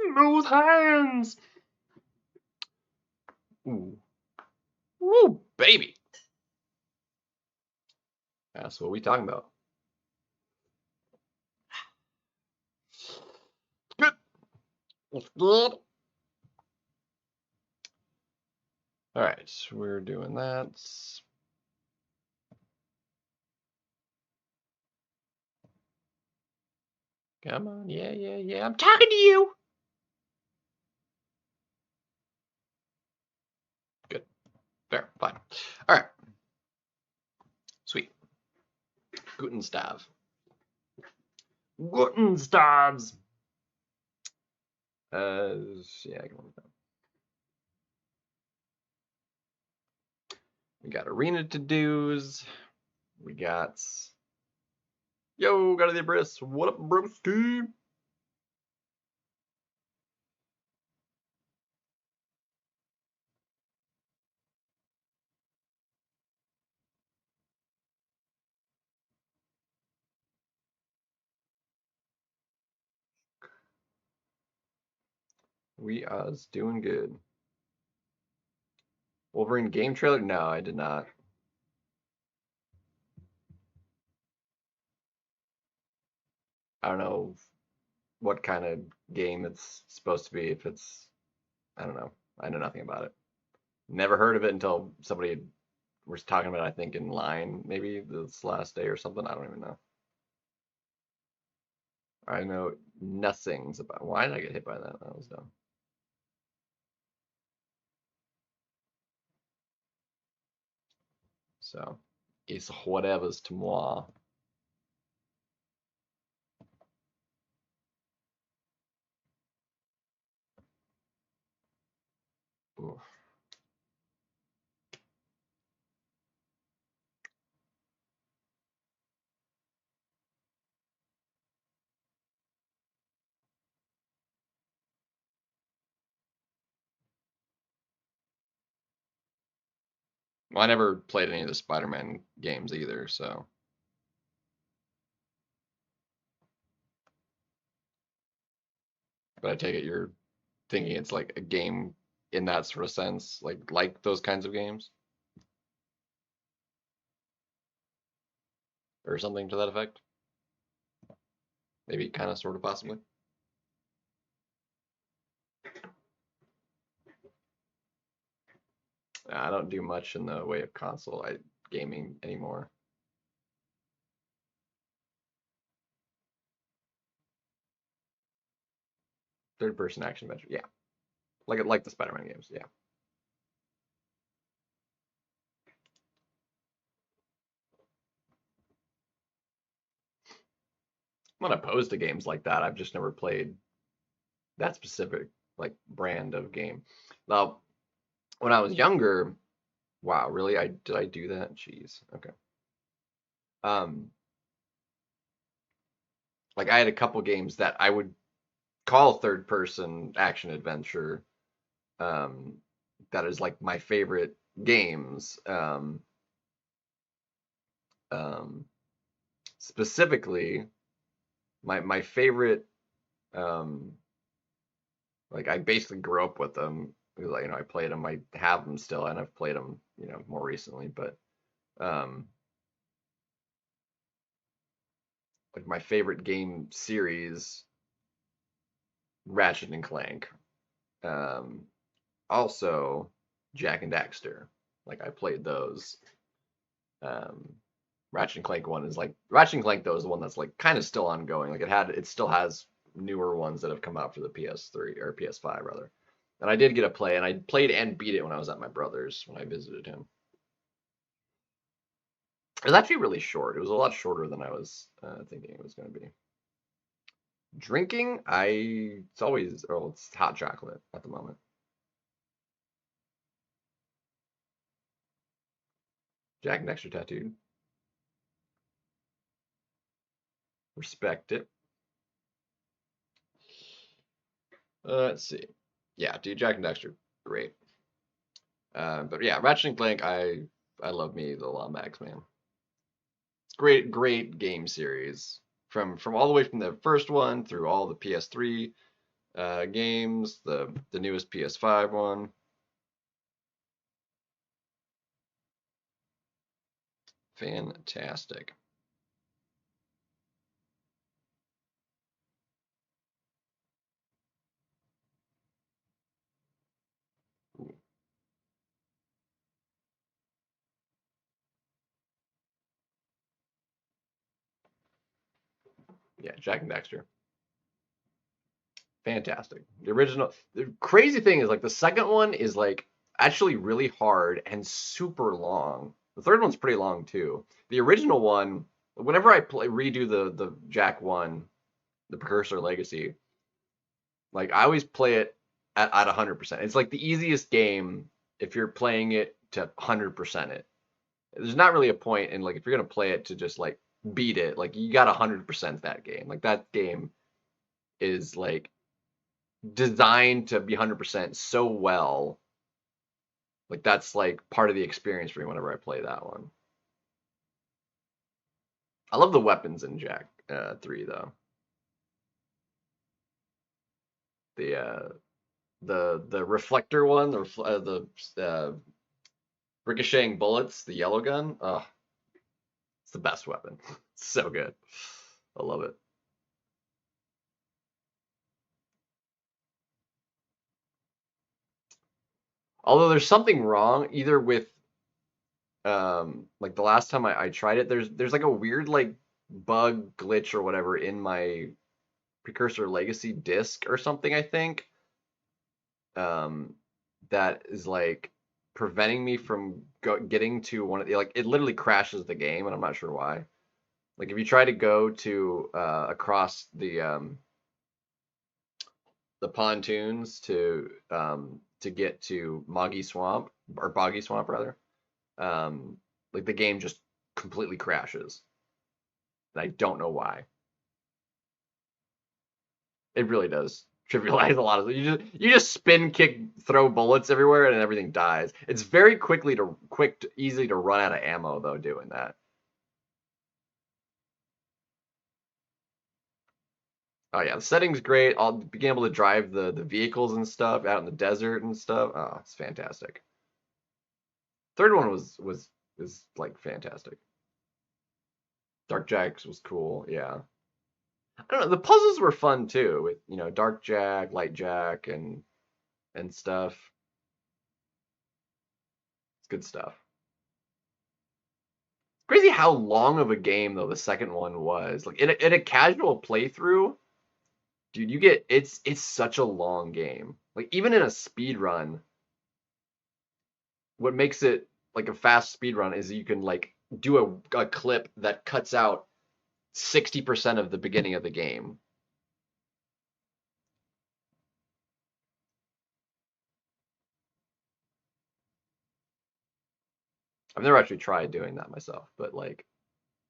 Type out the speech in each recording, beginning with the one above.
Smooth hands. Ooh. Woo, baby. That's what we talking about. Good. That's good. All right, we're doing that. Come on, yeah. I'm talking to you. Good. Fair, fine. All right. Sweet. Guten Stav. Guten Stavs. Yeah, I can work that. We got arena to dos. We got. Yo, got the abyss. What up, broski? We are doing good. Wolverine game trailer? No, I did not. I don't know what kind of game it's supposed to be. If it's, I don't know. I know nothing about it. Never heard of it until somebody was talking about it, I think, in line, maybe this last day or something. I don't even know. I know nothing's about. Why did I get hit by that? That was dumb. So, it's whatever's to moi. Oof. Well, I never played any of the Spider-Man games either, so. But I take it you're thinking it's like a game in that sort of sense, like those kinds of games, or something to that effect. Maybe kind of, sort of, possibly. I don't do much in the way of console gaming anymore. Third-person action adventure, yeah, like the Spider-Man games, yeah. I'm not opposed to games like that. I've just never played that specific like brand of game. Now, when I was younger, wow, really? Did I do that? Jeez. Okay. Um, like I had a couple games that I would call third person action adventure. Um, that is like my favorite games. Um, specifically, my favorite. Um, like I basically grew up with them because I played them. I have them still, and I've played them more recently. But um, like my favorite game series, Ratchet and Clank. Um, also, Jack and Daxter. Like I played those. Um, Ratchet and Clank one is like Ratchet and Clank though is the one that's like kind of still ongoing. Like it still has newer ones that have come out for the PS3 or PS5 rather. And I did get a play, and I played and beat it when I was at my brother's when I visited him. It was actually really short. It was a lot shorter than I was thinking it was going to be. Drinking, it's hot chocolate at the moment. Jack and Dexter tattooed. Respect it. Let's see. Yeah, dude, Jack and Dexter, great. But yeah, Ratchet and Clank, I love me the Lombax, man. It's great game series from all the way from the first one through all the PS3 Games, the newest PS5 one. Fantastic. Ooh, yeah, Jack and Daxter. Fantastic. The original. The crazy thing is like the second one is like actually really hard and super long. The third one's pretty long too. The original one, whenever I redo the Jack one, the Precursor Legacy, like I always play it at 100%. It's like the easiest game if you're playing it to 100% it. There's not really a point in like if you're gonna play it to just like beat it, like you got 100% that game. Like that game is like designed to be 100% so well. Like that's like part of the experience for me whenever I play that one. I love the weapons in Jack 3 though. The the reflector one, the ricocheting bullets, the yellow gun. Oh, it's the best weapon. It's so good. I love it. Although there's something wrong either with like the last time I tried it, there's like a weird like bug glitch or whatever in my Precursor Legacy disc or something, I think. Um that is like preventing me from getting to one of the like it literally crashes the game and I'm not sure why. Like if you try to go to across the pontoons to get to Moggy Swamp or Boggy Swamp rather, like the game just completely crashes. And I don't know why. It really does trivialize a lot of it. You just spin kick throw bullets everywhere and everything dies. It's very easily to run out of ammo though doing that. Oh yeah, the setting's great. I'll being able to drive the vehicles and stuff out in the desert and stuff. Oh, it's fantastic. Third one was like fantastic. Dark Jacks was cool. Yeah. I don't know. The puzzles were fun too with Dark Jack, Light Jack, and stuff. It's good stuff. Crazy how long of a game though the second one was. Like in a casual playthrough, dude, it's such a long game. Like even in a speed run, what makes it like a fast speed run is you can like do a clip that cuts out 60% of the beginning of the game. I've never actually tried doing that myself, but like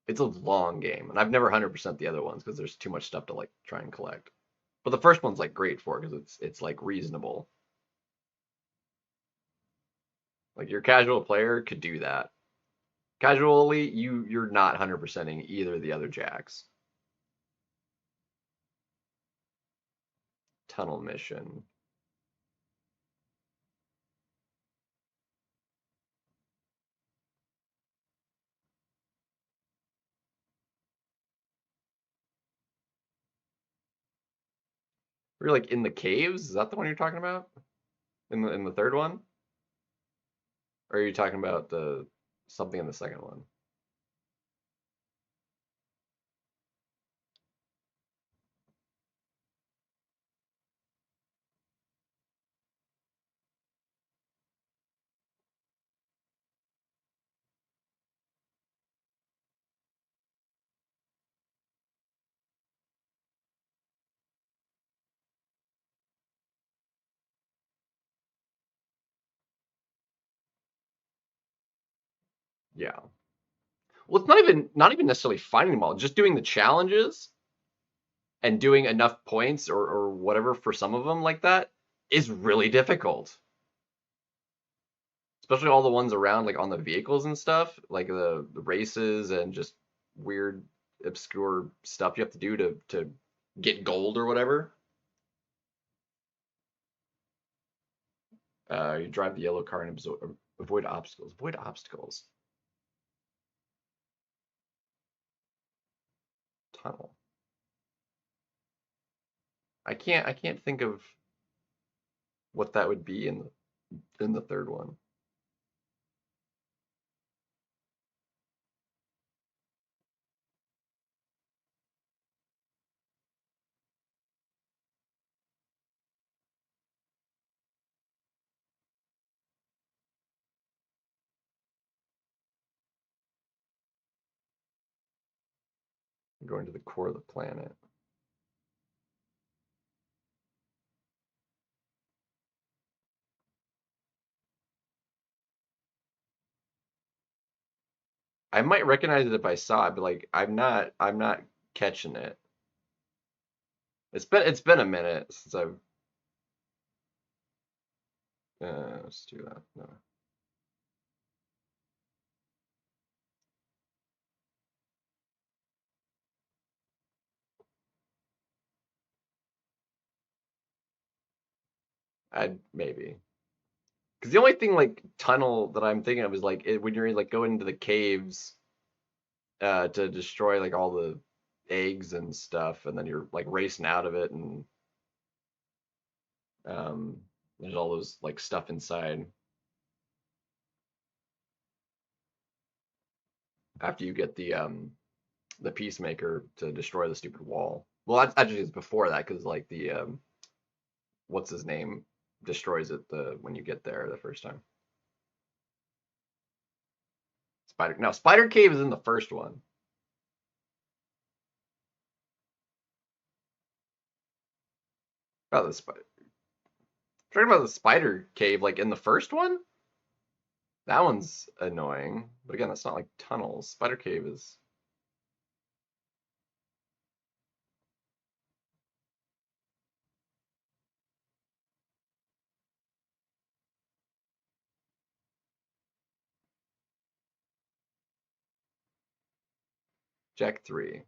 it's a long game, and I've never 100% the other ones because there's too much stuff to like try and collect. But the first one's like great for because it's like reasonable. Like your casual player could do that. Casually, you're not 100%ing either of the other jacks. Tunnel mission. We're like in the caves. Is that the one you're talking about? In the third one? Or are you talking about the something in the second one? Yeah. Well, it's not even necessarily finding them all. Just doing the challenges and doing enough points or whatever for some of them like that is really difficult. Especially all the ones around like on the vehicles and stuff, like the races and just weird obscure stuff you have to do to get gold or whatever. You drive the yellow car and avoid obstacles. Avoid obstacles. Tunnel. I can't think of what that would be in the third one. Going to the core of the planet. I might recognize it if I saw it, but like I'm not catching it. It's been a minute since I've let's do that. No. I'd maybe. Because the only thing like tunnel that I'm thinking of is like when you're like going into the caves to destroy like all the eggs and stuff, and then you're like racing out of it, and um, there's all those like stuff inside after you get the peacemaker to destroy the stupid wall. Well, actually it's before that because like the what's his name destroys it when you get there the first time. Spider Cave is in the first one. Oh, the spider. Talking about the spider cave, like in the first one. That one's annoying, but again, that's not like tunnels. Spider cave is. Jack 3.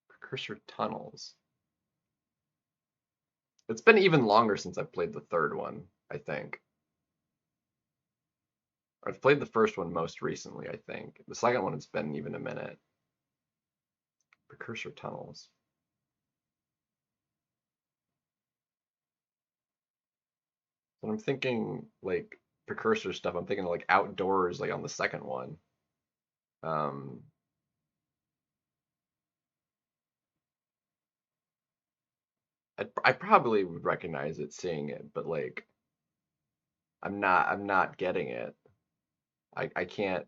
Precursor tunnels. It's been even longer since I've played the third one, I think. I've played the first one most recently, I think. The second one, it's been even a minute. Precursor tunnels. When I'm thinking like precursor stuff, I'm thinking like outdoors, like on the second one. Um, I probably would recognize it seeing it, but like I'm not getting it. I can't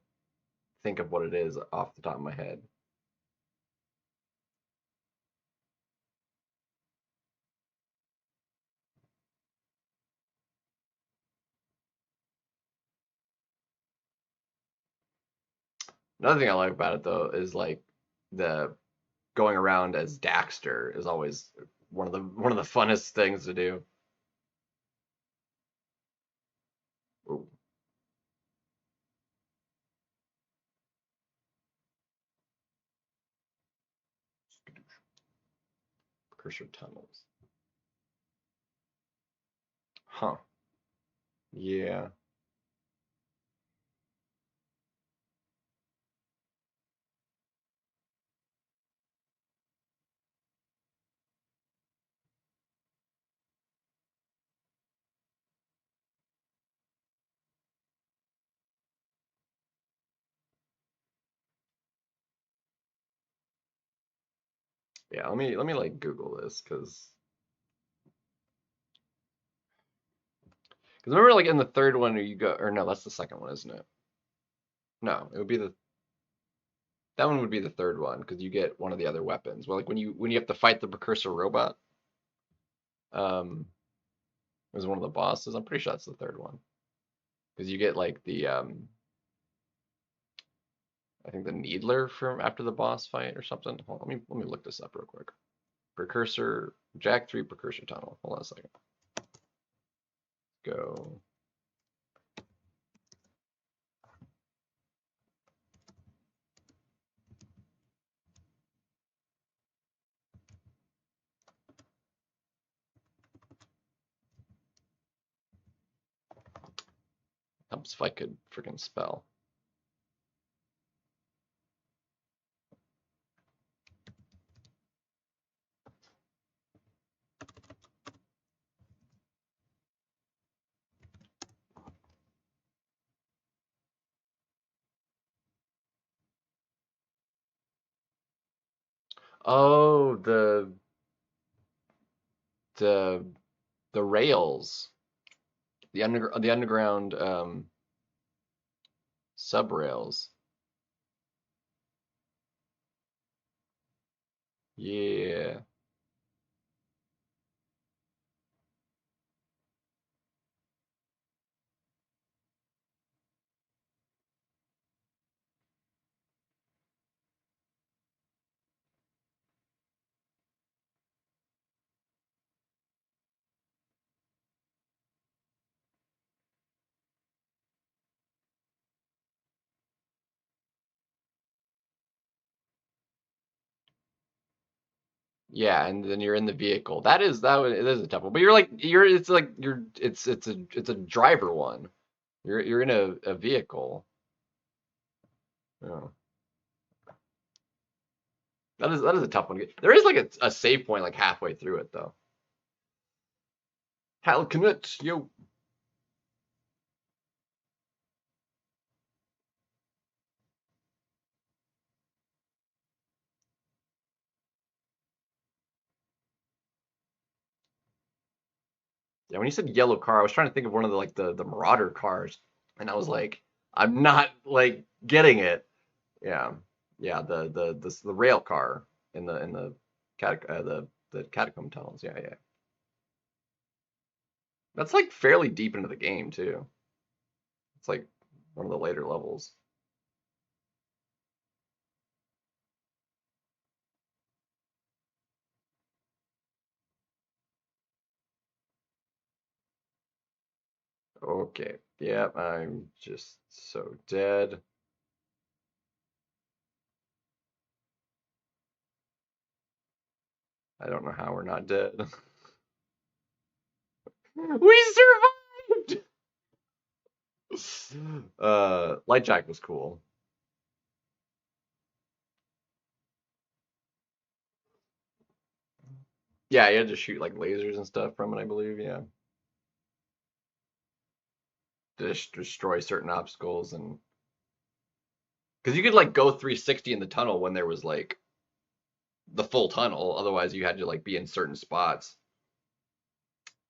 think of what it is off the top of my head. Another thing I like about it though is like the going around as Daxter is always one of the funnest things to do. Ooh, precursor tunnels. Huh. Yeah. Yeah, let me like Google this because remember like in the third one you go or no, that's the second one, isn't it? No, it would be the that one would be the third one because you get one of the other weapons. Well, like when you have to fight the precursor robot, um, is one of the bosses. I'm pretty sure that's the third one because you get like the I think the Needler from after the boss fight or something. Hold on, let me look this up real quick. Precursor Jack 3 precursor tunnel. Hold on a second. Go. helps if I could freaking spell. Oh, the the rails, the underground sub rails. Yeah. Yeah, and then you're in the vehicle. It is a tough one. But it's a driver one. You're in a vehicle. Yeah. That is a tough one. There is like a save point like halfway through it though. Hal Knut, yo. Yeah, when you said yellow car, I was trying to think of one of the Marauder cars, and I was like, I'm not like getting it. Yeah, yeah, the rail car in the the catacomb tunnels. Yeah, yeah. That's like fairly deep into the game too. It's like one of the later levels. Okay. Yep, I'm just so dead. I don't know how we're not dead. We survived! Light Jack was cool. Yeah, you had to shoot like lasers and stuff from it, I believe, yeah. To destroy certain obstacles and because you could like go 360 in the tunnel when there was like the full tunnel. Otherwise, you had to like be in certain spots.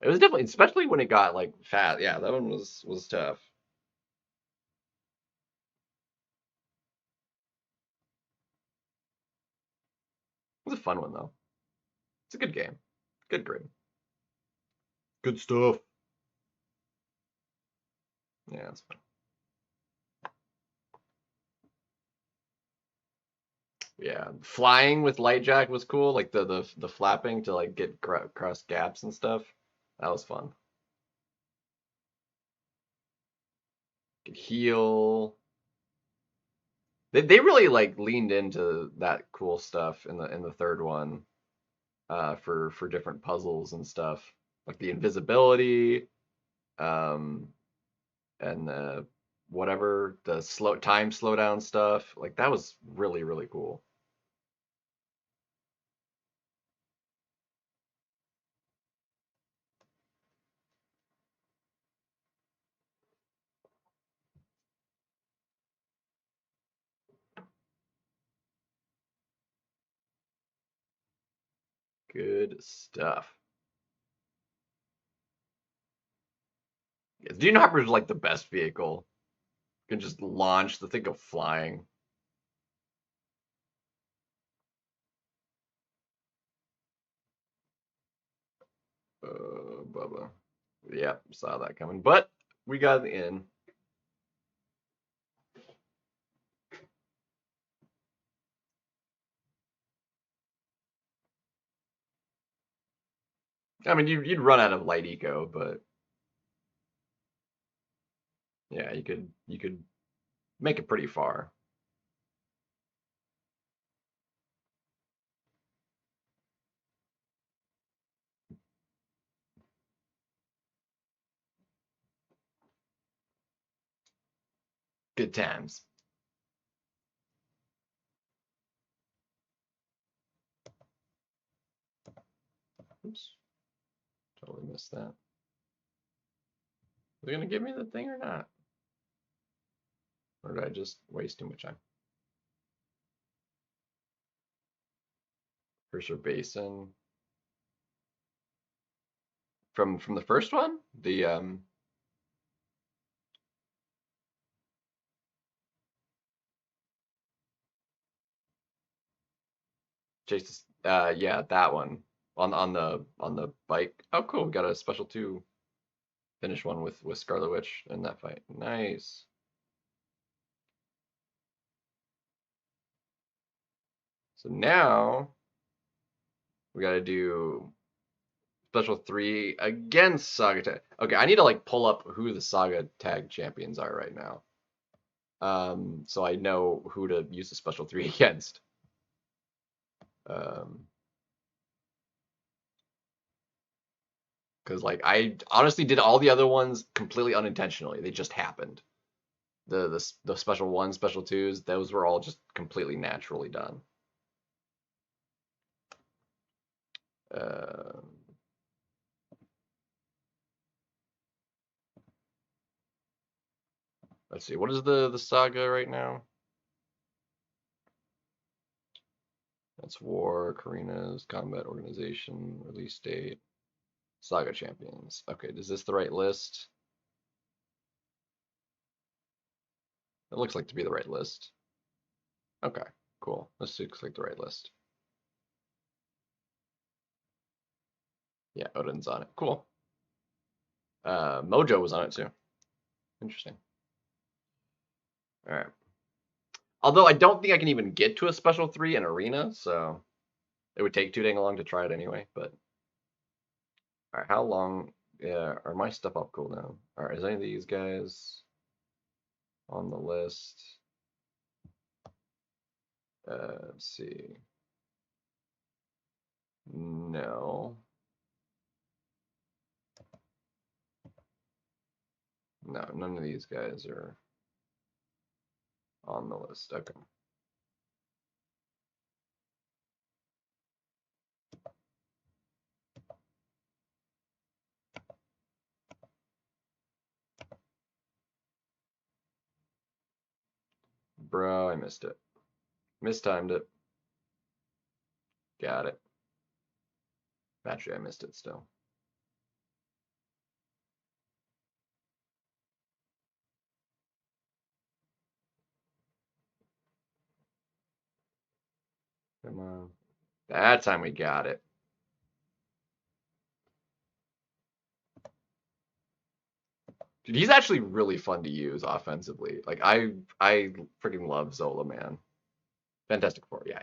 It was definitely, especially when it got like fast. Yeah, that one was tough. It was a fun one though. It's a good game. Good grade. Good stuff. Yeah, it's fun. Yeah, flying with light jack was cool. Like the flapping to like get across gaps and stuff. That was fun. Could heal. They really like leaned into that cool stuff in the third one for different puzzles and stuff like the invisibility um and the whatever the slowdown stuff like that was really cool. Good stuff. Yeah, Dune Hopper is like the best vehicle. You can just launch the thing of flying. Bubba. Yep, saw that coming, but we got in. I mean, you'd run out of light eco, but yeah, you could make it pretty far. Good times. Oops. Totally missed that. Are they gonna give me the thing or not? Or did I just waste too much time? Cursor Basin. From the first one? The Chase yeah, that one. On the bike. Oh cool, we got a special 2 finish one with Scarlet Witch in that fight. Nice. So now we gotta do special 3 against Saga Tag. Okay, I need to like pull up who the Saga Tag champions are right now. So I know who to use the special 3 against. Because like I honestly did all the other ones completely unintentionally. They just happened. The special 1, special 2s, those were all just completely naturally done. Let's see, what is the saga right now? That's War, Karina's, Combat Organization, Release Date, Saga Champions. Okay, is this the right list? It looks like to be the right list. Okay, cool. This looks like the right list. Yeah, Odin's on it. Cool. Mojo was on it too. Interesting. All right. Although I don't think I can even get to a special 3 in arena, so it would take too dang long to try it anyway. But all right, how long are my stuff up cooldown? All right, is any of these guys on the list? Let's see. No. No, none of these guys are on the list. Okay. Bro, I missed it. Mistimed it. Got it. Actually, I missed it still. Come on. That time we got it. Dude, he's actually really fun to use offensively. Like I freaking love Zola, man. Fantastic Four, yeah.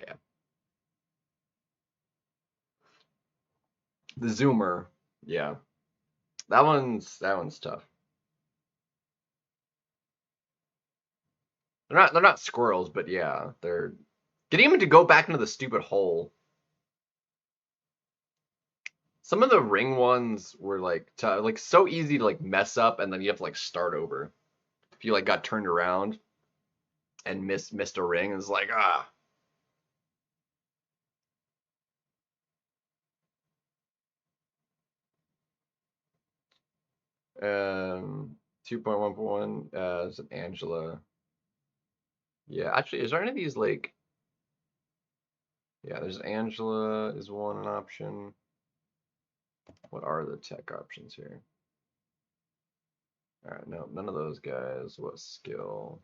The Zoomer, yeah. That one's tough. They're not squirrels, but yeah, they're getting him to go back into the stupid hole. Some of the ring ones were like so easy to like mess up, and then you have to like start over. If you like got turned around and missed a ring, it's like 2.1.1 is an Angela. Yeah, actually, is there any of these like? Yeah, there's Angela is one an option. What are the tech options here? All right, no, none of those guys. What skill?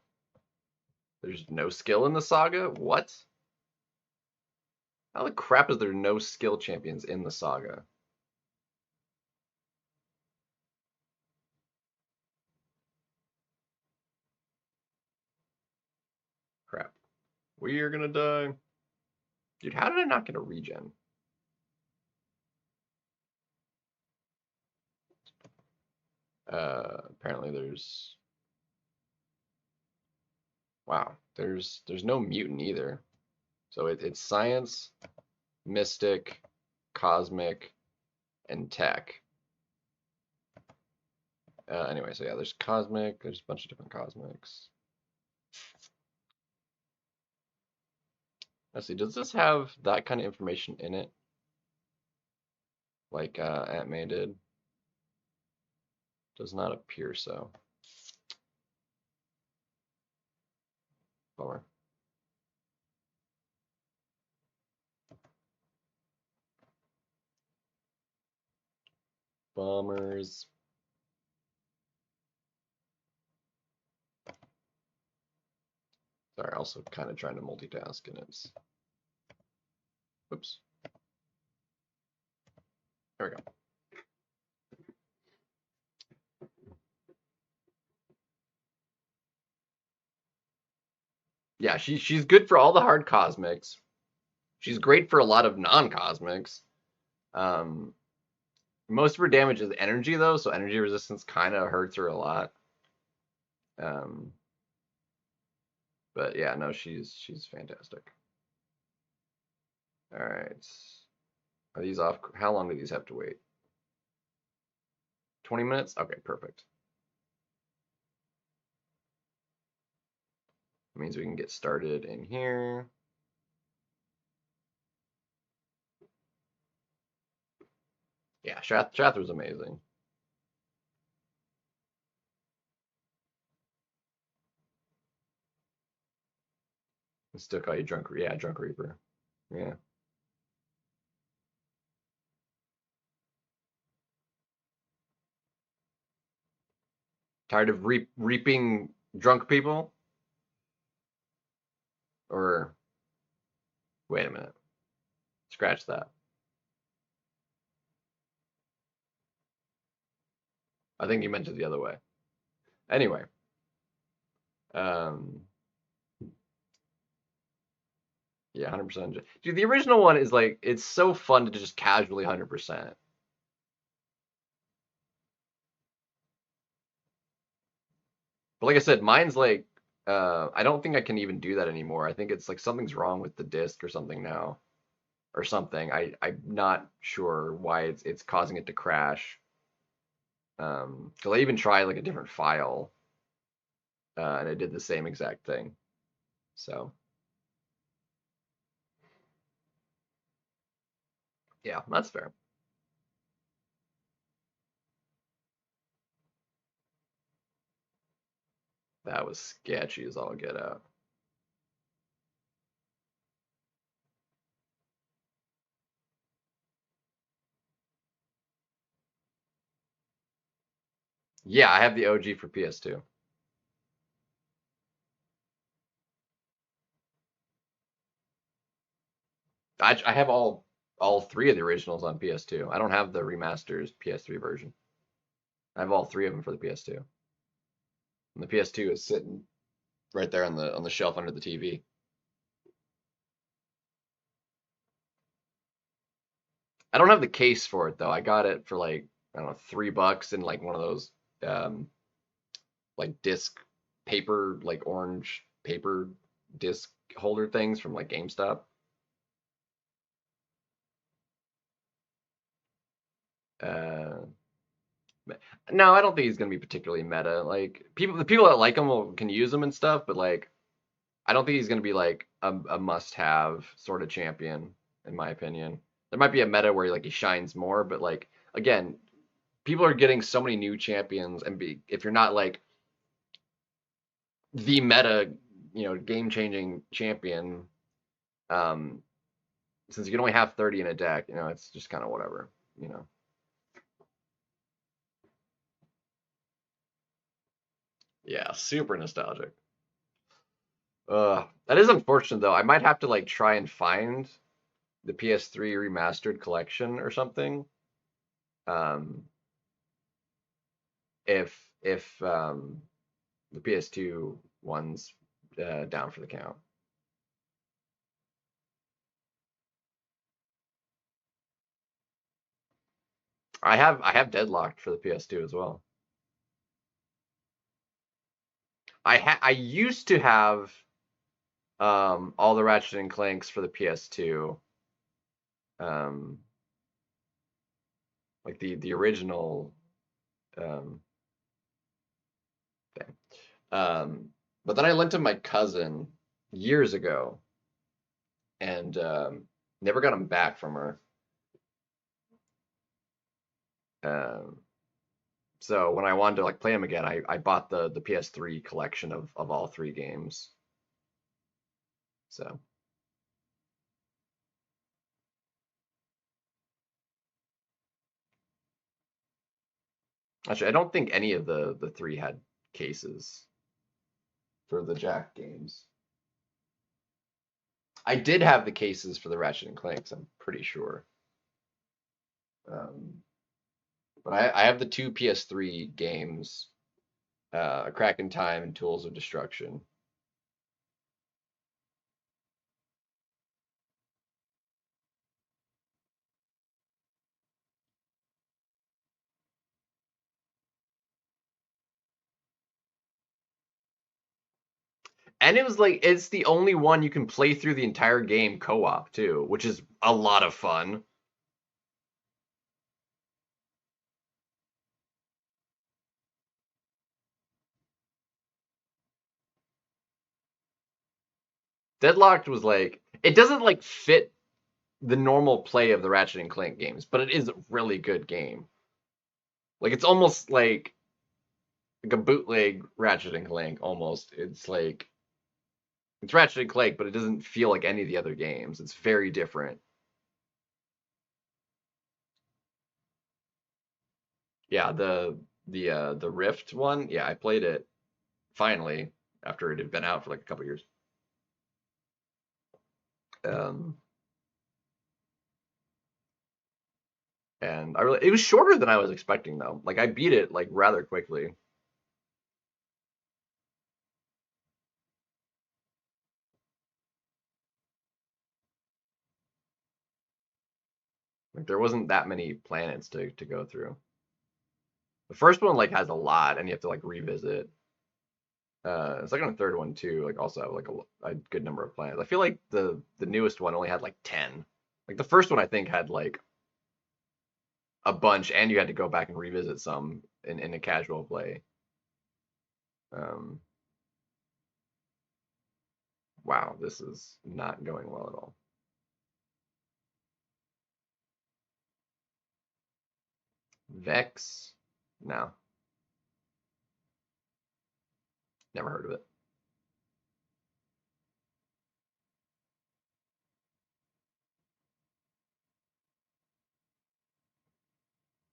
There's no skill in the saga? What? How the crap is there no skill champions in the saga? Crap. We are gonna die. Dude, how did I not get a regen? Apparently there's... Wow, there's no mutant either. So it's science, mystic, cosmic, and tech. Anyway, so yeah, there's cosmic, there's a bunch of different cosmics. Let's see, does this have that kind of information in it? Like Aunt May did? Does not appear so. Bummer. Bummers. Sorry, also kind of trying to multitask and it's. Oops. There we go. Yeah, she's good for all the hard cosmics. She's great for a lot of non-cosmics. Um, most of her damage is energy though, so energy resistance kind of hurts her a lot. Um, but yeah, no, she's fantastic. All right, are these off? How long do these have to wait? 20 minutes? Okay, perfect. That means we can get started in here. Yeah, Strath was amazing. I still call you Drunk, yeah, Drunk Reaper. Yeah. Tired of reaping drunk people? Or wait a minute. Scratch that. I think you meant it the other way. Anyway, um, yeah, 100%. Dude, the original one is like it's so fun to just casually 100%. But like I said, mine's like I don't think I can even do that anymore. I think it's like something's wrong with the disc or something now. Or something. I'm not sure why it's causing it to crash. Because I even tried like a different file, and it did the same exact thing. So yeah, that's fair. That was sketchy as all get out. Yeah, I have the OG for PS2. I have all three of the originals on PS2. I don't have the remasters PS3 version. I have all three of them for the PS2. And the PS2 is sitting right there on the shelf under the TV. I don't have the case for it though. I got it for like I don't know $3 in like one of those um, like disc paper like orange paper disc holder things from like GameStop. Uh, no, I don't think he's gonna be particularly meta. Like the people that like him can use him and stuff, but like I don't think he's gonna be like a must-have sort of champion in my opinion. There might be a meta where like he shines more, but like again, people are getting so many new champions, and if you're not like the meta, game-changing champion, um, since you can only have 30 in a deck, it's just kind of whatever, you know. Yeah, super nostalgic. That is unfortunate though. I might have to like try and find the PS3 remastered collection or something. Um, if the PS2 one's down for the count. I have Deadlocked for the PS2 as well. I used to have all the Ratchet and Clanks for the PS2. Um, like the original um thing. Um, but then I lent to my cousin years ago, and never got them back from her. Um, so when I wanted to like play them again, I bought the PS3 collection of all three games. So actually, I don't think any of the three had cases for the Jack games. I did have the cases for the Ratchet and Clanks, I'm pretty sure. Um, but I have the two PS3 games, A Crack in Time and Tools of Destruction. And it was like it's the only one you can play through the entire game co-op too, which is a lot of fun. Deadlocked was like it doesn't like fit the normal play of the Ratchet and Clank games, but it is a really good game. Like it's almost like a bootleg Ratchet and Clank almost. It's Ratchet and Clank, but it doesn't feel like any of the other games. It's very different. Yeah, the Rift one, yeah, I played it finally after it had been out for like a couple years. Um, and it was shorter than I was expecting though. Like I beat it like rather quickly. Like there wasn't that many planets to go through. The first one like has a lot, and you have to like revisit. The second and third one too, like also have like a good number of planets. I feel like the newest one only had like 10. Like the first one I think had like a bunch, and you had to go back and revisit some in a casual play. Um, wow, this is not going well at all. Vex, no, never heard of it.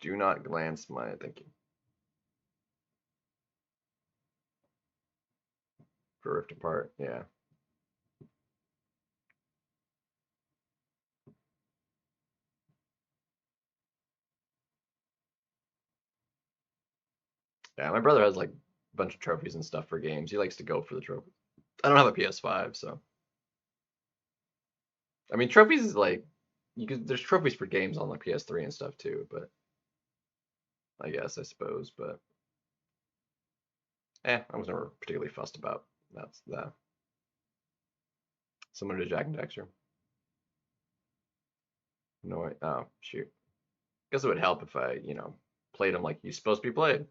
Do not glance my thank you for Rift Apart. Yeah, yeah. My brother has like a bunch of trophies and stuff for games. He likes to go for the trophies. I don't have a PS5, so I mean, trophies is like you could. There's trophies for games on the PS3 and stuff too, but I guess I suppose, but I was never particularly fussed about that's that. Similar to Jack and Dexter. No, oh shoot. Guess it would help if I, played them like you're supposed to be played.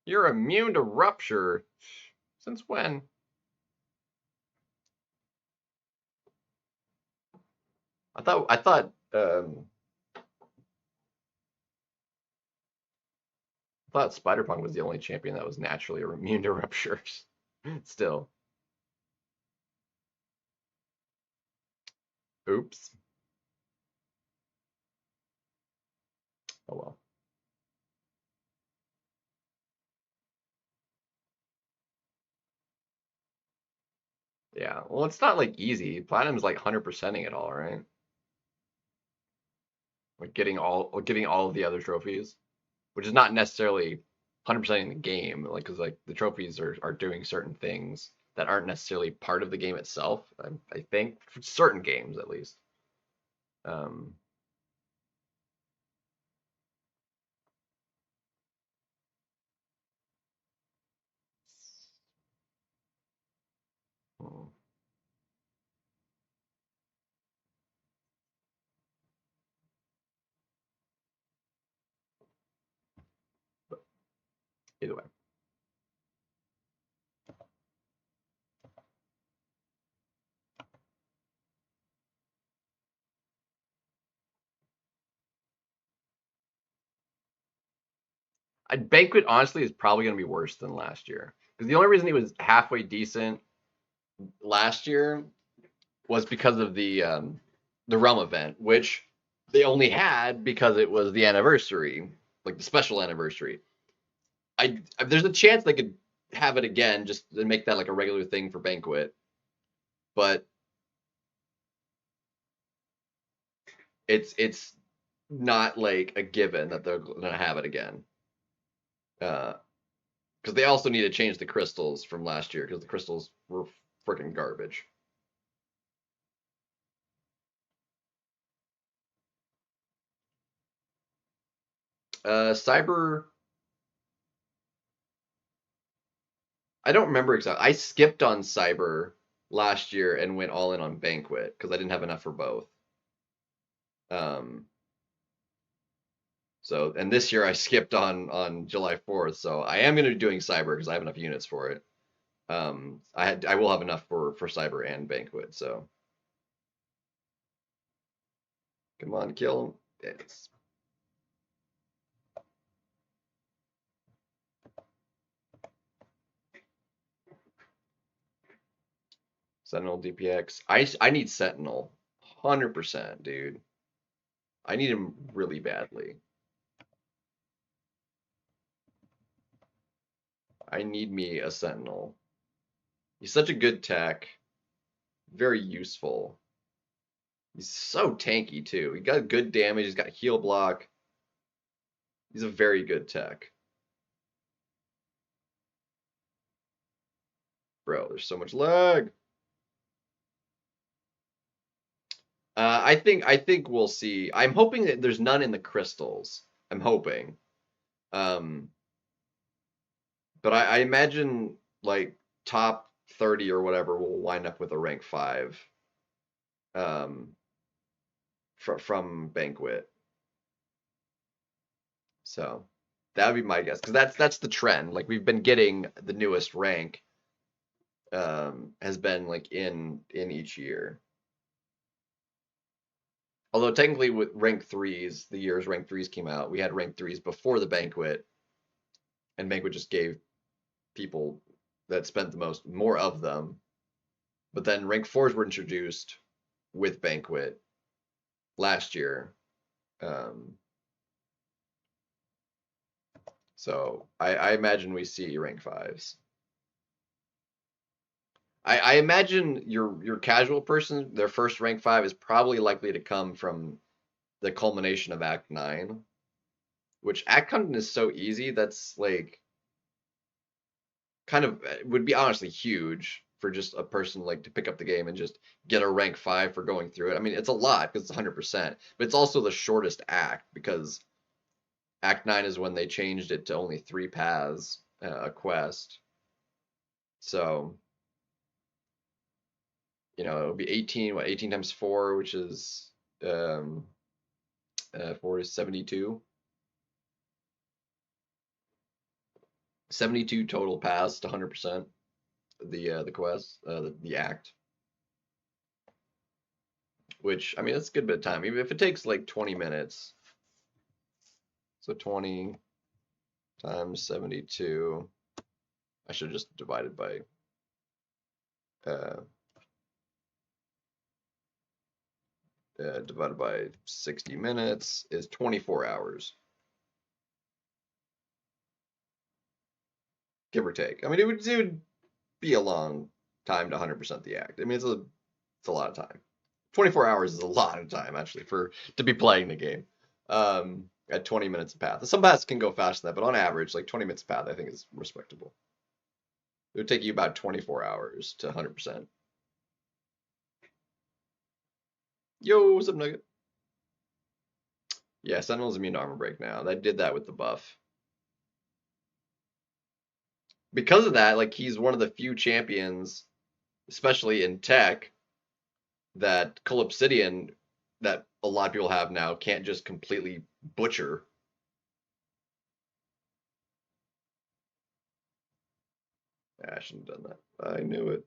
You're immune to rupture. Since when? I thought Spider-Punk was the only champion that was naturally immune to ruptures. Still. Oops. Oh well. Yeah. Well, it's not like easy. Platinum's like 100%ing it all, right? Like getting all of the other trophies, which is not necessarily 100% in the game, like because like the trophies are doing certain things that aren't necessarily part of the game itself. I think for certain games at least. Um, hmm, but either way, Banquet honestly is probably going to be worse than last year because the only reason he was halfway decent last year was because of the Realm event, which they only had because it was the anniversary, like the special anniversary. There's a chance they could have it again just to make that like a regular thing for Banquet, but it's not like a given that they're gonna have it again. Because they also need to change the crystals from last year because the crystals were freaking garbage. Cyber, I don't remember exactly. I skipped on Cyber last year and went all in on Banquet because I didn't have enough for both. Um, so and this year I skipped on July 4th, so I am going to be doing Cyber because I have enough units for it. I will have enough for Cyber and Banquet. So come on, kill him. It's Sentinel DPX. I need Sentinel, 100%, dude. I need him really badly. I need me a Sentinel. He's such a good tech, very useful. He's so tanky too. He got good damage. He's got heal block. He's a very good tech. Bro, there's so much lag. I think we'll see. I'm hoping that there's none in the crystals. I'm hoping. Um, but I imagine like top 30 or whatever will wind up with a rank 5 um, from Banquet. So that would be my guess because that's the trend. Like we've been getting the newest rank has been like in each year. Although technically with rank threes, the years rank threes came out, we had rank threes before the Banquet, and Banquet just gave people that spent the most more of them. But then rank fours were introduced with Banquet last year. Um, so I imagine we see rank fives. I imagine your casual person, their first rank 5 is probably likely to come from the culmination of Act 9, which Act Content is so easy that's like kind of would be honestly huge for just a person like to pick up the game and just get a rank 5 for going through it. I mean, it's a lot because it's 100%, but it's also the shortest act because Act 9 is when they changed it to only 3 paths a quest. So, it'll be 18, what, 18 times 4, which is 4 is 72. 72 total passed 100% the quest, the act, which I mean that's a good bit of time. Even if it takes like 20 minutes, so 20 times 72, I should have just divided by uh, 60 minutes is 24 hours, give or take. I mean, it would be a long time to 100% the act. I mean, it's a lot of time. 24 hours is a lot of time actually for to be playing the game. At 20 minutes a path. Some paths can go faster than that, but on average, like 20 minutes a path, I think is respectable. It would take you about 24 hours to 100%. Yo, what's up, Nugget? Yeah, Sentinel's immune to armor break now. That did that with the buff. Because of that, like he's one of the few champions, especially in tech, that Collapsidian that a lot of people have now can't just completely butcher. I shouldn't have done that. I knew it.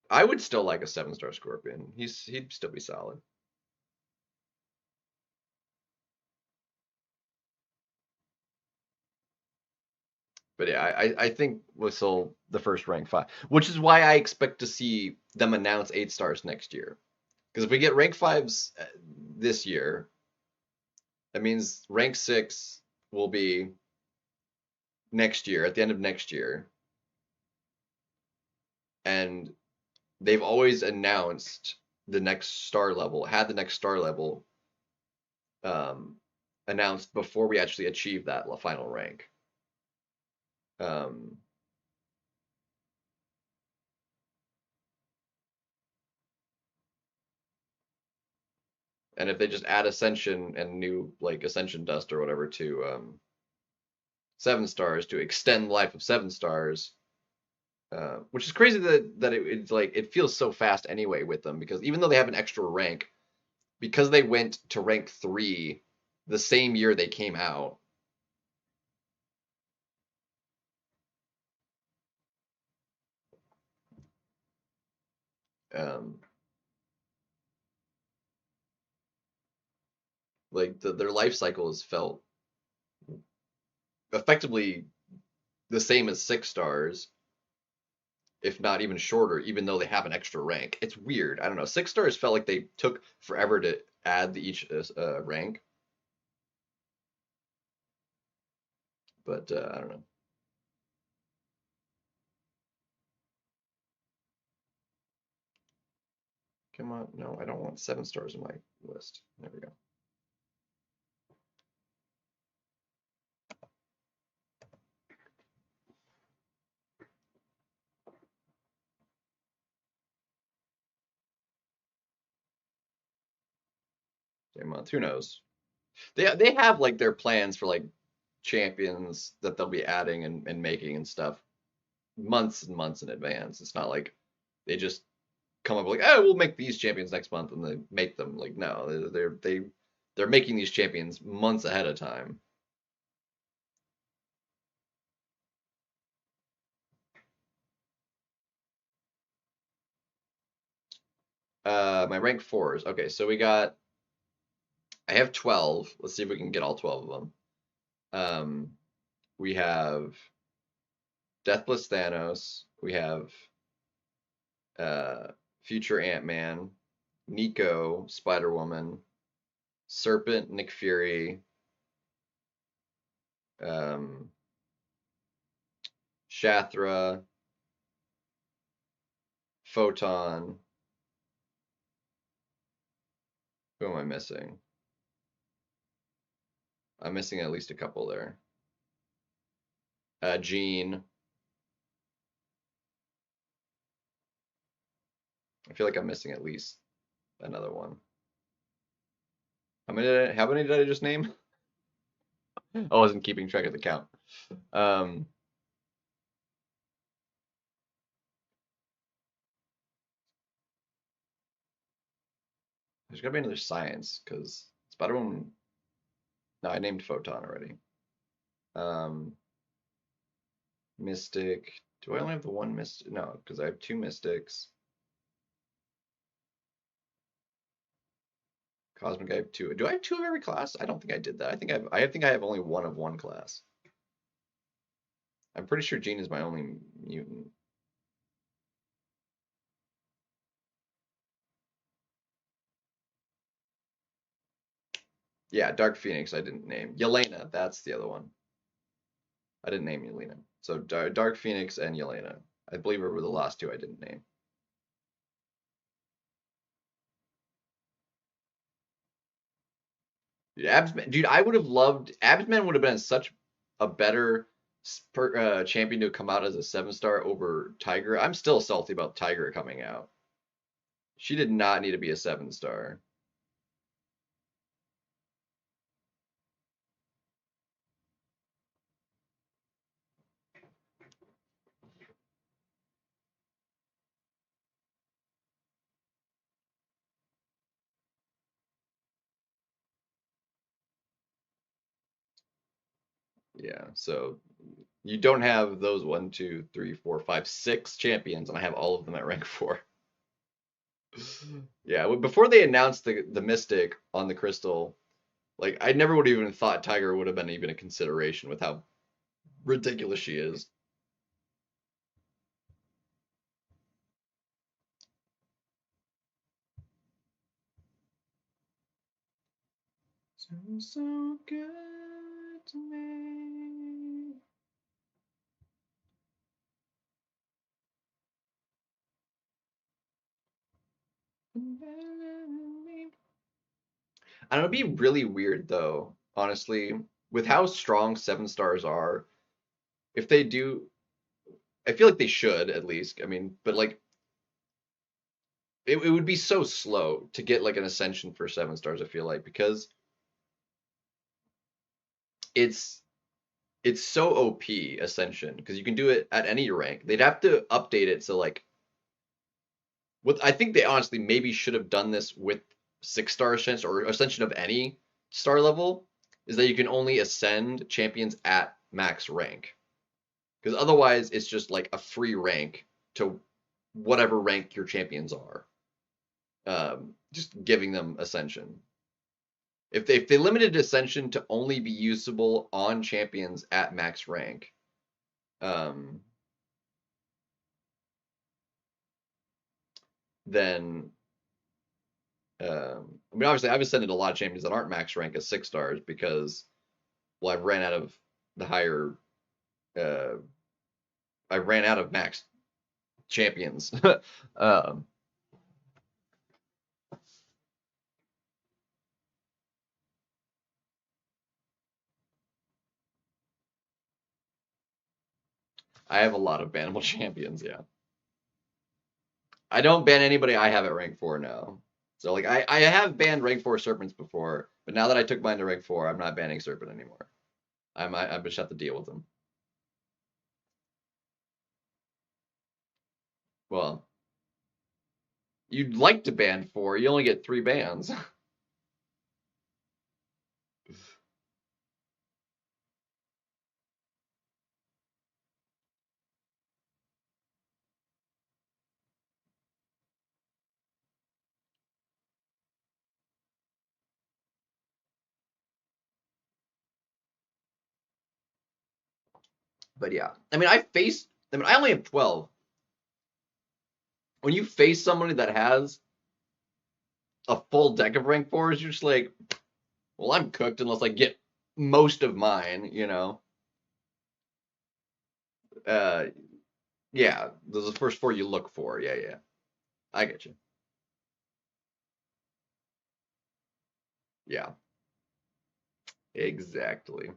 I would still like a 7-star Scorpion. He'd still be solid. But yeah, I think Whistle the first rank 5, which is why I expect to see them announce 8 stars next year. Because if we get rank 5s this year, that means rank 6 will be next year, at the end of next year. And they've always announced the next star level, had the next star level um, announced before we actually achieve that final rank. Um, and if they just add Ascension and new like Ascension Dust or whatever to 7 stars to extend life of 7 stars, which is crazy that it's like it feels so fast anyway with them because even though they have an extra rank, because they went to rank 3 the same year they came out. Um, like their life cycle has felt effectively the same as 6 stars, if not even shorter, even though they have an extra rank. It's weird. I don't know. 6 stars felt like they took forever to add each rank, but I don't know. Come on, no, I don't want 7 stars in my list. There we go. Same month. Who knows? They have like their plans for like champions that they'll be adding and making and stuff months and months in advance. It's not like they just come up with like, oh, we'll make these champions next month and they make them. Like, no, they're making these champions months ahead of time. My rank 4s. Okay, so I have 12. Let's see if we can get all 12 of them. We have Deathless Thanos. We have uh, Future Ant-Man, Nico, Spider-Woman, Serpent, Nick Fury, um, Shathra, Photon. Who am I missing? I'm missing at least a couple there. Jean. I feel like I'm missing at least another one. How many did I just name? I wasn't keeping track of the count. Um, there's gotta be another science because Spider-Woman. No, I named Photon already. Um, Mystic. Do I only have the one Mystic? No, because I have 2 Mystics. Cosmic, I have 2. Do I have 2 of every class? I don't think I did that. I think I have only 1 of one class. I'm pretty sure Jean is my only mutant. Yeah, Dark Phoenix I didn't name. Yelena, that's the other one. I didn't name Yelena. So Dark Phoenix and Yelena. I believe were the last 2 I didn't name. Dude, I would have loved Absman would have been such a better champion to come out as a 7-star over Tiger. I'm still salty about Tiger coming out. She did not need to be a 7-star. Yeah, so you don't have those 1, 2, 3, 4, 5, 6 champions, and I have all of them at rank 4. Yeah, before they announced the Mystic on the Crystal, like I never would have even thought Tiger would have been even a consideration with how ridiculous she is. So, so good to me. I don't know, it'd be really weird though, honestly, with how strong seven stars are. If they do, I feel like they should at least. I mean, but like it would be so slow to get like an ascension for seven stars, I feel like, because it's it's so OP ascension because you can do it at any rank. They'd have to update it so like what I think they honestly maybe should have done this with six-star ascension or ascension of any star level is that you can only ascend champions at max rank. Because otherwise it's just like a free rank to whatever rank your champions are. Just giving them ascension. If they limited ascension to only be usable on champions at max rank, um, then I mean obviously I've ascended a lot of champions that aren't max rank as six stars because well I've ran out of the higher uh, I ran out of max champions. um, I have a lot of bannable champions. Yeah, I don't ban anybody I have at rank four now. So like I have banned rank four serpents before, but now that I took mine to rank four, I'm not banning serpent anymore. I just have to deal with them. Well, you'd like to ban four, you only get three bans. But yeah, I mean I only have 12. When you face somebody that has a full deck of rank fours, you're just like, well, I'm cooked unless I get most of mine, you know. Uh, yeah, those are the first four you look for. Yeah, yeah, I get you. Yeah, exactly.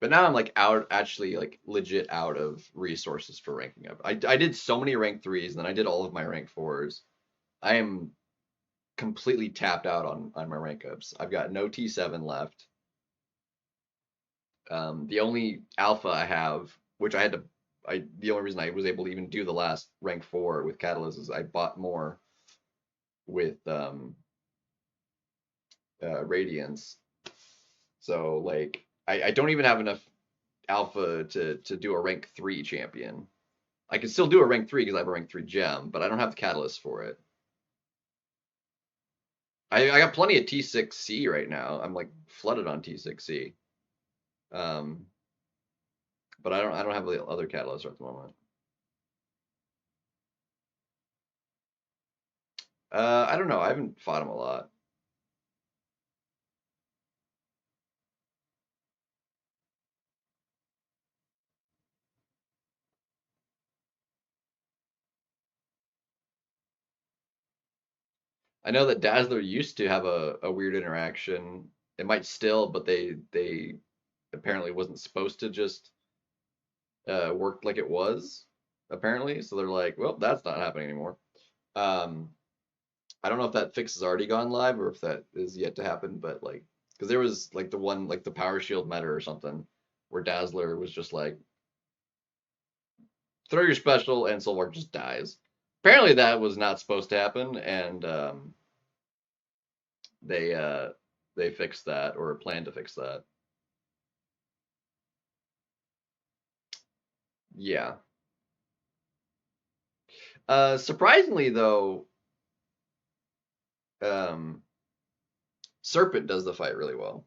But now I'm like out, actually like legit out of resources for ranking up. I did so many rank threes, and then I did all of my rank fours. I am completely tapped out on my rank ups. I've got no T7 left. The only alpha I have, which I had to, the only reason I was able to even do the last rank four with Catalyst is I bought more with Radiance. So like I don't even have enough alpha to do a rank three champion. I can still do a rank three because I have a rank three gem, but I don't have the catalyst for it. I got plenty of T6C right now. I'm like flooded on T6C. Um, but I don't have the other catalyst at the moment. I don't know. I haven't fought him a lot. I know that Dazzler used to have a weird interaction. It might still, but they apparently wasn't supposed to just work like it was, apparently. So they're like, well, that's not happening anymore. Um, I don't know if that fix has already gone live or if that is yet to happen, but like, because there was like the one, like the Power Shield meta or something, where Dazzler was just like throw your special, and Solvark just dies. Apparently, that was not supposed to happen, and they they fixed that or plan to fix that. Yeah. Surprisingly, though, um, Serpent does the fight really well.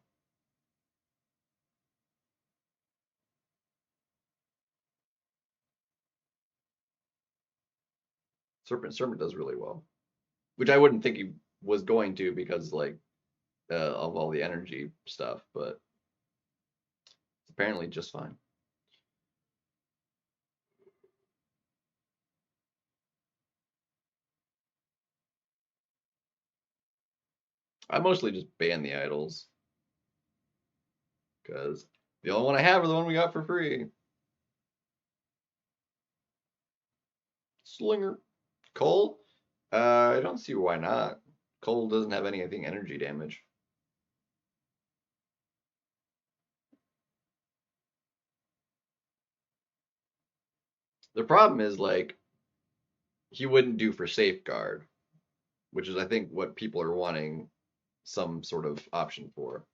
Serpent does really well, which I wouldn't think he was going to because like of all the energy stuff, but it's apparently just fine. I mostly just ban the idols because the only one I have are the one we got for free. Slinger. Cole? I don't see why not. Cole doesn't have anything energy damage. The problem is like he wouldn't do for safeguard, which is I think what people are wanting some sort of option for.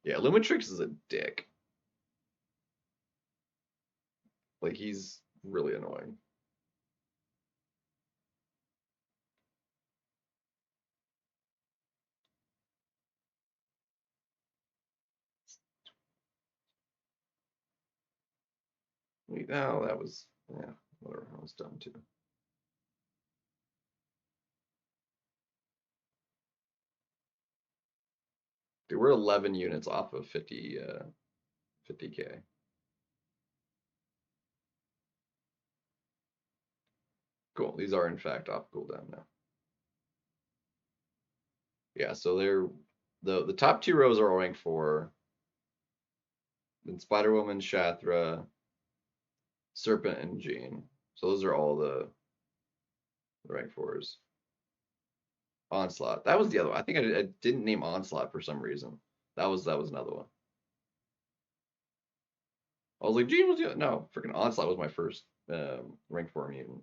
Yeah, Lumitrix is a dick. Like he's really annoying. Oh, that was yeah, whatever. I was dumb too. Dude, we're 11 units off of 50K. Cool. These are in fact off cooldown now. Yeah, so they're the top two rows are rank 4. Then Spider Woman, Shathra, Serpent, and Jean. So those are all the rank 4s. Onslaught. That was the other one. I think I didn't name Onslaught for some reason. That was another one. I was like, Jean was the no, freaking Onslaught was my first rank 4 mutant.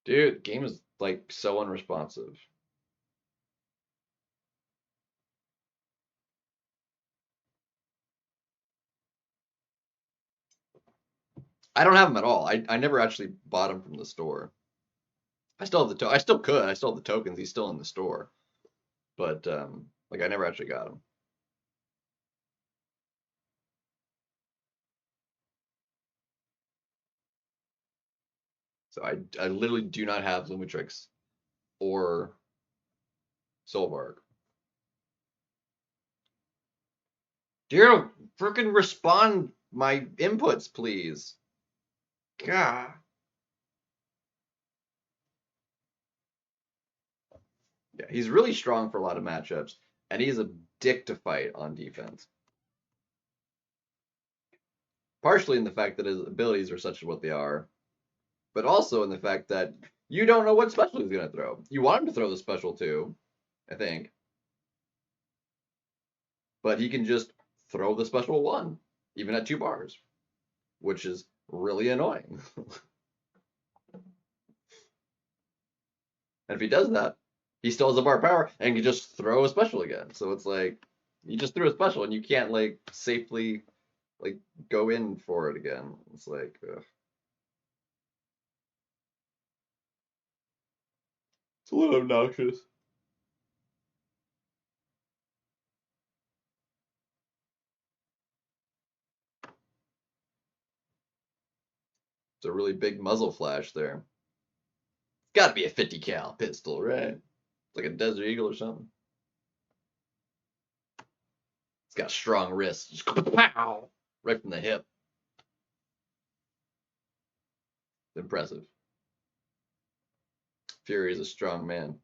Dude, the game is like so unresponsive. I don't have them at all. I never actually bought them from the store. I still have the I still could. I still have the tokens. He's still in the store, but like I never actually got him. So I literally do not have Lumitrix or Solvark. Dear, freaking respond my inputs, please. God. Yeah, he's really strong for a lot of matchups, and he's a dick to fight on defense. Partially in the fact that his abilities are such what they are, but also in the fact that you don't know what special he's gonna throw. You want him to throw the special too, I think, but he can just throw the special one, even at 2 bars, which is really annoying. And if he does that, he still has a bar of power and can just throw a special again. So it's like you just threw a special and you can't like safely like go in for it again. It's like ugh. It's a little obnoxious. It's a really big muzzle flash there. It's got to be a 50 cal pistol, right? It's like a Desert Eagle or something. It's got strong wrists. Just pow! Right from the hip. Impressive. Fury is a strong man.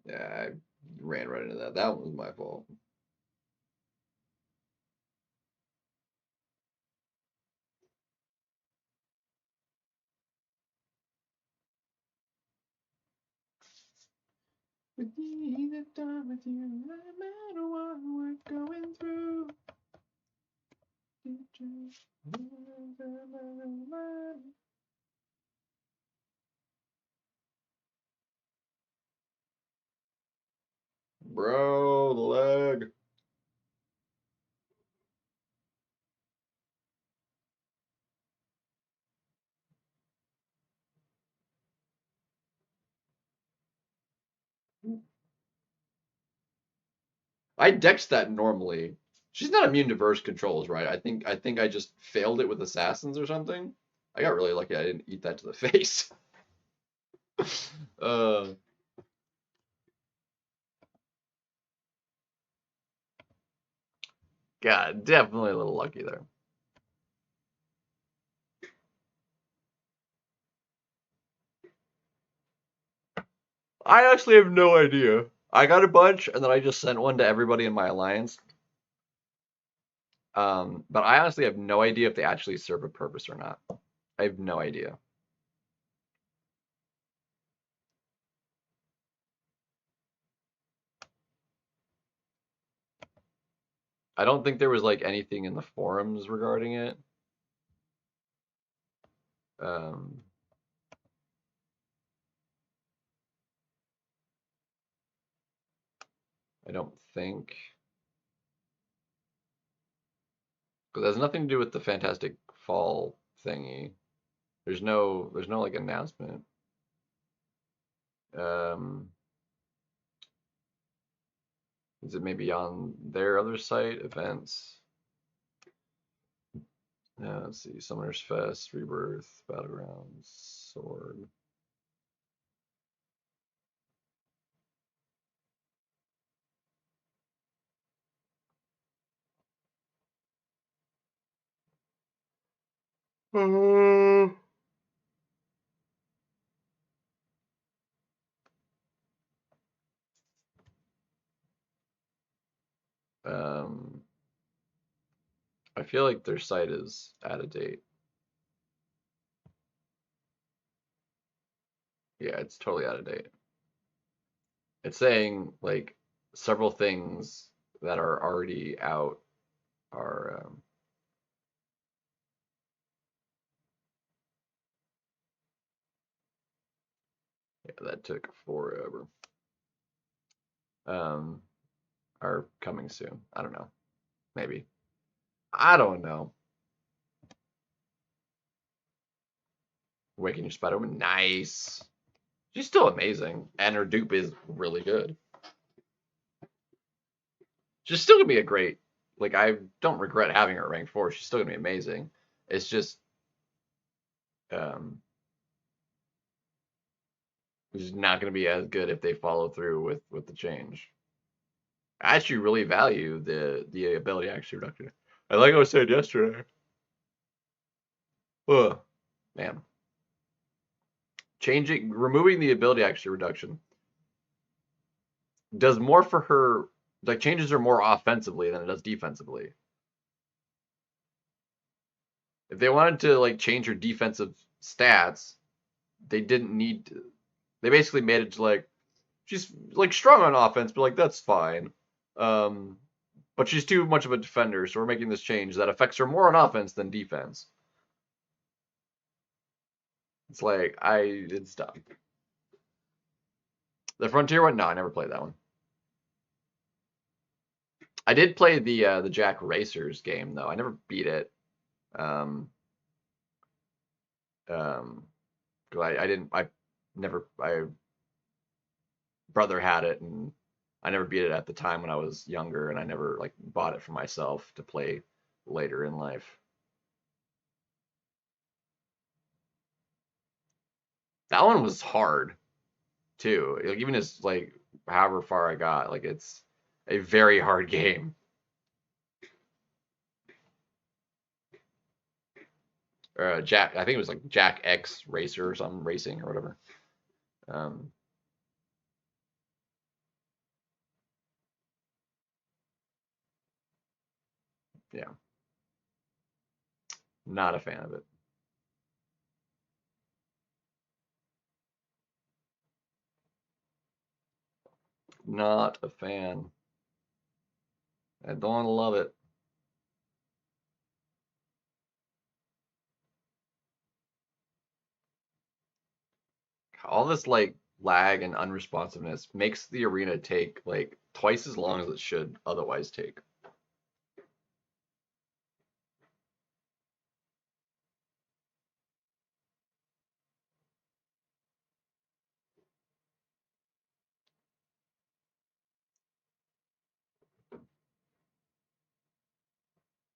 Yeah, I ran right into that. That was my fault. With the time with you, no matter what we're going through. Bro, the leg. I dex that normally. She's not immune to verse controls, right? I think I just failed it with assassins or something. I got really lucky I didn't eat that to the face. uh God, definitely a little lucky there. I actually have no idea. I got a bunch and then I just sent one to everybody in my alliance. But I honestly have no idea if they actually serve a purpose or not. I have no idea. I don't think there was like anything in the forums regarding it. Um, I don't think. Because it has nothing to do with the Fantastic Fall thingy. There's no like announcement. Um, is it maybe on their other site events? Let's see. Summoner's Fest, Rebirth, Battlegrounds, Sword. Um, I feel like their site is out of date. Yeah, it's totally out of date. It's saying like several things that are already out are yeah, that took forever. Um, are coming soon. I don't know. Maybe. I don't know. Waking Your Spider-Woman, nice. She's still amazing, and her dupe is really good. She's still gonna be a great. Like I don't regret having her at rank 4. She's still gonna be amazing. It's just um, it's not gonna be as good if they follow through with the change. I actually really value the ability accuracy reduction. I like I said yesterday. Ugh, man, removing the ability accuracy reduction does more for her. Like changes her more offensively than it does defensively. If they wanted to like change her defensive stats, they didn't need to. They basically made it to like she's like strong on offense, but like that's fine. Um, but she's too much of a defender, so we're making this change that affects her more on offense than defense. It's like it's dumb. The Frontier one, no, I never played that one. I did play the Jack Racers game though. I never beat it. Um, um, 'Cause I didn't I never I brother had it and I never beat it at the time when I was younger and I never like bought it for myself to play later in life. That one was hard too. Like even as like however far I got, like it's a very hard game. Jack, I think it was like Jack X Racer or something racing or whatever. Um, Yeah, not a fan of it. Not a fan. I don't love it. All this like lag and unresponsiveness makes the arena take like twice as long as it should otherwise take.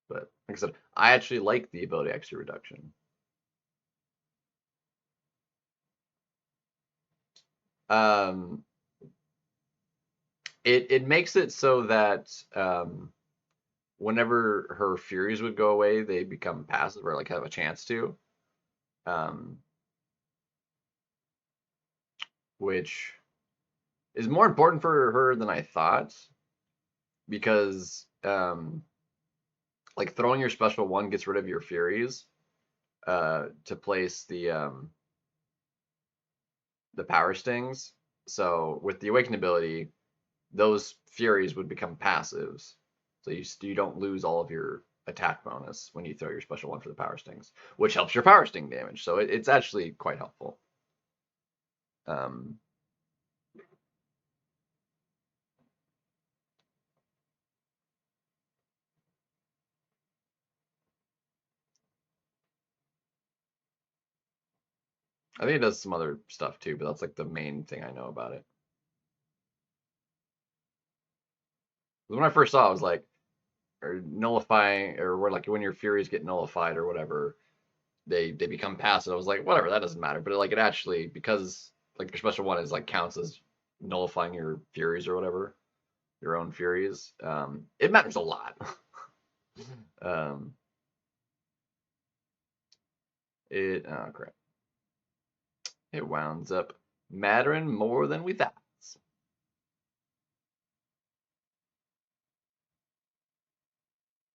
But like I said, I actually like the ability extra reduction. Um, it makes it so that whenever her furies would go away, they become passive or like have a chance to. Um, which is more important for her than I thought because like throwing your special one gets rid of your furies to place the power stings. So with the awakened ability, those furies would become passives. So you don't lose all of your attack bonus when you throw your special one for the power stings, which helps your power sting damage. So it's actually quite helpful. Um, I think it does some other stuff too, but that's like the main thing I know about it. When I first saw it, I was like, or nullifying, or where like when your furies get nullified or whatever, they become passive. I was like, whatever, that doesn't matter. But like it actually, because like your special one is like counts as nullifying your furies or whatever, your own furies. It matters a lot. um, oh crap, it wounds up mattering more than we thought.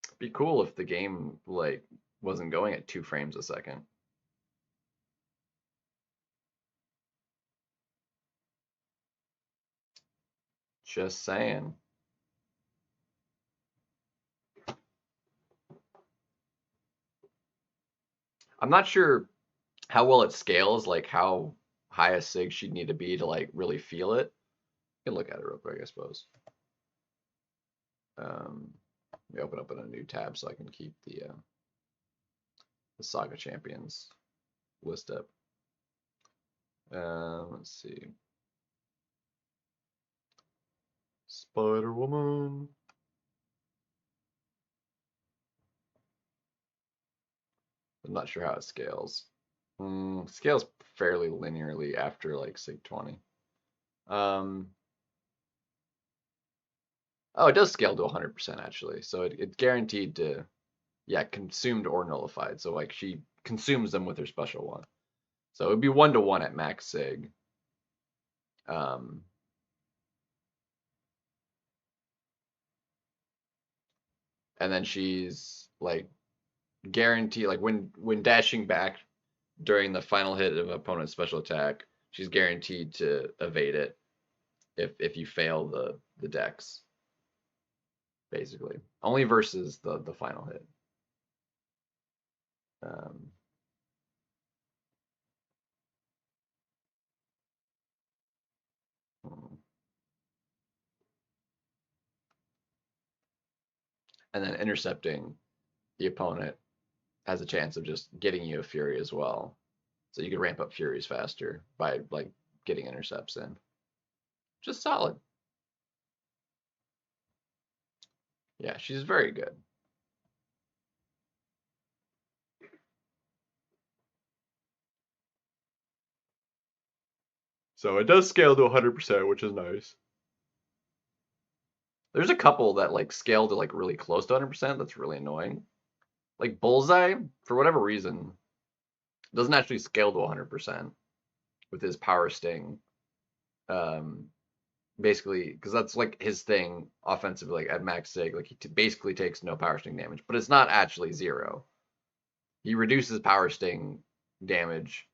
It'd be cool if the game like wasn't going at 2 frames a second. Just saying. I'm not sure how well it scales, like how high a sig she'd need to be to like really feel it. You can look at it real quick, I suppose. Let me open up in a new tab so I can keep the Saga Champions list up. Let's see. Spider Woman. I'm not sure how it scales. Scales fairly linearly after like Sig 20. Um, oh, it does scale to 100% actually. So it's guaranteed to, yeah, consumed or nullified. So like she consumes them with her special one. So it would be 1-to-1 at max Sig. Um, and then she's like guaranteed, like when dashing back during the final hit of opponent's special attack, she's guaranteed to evade it if you fail the dex, basically. Only versus the final hit. Um, and then intercepting the opponent has a chance of just getting you a fury as well. So you can ramp up furies faster by like getting intercepts in. Just solid. Yeah, she's very good. So it does scale to 100%, which is nice. There's a couple that like scale to like really close to 100%. That's really annoying. Like Bullseye, for whatever reason, doesn't actually scale to 100% with his power sting. Um, basically, because that's like his thing offensively, like at max sig, like he basically takes no power sting damage, but it's not actually zero. He reduces power sting damage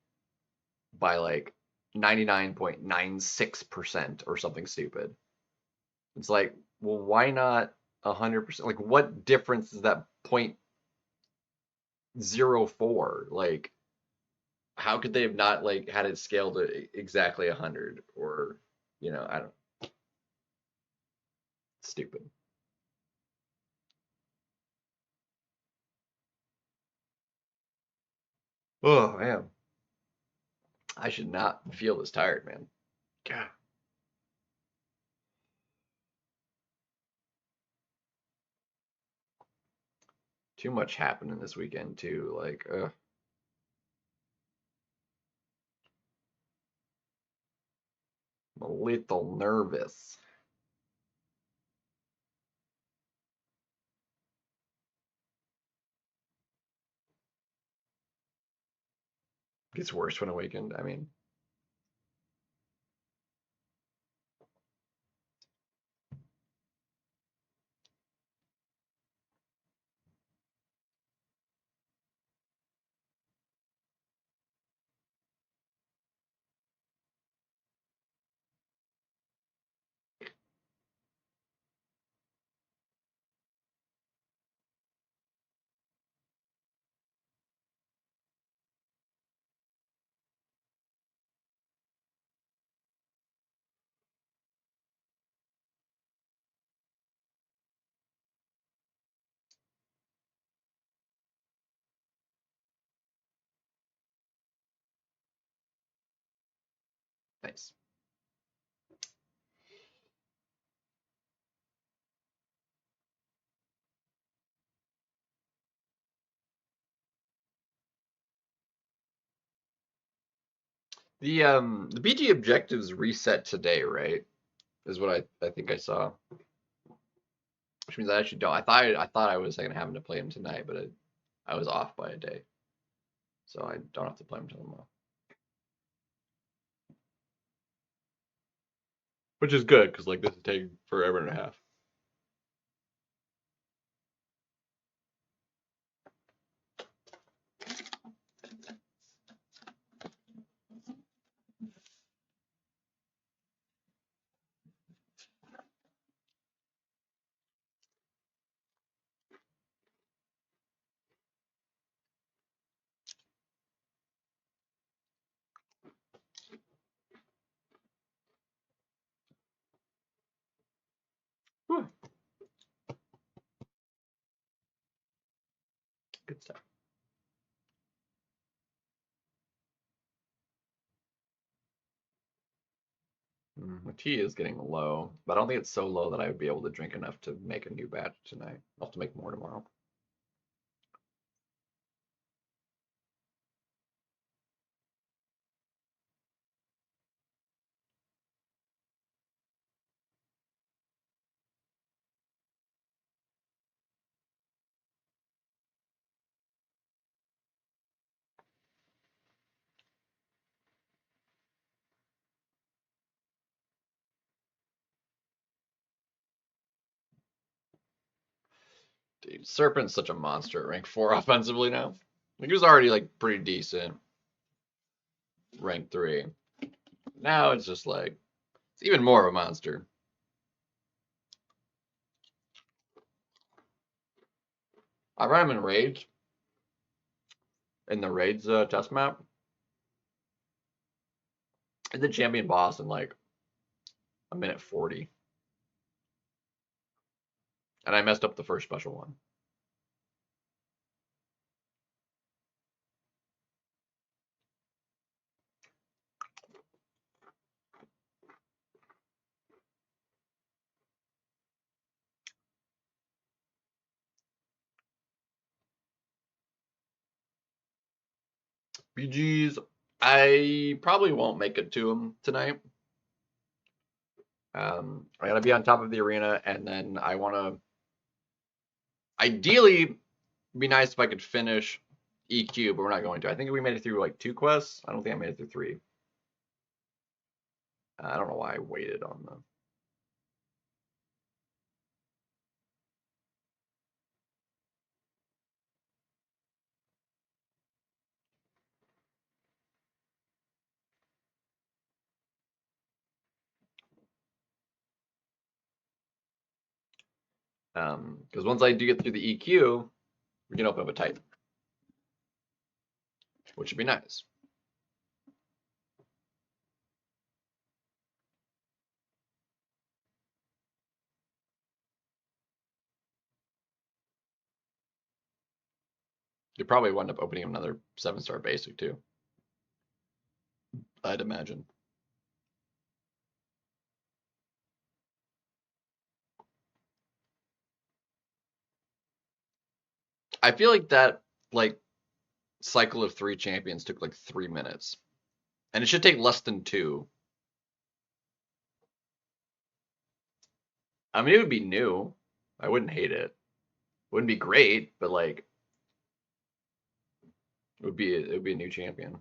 by like 99.96% or something stupid. It's like, well, why not 100%? Like, what difference is that 0.04? Like, how could they have not like had it scaled to exactly 100? Or, I don't. Stupid. Oh man, I should not feel this tired, man. God. Too much happening this weekend too. Like, I'm a little nervous. Gets worse when a weekend. I mean, nice. The BG objectives reset today, right? Is what I think I saw. Which means I actually don't. I thought I was gonna have to play him tonight, but I was off by a day, so I don't have to play him tomorrow. Which is good because like this is taking forever and a half. Whew. Good stuff. My tea is getting low, but I don't think it's so low that I would be able to drink enough to make a new batch tonight. I'll have to make more tomorrow. Dude, Serpent's such a monster at rank 4 offensively now. Like, he was already like pretty decent rank 3. Now it's just like it's even more of a monster. I ran him in raids in the raids test map. I did champion boss in like a minute 40, and I messed up the first special one. BGs, I probably won't make it to him tonight. I gotta be on top of the arena, and then I want to ideally be nice if I could finish EQ, but we're not going to. I think we made it through like 2 quests. I don't think I made it through 3. I don't know why I waited on them. Because once I do get through the EQ, we can open up a Titan, which would be nice. You probably wind up opening another 7-star basic too, I'd imagine. I feel like that like cycle of 3 champions took like 3 minutes, and it should take less than 2. I mean, it would be new. I wouldn't hate it. Wouldn't be great, but like it would be a new champion.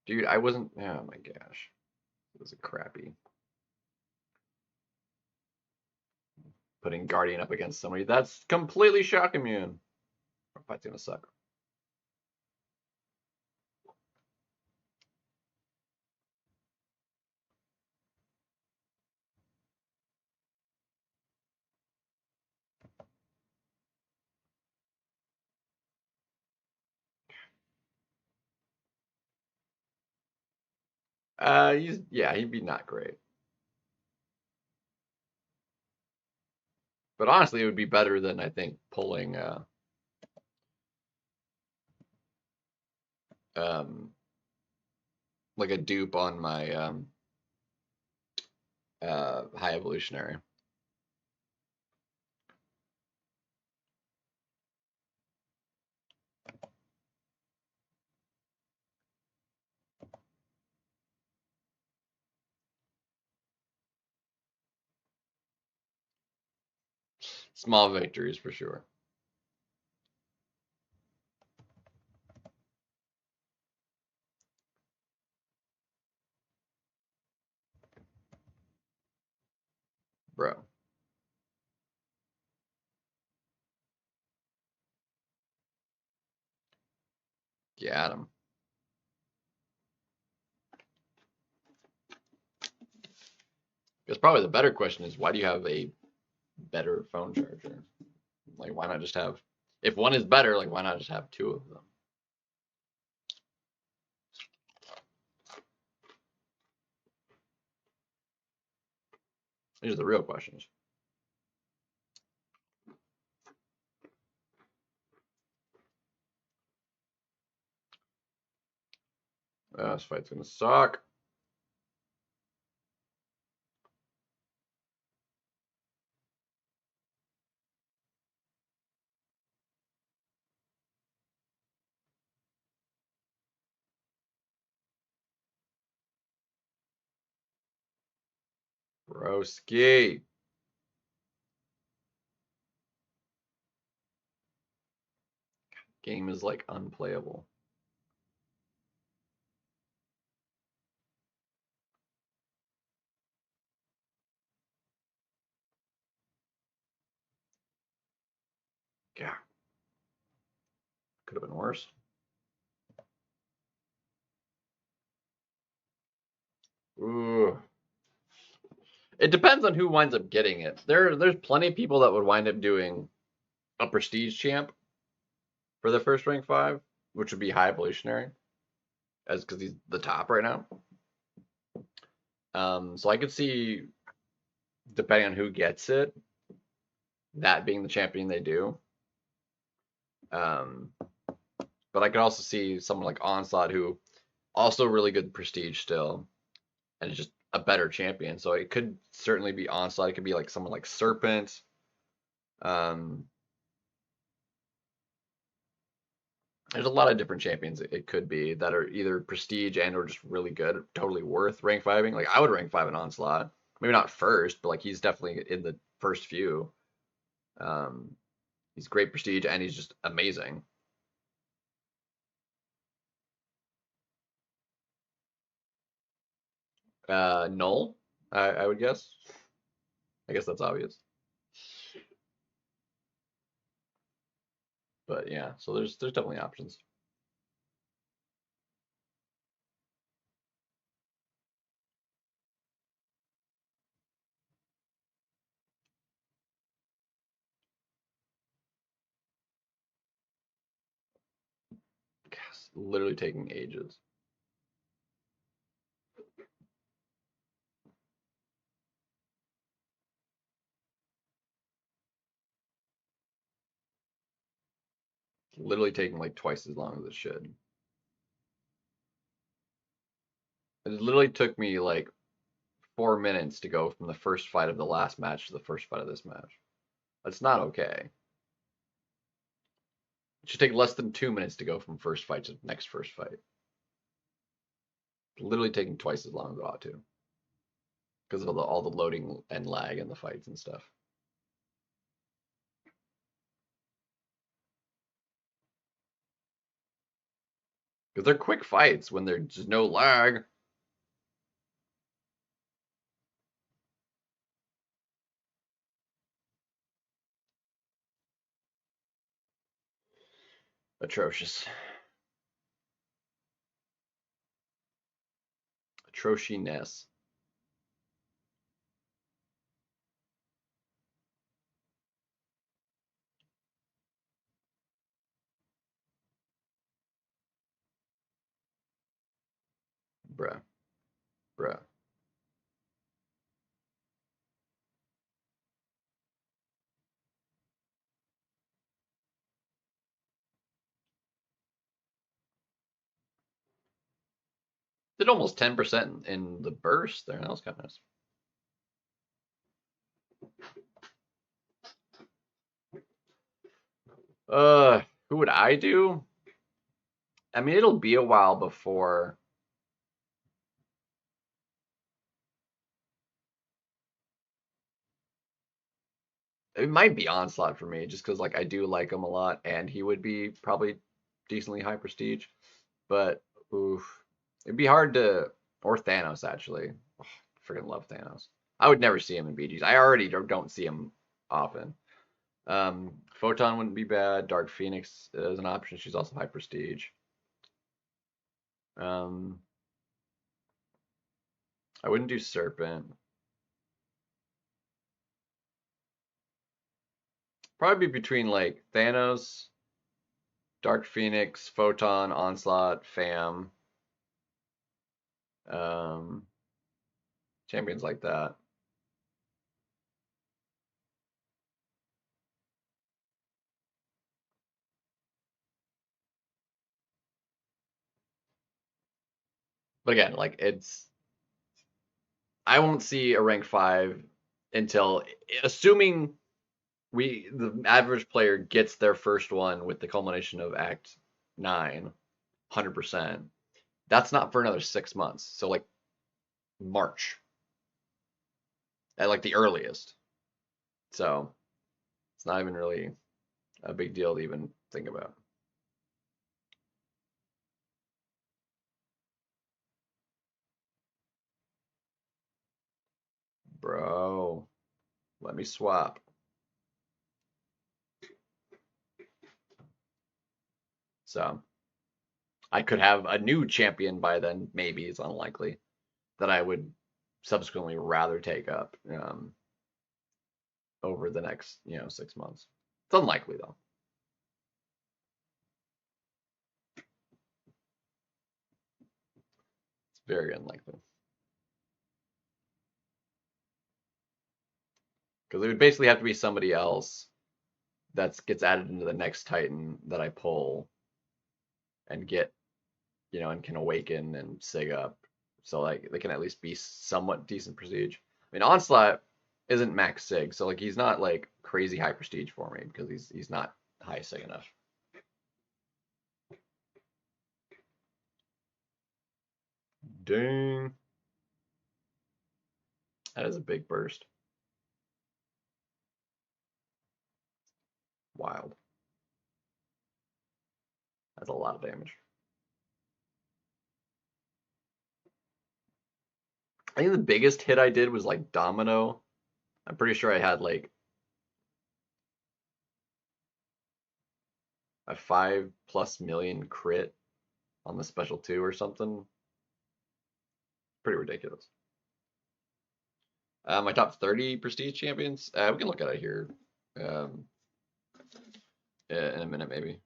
Dude, I wasn't. Oh my gosh, it was a crappy. Putting Guardian up against somebody that's completely shock immune. Our fight's gonna suck. He'd be not great. But honestly, it would be better than I think pulling um like a dupe on my high evolutionary. Small victories for sure. Bro. Got him. Because probably the better question is why do you have a better phone charger? Like, why not just have, if one is better, like, why not just have 2 of them? These are the real questions. This fight's gonna suck. Broski. Game is like unplayable. Yeah. Could have been worse. Ooh. It depends on who winds up getting it. There's plenty of people that would wind up doing a prestige champ for the first rank 5, which would be high evolutionary, as because he's the top right now. So I could see, depending on who gets it, that being the champion they do. But I could also see someone like Onslaught, who also really good prestige still, and is just a better champion. So it could certainly be Onslaught. It could be like someone like Serpent. There's a lot of different champions it could be that are either prestige and or just really good, totally worth rank 5ing. Like I would rank 5 an Onslaught. Maybe not first, but like he's definitely in the first few. He's great prestige and he's just amazing. Null, I would guess. I guess that's obvious. But yeah, so there's definitely options. It's literally taking ages. It's literally taking like twice as long as it should. It literally took me like 4 minutes to go from the first fight of the last match to the first fight of this match. That's not okay. It should take less than 2 minutes to go from first fight to next first fight. Literally taking twice as long as it ought to. Because of all the loading and lag in the fights and stuff. Because they're quick fights when there's just no lag. Atrocious. Atrociousness. Bruh. Bruh. Did almost 10% in the burst there. That was kind of nice. Who would I do? I mean, it'll be a while before. It might be Onslaught for me, just because like I do like him a lot, and he would be probably decently high prestige. But oof, it'd be hard to. Or Thanos actually. Oh, freaking love Thanos. I would never see him in BGs. I already don't see him often. Photon wouldn't be bad. Dark Phoenix is an option. She's also high prestige. I wouldn't do Serpent. Probably between like Thanos, Dark Phoenix, Photon, Onslaught, Fam. Champions like that. But again, like I won't see a rank 5 until, assuming the average player gets their first one with the culmination of Act 9, 100%. That's not for another 6 months. So like March at like the earliest. So it's not even really a big deal to even think about. Bro, let me swap. So I could have a new champion by then, maybe it's unlikely, that I would subsequently rather take up over the next 6 months. It's unlikely though. It's very unlikely. Because it would basically have to be somebody else that gets added into the next Titan that I pull and get, and can awaken and sig up. So like they can at least be somewhat decent prestige. I mean, Onslaught isn't max sig, so like he's not like crazy high prestige for me because he's not high sig enough. Dang. That is a big burst. Wild. That's a lot of damage. I think the biggest hit I did was like Domino. I'm pretty sure I had like a 5+ million crit on the special 2 or something. Pretty ridiculous. My top 30 prestige champions. We can look at it here in a minute, maybe.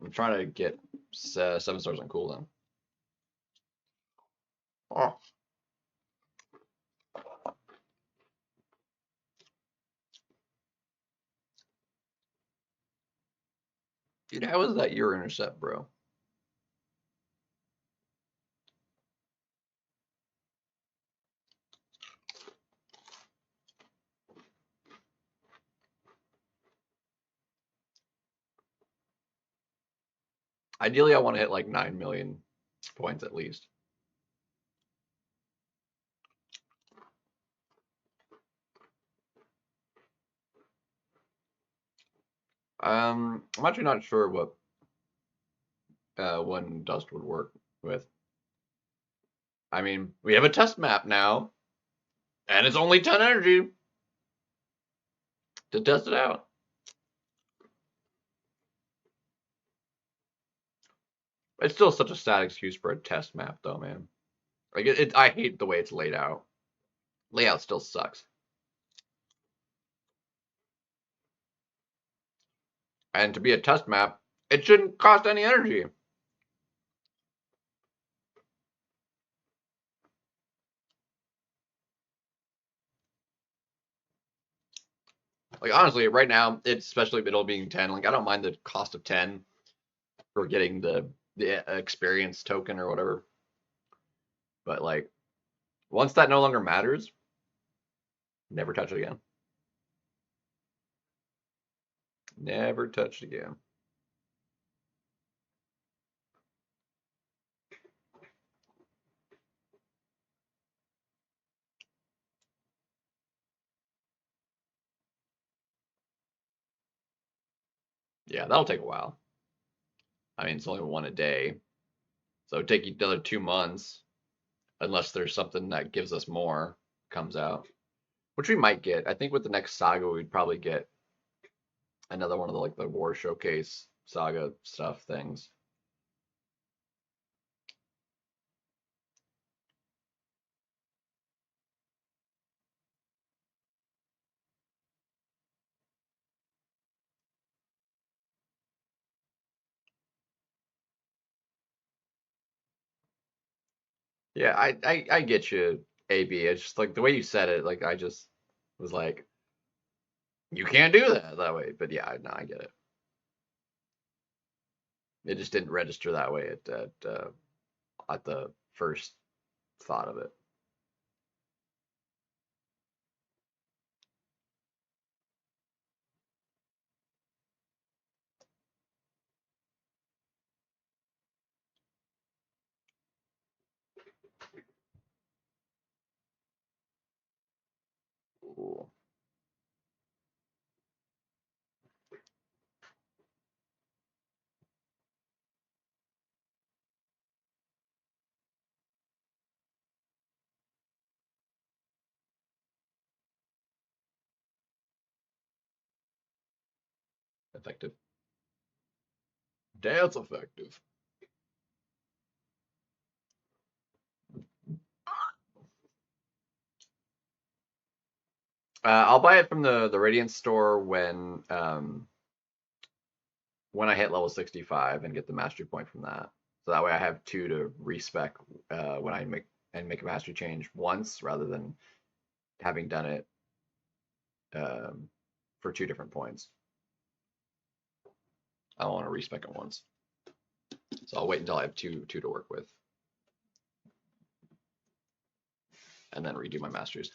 I'm trying to get 7 stars on cooldown. Oh, dude, how is that your intercept, bro? Ideally, I want to hit like 9 million points at least. I'm actually not sure what one dust would work with. I mean, we have a test map now, and it's only 10 energy to test it out. It's still such a sad excuse for a test map, though, man. Like I hate the way it's laid out. Layout still sucks. And to be a test map, it shouldn't cost any energy. Like honestly, right now, it's especially middle being 10. Like I don't mind the cost of 10 for getting the experience token or whatever. But like once that no longer matters, never touch it again. Never touch it again. Yeah, that'll take a while. I mean, it's only one a day, so it'd take you another 2 months, unless there's something that gives us more comes out, which we might get. I think with the next saga, we'd probably get another one of the like the war showcase saga stuff things. Yeah, I get you, AB. It's just like the way you said it. Like I just was like, you can't do that way. But yeah, no, I get it. It just didn't register that way at the first thought of it. Ooh. Effective. That's effective. I'll buy it from the Radiant store when I hit level 65 and get the mastery point from that. So that way I have two to respec when I make a mastery change once rather than having done it um, for 2 different points. I don't want to respec it once. So I'll wait until I have two to work with. And then redo my masteries.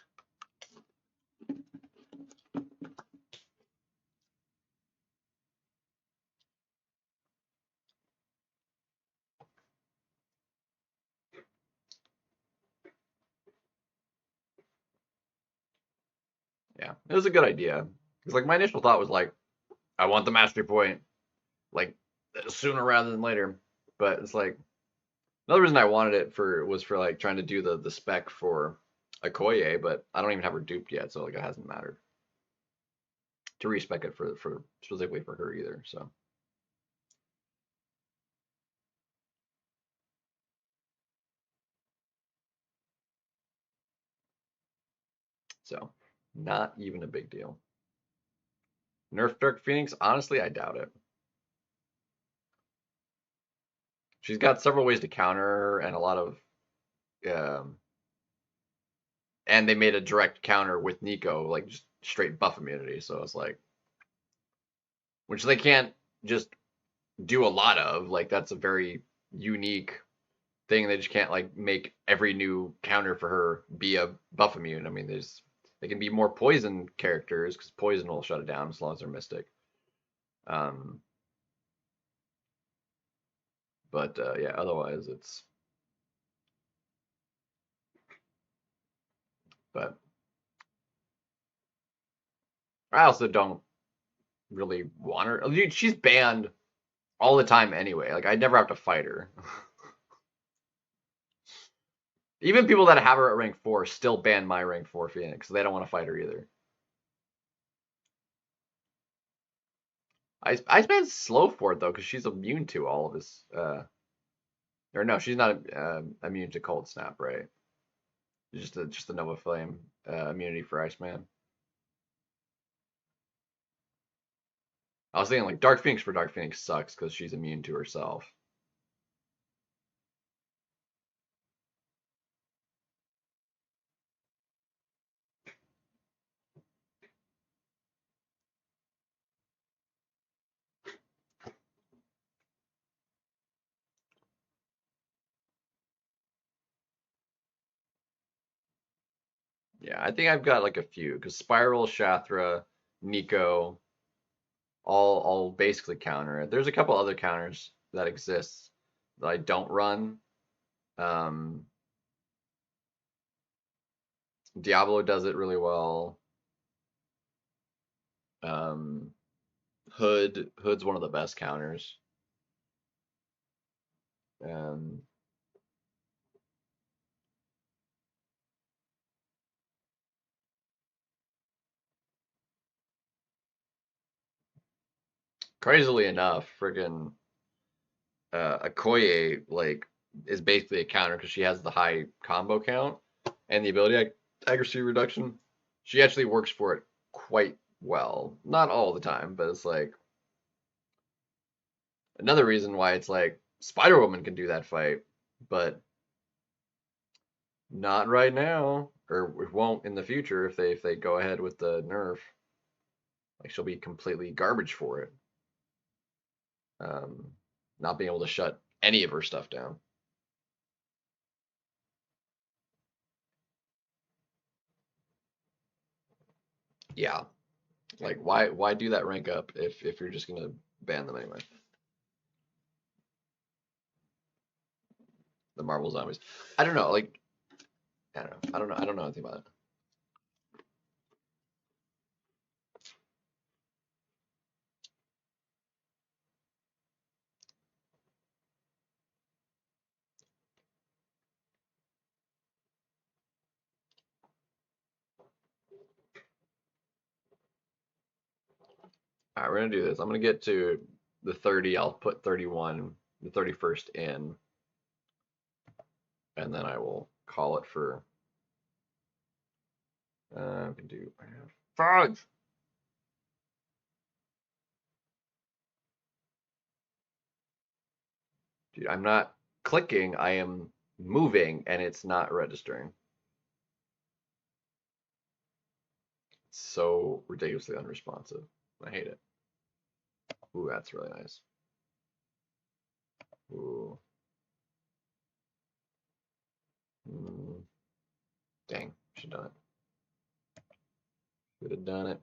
Yeah, it was a good idea. Because like my initial thought was like, I want the mastery point like sooner rather than later. But it's like another reason I wanted it was for like trying to do the spec for Okoye, but I don't even have her duped yet, so like it hasn't mattered to respec it for specifically for her either. So not even a big deal. Nerf Dark Phoenix, honestly, I doubt it. She's got several ways to counter her and a lot of um, and they made a direct counter with Nico, like just straight buff immunity. So it's like, which they can't just do a lot of. Like that's a very unique thing. They just can't like make every new counter for her be a buff immune. I mean, they can be more poison characters because poison will shut it down as long as they're mystic. Um, but yeah, otherwise it's. But I also don't really want her. Dude, she's banned all the time anyway. Like I never have to fight her. Even people that have her at rank 4 still ban my rank 4 Phoenix. They don't want to fight her either. Iceman's slow for it though, because she's immune to all of his. Or no, she's not immune to Cold Snap, right? Just the Nova Flame immunity for Iceman. I was thinking like Dark Phoenix for Dark Phoenix sucks because she's immune to herself. Yeah, I think I've got like a few because Spiral, Shathra, Nico, all basically counter it. There's a couple other counters that exist that I don't run. Um, Diablo does it really well. Um, Hood's one of the best counters. Um, Crazily enough, friggin' Okoye like is basically a counter because she has the high combo count and the ability accuracy reduction. She actually works for it quite well. Not all the time, but it's like another reason why it's like Spider Woman can do that fight, but not right now, or it won't in the future if they go ahead with the nerf. Like she'll be completely garbage for it. Um, not being able to shut any of her stuff down. Yeah, like why do that rank up if you're just gonna ban them anyway? The Marvel zombies. I don't know. Like I don't know. I don't know. I don't know anything about it. All right, we're gonna do this. I'm gonna get to the 30. I'll put 31, the 31st in, and then I will call it for. I can do 5. Dude, I'm not clicking. I am moving, and it's not registering. It's so ridiculously unresponsive. I hate it. Ooh, that's really nice. Ooh. Mm, dang, should have done it. Should have done it.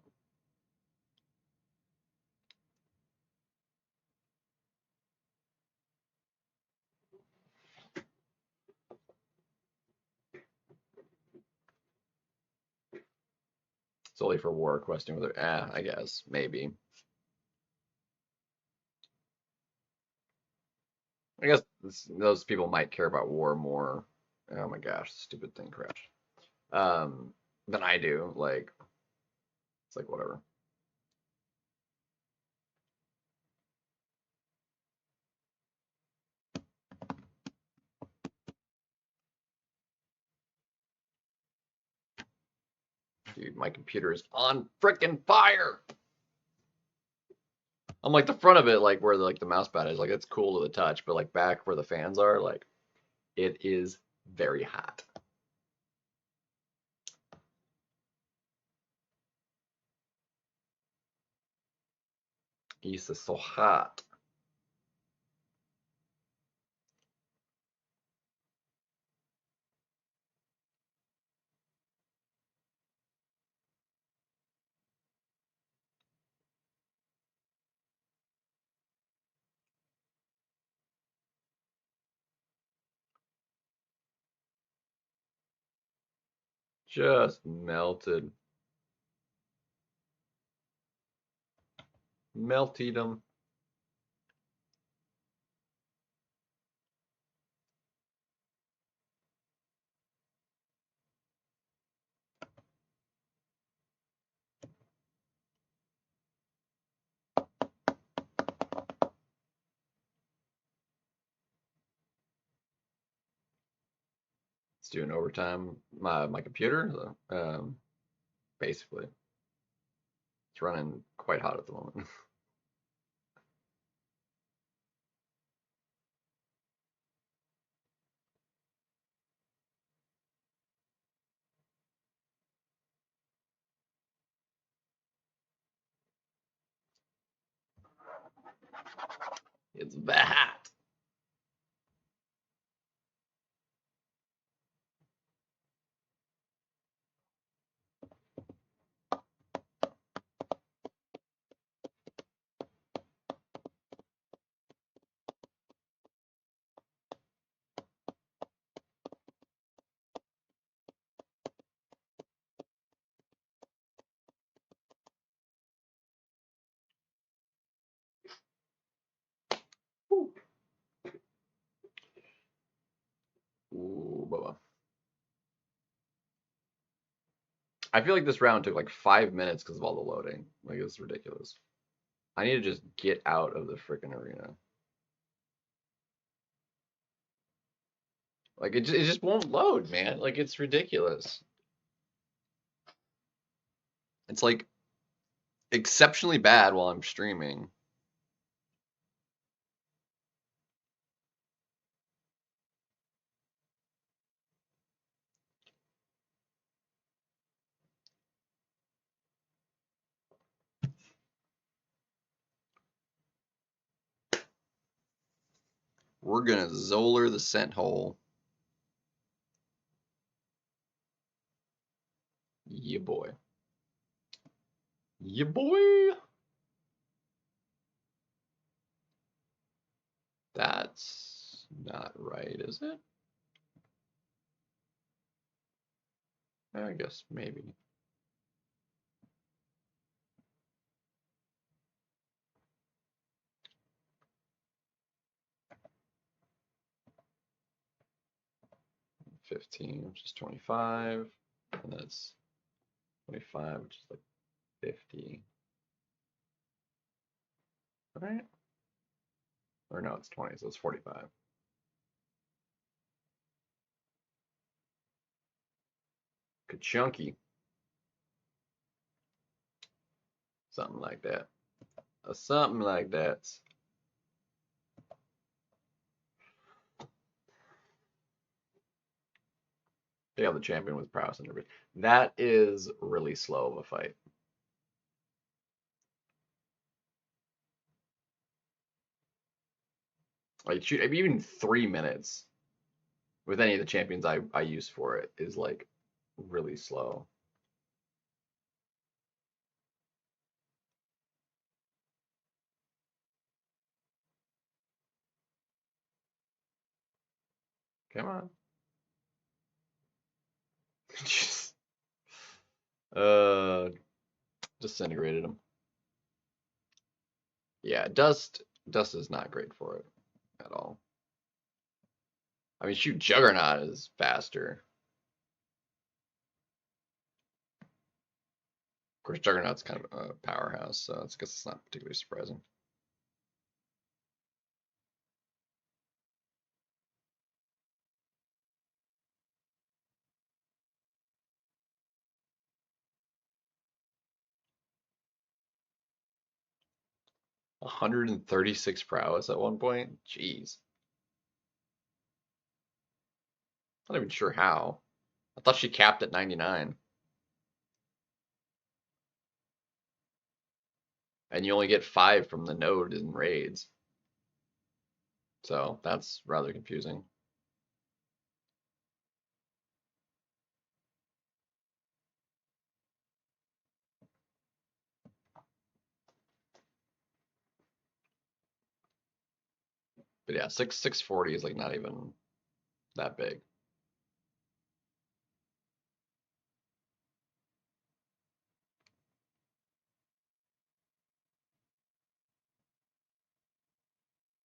It's only for war questing with her. I guess maybe. I guess those people might care about war more. Oh my gosh, stupid thing crashed. Than I do. Like it's like whatever. Dude, my computer is on frickin' fire. I'm like the front of it, like where the mouse pad is, like it's cool to the touch, but like back where the fans are, like it is very hot. It's so hot. Just melted. Melted them. It's doing overtime. My computer, basically, it's running quite hot at the moment. It's bad. Ooh, Ooh, Bubba. I feel like this round took like 5 minutes because of all the loading. Like it's ridiculous. I need to just get out of the freaking arena. Like it just won't load, man. Like it's ridiculous. It's like exceptionally bad while I'm streaming. We're gonna Zoller the scent hole. Yeah, boy. Yeah, boy. That's not right, is it? I guess maybe. $15, which is 25, and that's 25, which is like 50. Right? Or no, it's 20, so it's 45. Ka-chunky. Something like that. Something like that. Yeah, the champion with prowess and everything. That is really slow of a fight. Like shoot, even 3 minutes with any of the champions I use for it is like really slow. Come on. Just, uh, disintegrated him. Yeah, dust is not great for it at all. I mean, shoot, Juggernaut is faster. Of course, Juggernaut's kind of a powerhouse, so I guess it's not particularly surprising. 136 prowess at one point. Jeez. Not even sure how. I thought she capped at 99. And you only get 5 from the node in raids. So that's rather confusing. But yeah, 640 is like not even that big.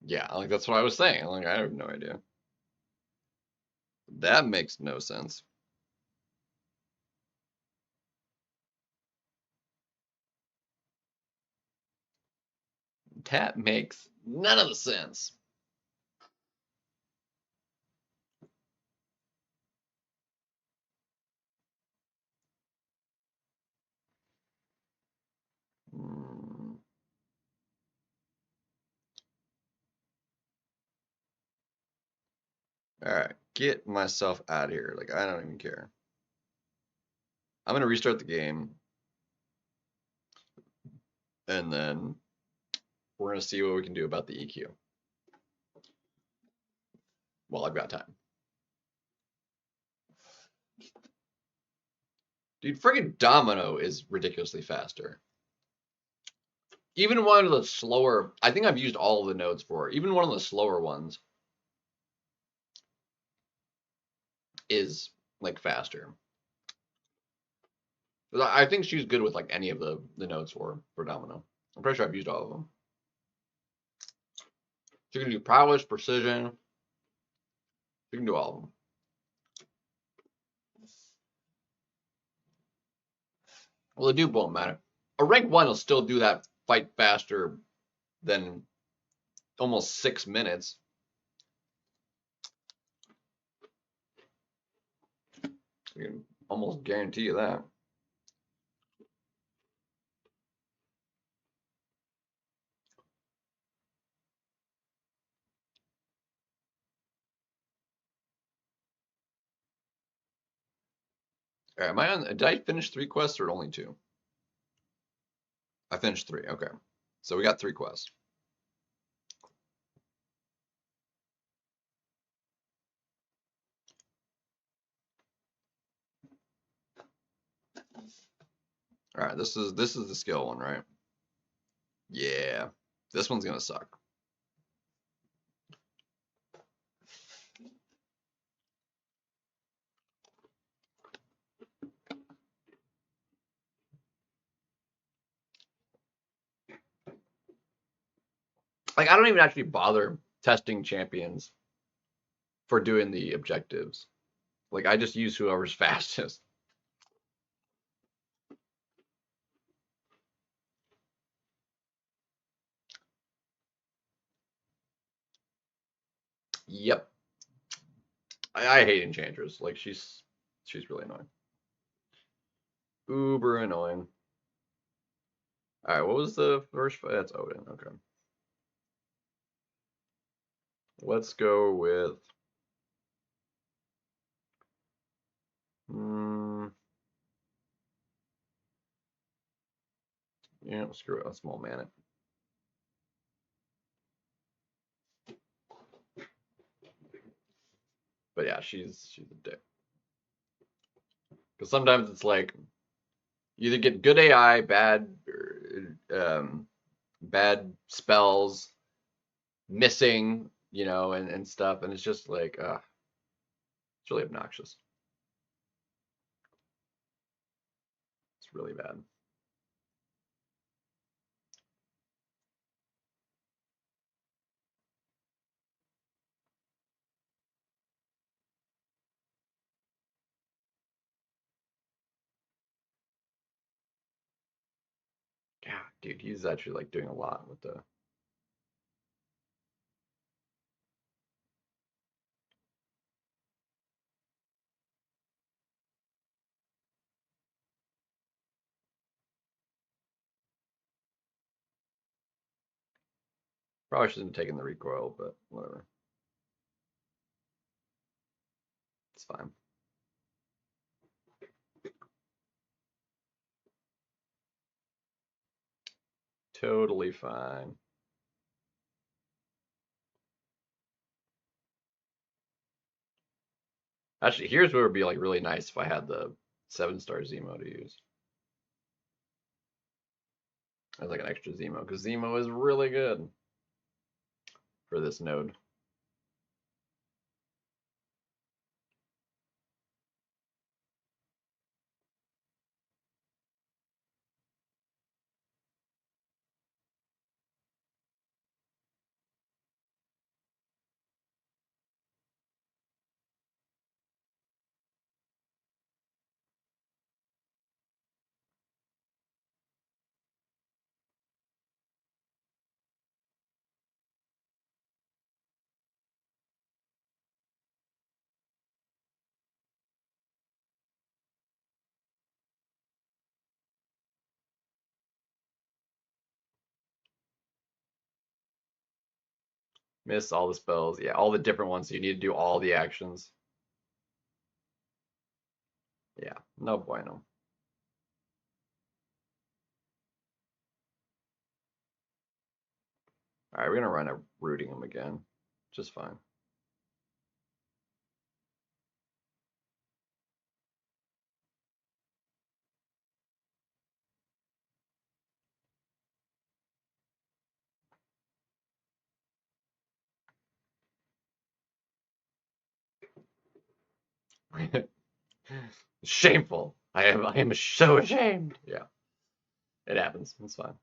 Yeah, like that's what I was saying. Like I have no idea. That makes no sense. That makes none of the sense. Hmm. All right, get myself out of here. Like I don't even care. I'm gonna restart the game, and then we're gonna see what we can do about the EQ. Well, I've got time. Dude, friggin' Domino is ridiculously faster. Even one of the slower, I think I've used all of the nodes for it. Even one of the slower ones is like faster. I think she's good with like any of the nodes for Domino. I'm pretty sure I've used all of them. She can do prowess, precision. She can do all of them. Well, the dupe won't matter. A rank 1 will still do that fight faster than almost 6 minutes. I can almost guarantee you that. All right, am I on? Did I finish 3 quests or only 2? I finished 3. Okay, so we got 3 quests. All right, this is the skill one, right? Yeah, this one's gonna suck. Like I don't even actually bother testing champions for doing the objectives. Like I just use whoever's fastest. Yep. I hate Enchantress. Like she's really annoying. Uber annoying. All right, what was the first? That's Odin. Okay. Let's go with. Hmm. Yeah, screw it. A small mana. But yeah, she's a dick. Because sometimes it's like you either get good AI, bad spells, missing, and stuff, and it's just like, it's really obnoxious. It's really bad. Yeah, dude, he's actually like doing a lot with the. Probably shouldn't have taken the recoil, but whatever. It's fine. Totally fine. Actually, here's what would be like really nice if I had the 7-star Zemo to use as like an extra Zemo, because Zemo is really good for this node. Miss all the spells. Yeah, all the different ones. So you need to do all the actions. Yeah, no bueno. All right, we're gonna run a rooting him again. Just fine. Shameful. I am so ashamed. Yeah, it happens. It's fine.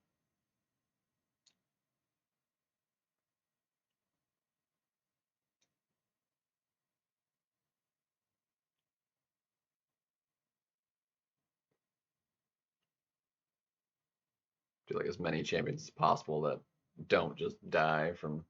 Do like as many champions as possible that don't just die from.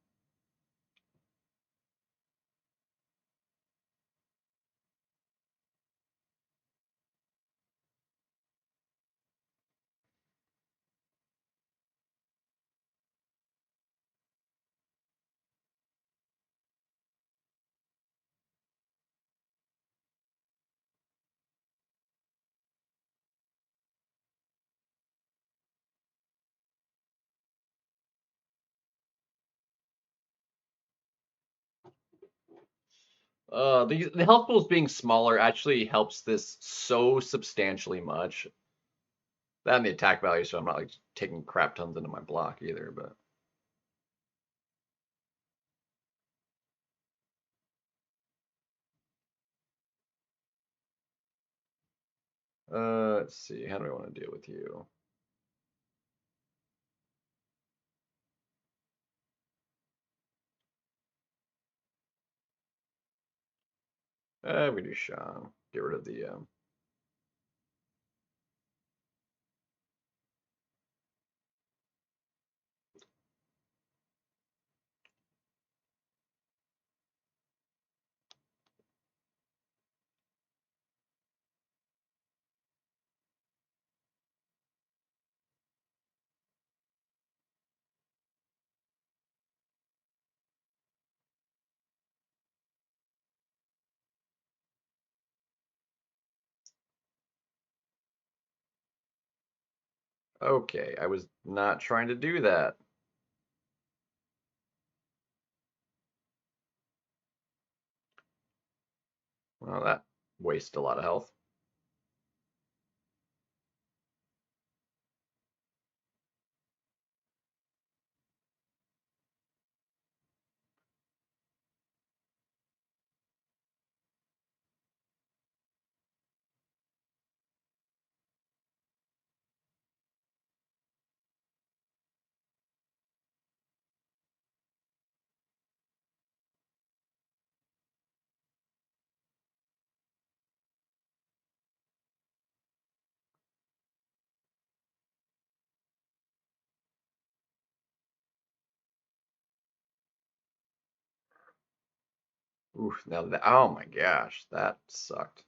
The health pools being smaller actually helps this so substantially much. That and the attack value, so I'm not like taking crap tons into my block either. But let's see. How do I want to deal with you? We do Sean. Get rid of the. Okay, I was not trying to do that. Well, that wasted a lot of health. Oof, now that, oh my gosh, that sucked.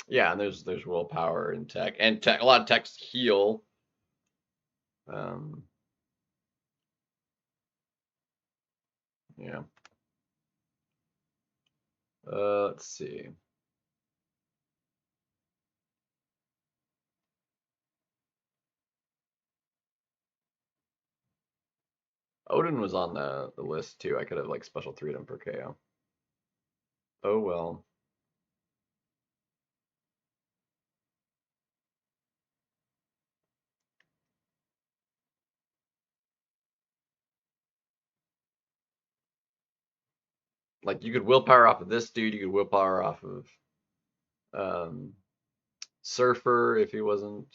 Yeah, and there's willpower and tech, and tech. A lot of techs heal. Um, yeah. Let's see. Odin was on the list too. I could have like special 3'd him for KO. Oh well. Like you could willpower off of this dude. You could willpower off of um, Surfer if he wasn't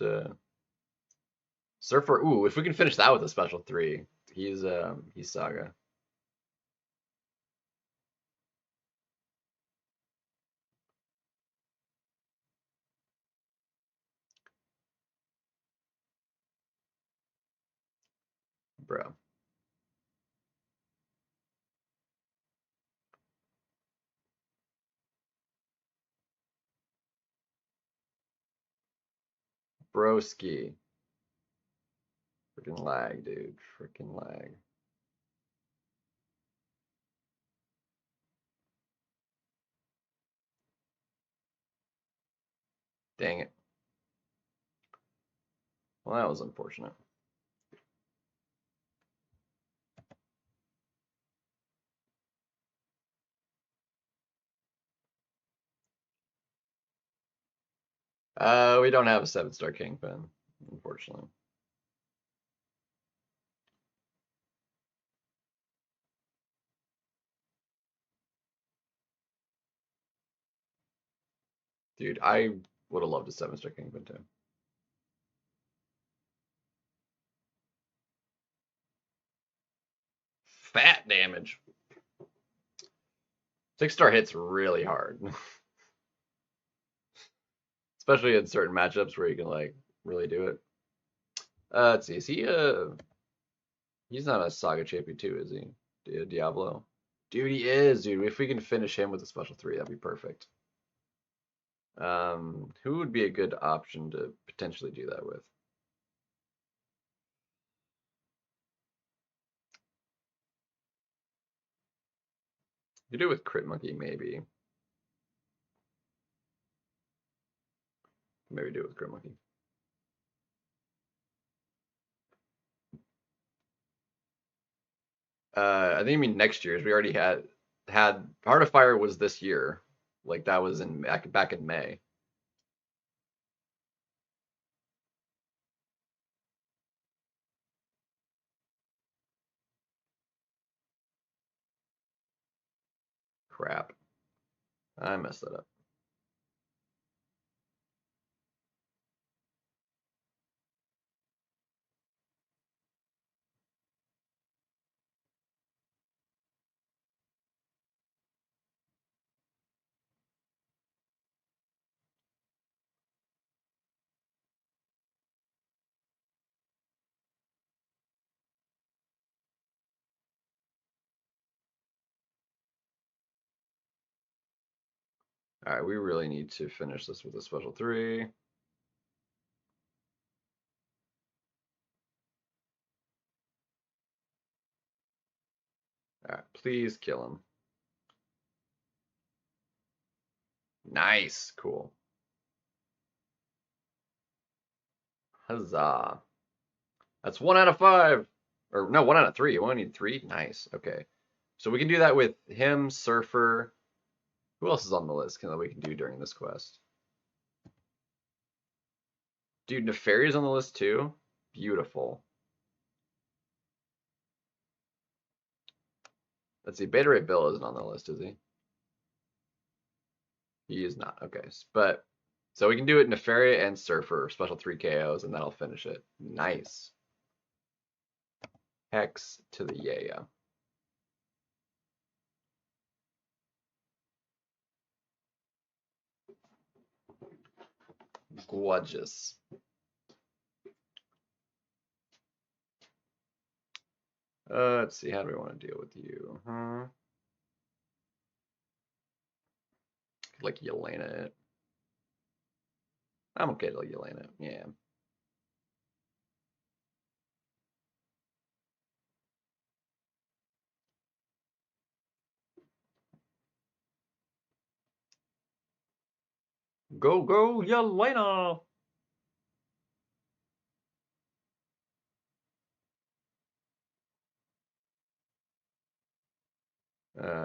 Surfer. Ooh, if we can finish that with a special 3, he's Saga. Bro. Broski. Freaking lag, dude. Freaking lag. Dang it. Well, that was unfortunate. We don't have a 7-star Kingpin, unfortunately. Dude, I would have loved a 7-star Kingpin too. Fat damage. 6-star hits really hard. Especially in certain matchups where you can like really do it. Let's see. Is he he's not a Saga champion too, is he? Diablo? Dude, he is, dude. If we can finish him with a special 3, that'd be perfect. Who would be a good option to potentially do that with? You do it with Crit Monkey, maybe. Maybe do it with Crit Monkey. I think you mean next year's. We already had Heart of Fire was this year. Like that was in back in May. Crap. I messed that up. All right, we really need to finish this with a special 3. All right, please kill him. Nice, cool. Huzzah. That's 1 out of 5. Or no, 1 out of 3. You only need 3? Nice. Okay. So we can do that with him, Surfer. Who else is on the list that we can do during this quest? Dude, Nefari's on the list too? Beautiful. Let's see, Beta Ray Bill isn't on the list, is he? He is not. Okay. But so we can do it Nefaria and Surfer, special 3 KOs, and that'll finish it. Nice. Hex to the yeah. Gorgeous. Let's see, how do we want to deal with you? Like Yelena it. I'm okay till you land it. Yeah. Go, go, Yelena!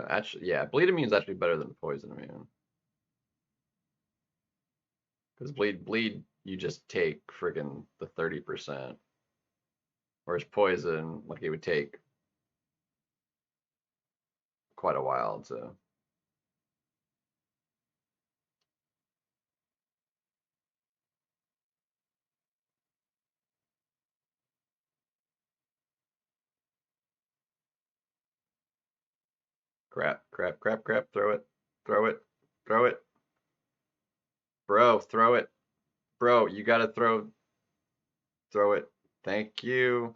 Actually, yeah, bleed immune is actually better than poison immune. Because bleed, you just take friggin' the 30%. Whereas poison, like it would take quite a while to. Crap, crap, crap, crap. Throw it, throw it, throw it. Bro, throw it. Bro, you gotta throw it. Thank you.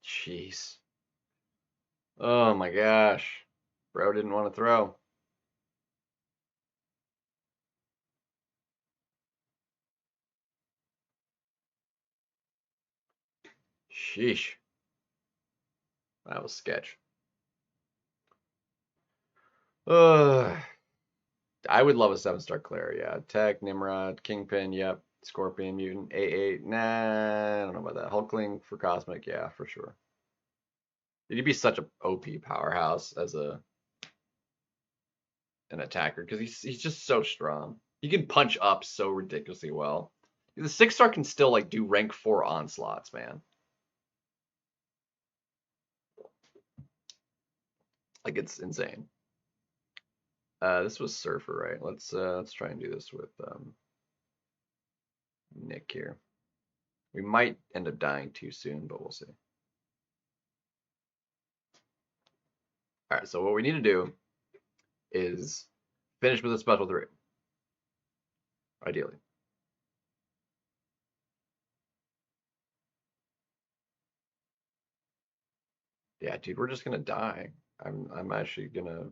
Jeez. Oh my gosh. Bro didn't want to throw. Sheesh. That was sketch. Ugh. I would love a 7-star Claire, yeah. Tech, Nimrod, Kingpin, yep. Scorpion, Mutant, A8. Nah, I don't know about that. Hulkling for Cosmic, yeah, for sure. He'd be such a OP powerhouse as an attacker because he's just so strong. He can punch up so ridiculously well. The 6-star can still like do rank 4 onslaughts, man. Like it's insane. This was Surfer, right? Let's try and do this with Nick here. We might end up dying too soon, but we'll see. All right, so what we need to do is finish with a special 3, ideally. Yeah, dude, we're just gonna die. I'm actually gonna.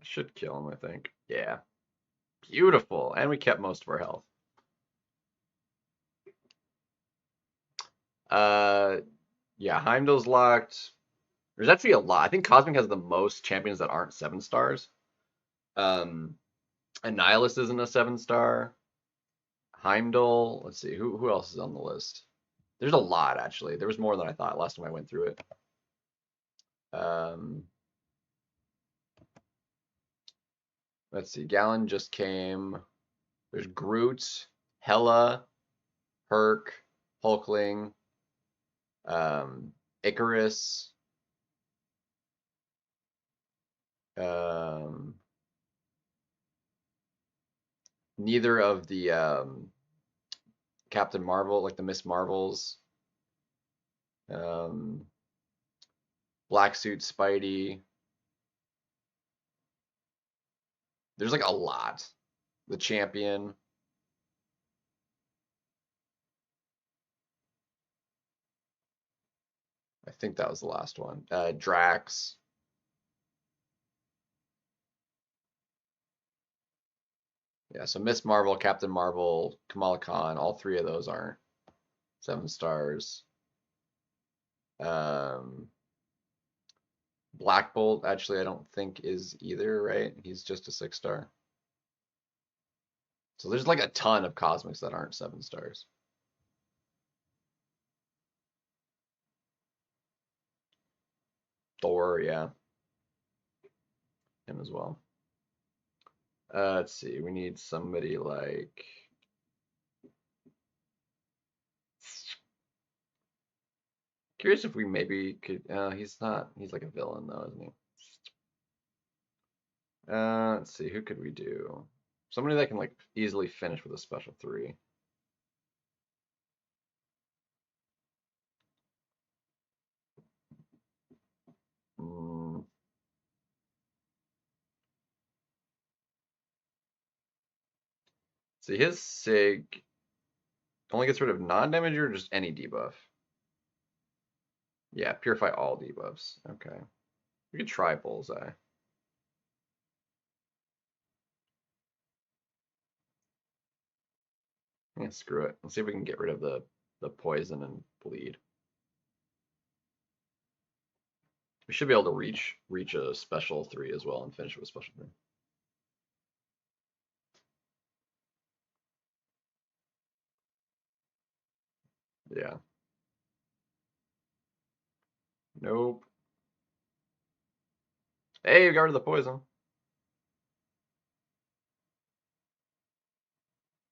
Should kill him, I think. Yeah, beautiful, and we kept most of our health. Uh, yeah, Heimdall's locked. There's actually a lot. I think Cosmic has the most champions that aren't 7-stars. Um, Annihilus isn't a 7-star. Heimdall. Let's see who else is on the list. There's a lot actually. There was more than I thought last time I went through it. Um, let's see. Gallon just came. There's Groot, Hela, Herc, Hulkling, Icarus. Um, neither of the Captain Marvel, like the Miss Marvels. Um, Black Suit Spidey. There's like a lot. The Champion. I think that was the last one. Drax. Yeah, so Miss Marvel, Captain Marvel, Kamala Khan, all 3 of those aren't 7-stars. Um, Black Bolt, actually, I don't think is either, right? He's just a 6-star. So there's like a ton of cosmics that aren't 7-stars. Thor, yeah, him as well. Let's see, we need somebody like. Curious if we maybe could. He's not. He's like a villain though, isn't he? Let's see, who could we do? Somebody that can like easily finish with a special 3. Mm. See, his Sig only gets rid of non-damage or just any debuff? Yeah, purify all debuffs. Okay. We could try Bullseye. Yeah, screw it. Let's see if we can get rid of the poison and bleed. We should be able to reach a special 3 as well and finish with a special 3. Yeah. Nope. Hey, we got rid of the poison.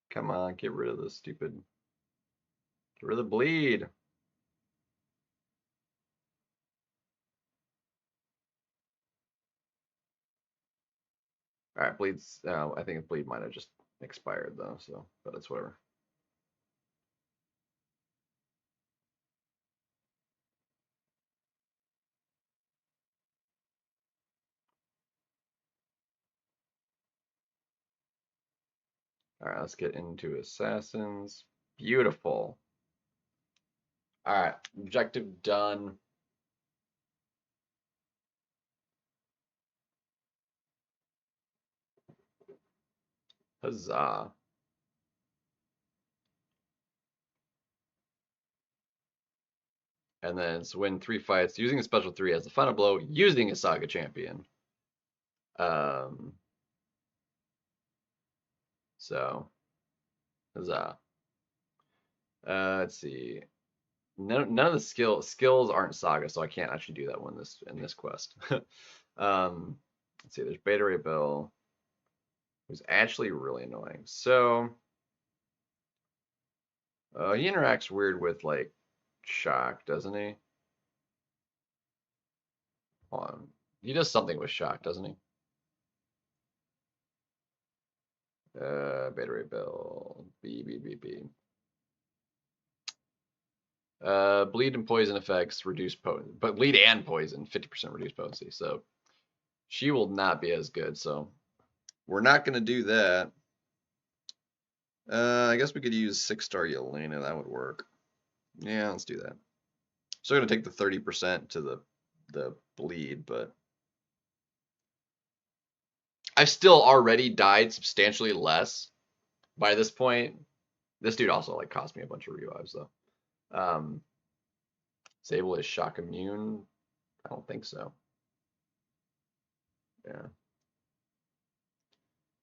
Come on, get rid of the stupid. Get rid of the bleed. All right, bleeds. I think bleed might have just expired though, so but it's whatever. All right, let's get into assassins. Beautiful. All right, objective done. Huzzah. And then it's win 3 fights using a special 3 as the final blow using a Saga champion. Um, so, huzzah. Let's see. None of the skills aren't Saga, so I can't actually do that one in this quest. Let's see. There's Beta Ray Bill, who's actually really annoying. So he interacts weird with like shock, doesn't he? Hold on. He does something with shock, doesn't he? Beta Ray Bill. B. Bleed and poison effects reduce potency, but bleed and poison 50% reduced potency. So she will not be as good. So we're not going to do that. I guess we could use 6-star Yelena. That would work. Yeah, let's do that. Still going to take the 30% to the bleed, but I've still already died substantially less by this point. This dude also like cost me a bunch of revives though. Sable is shock immune. I don't think so. Yeah.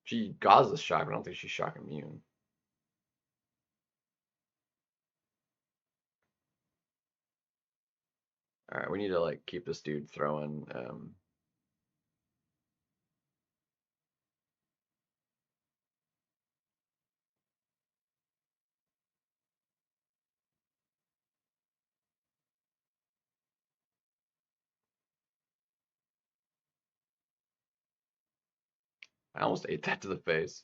She causes shock, but I don't think she's shock immune. All right, we need to like keep this dude throwing. I almost ate that to the face.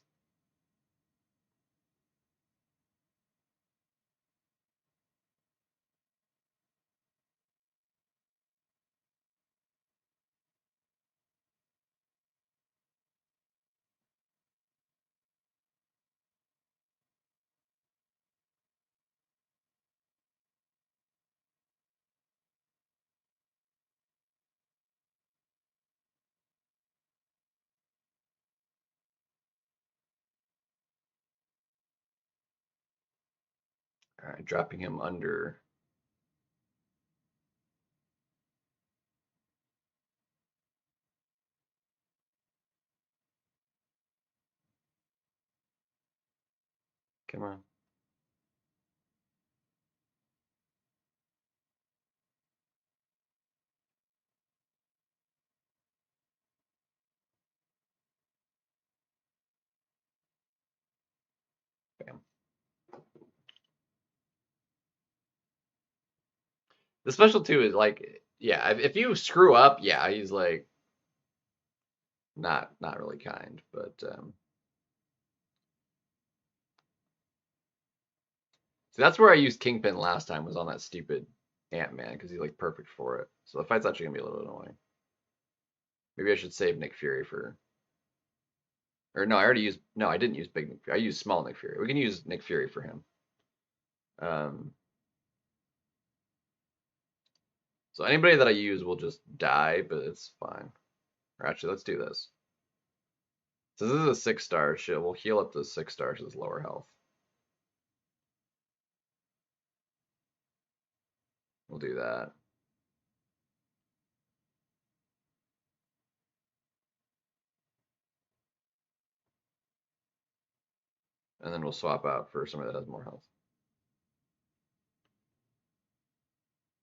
All right, dropping him under. Come on. Bam. The special two is like, yeah, if you screw up, yeah, he's like, Not really kind, but so that's where I used Kingpin last time, was on that stupid Ant-Man, because he's like perfect for it. So the fight's actually gonna be a little annoying. Maybe I should save Nick Fury for, or no, I already used, no, I didn't use big Nick Fury. I used small Nick Fury. We can use Nick Fury for him. Um, so anybody that I use will just die, but it's fine. Or actually, let's do this. So this is a 6-star. We'll heal up to 6 stars with lower health. We'll do that. And then we'll swap out for somebody that has more health.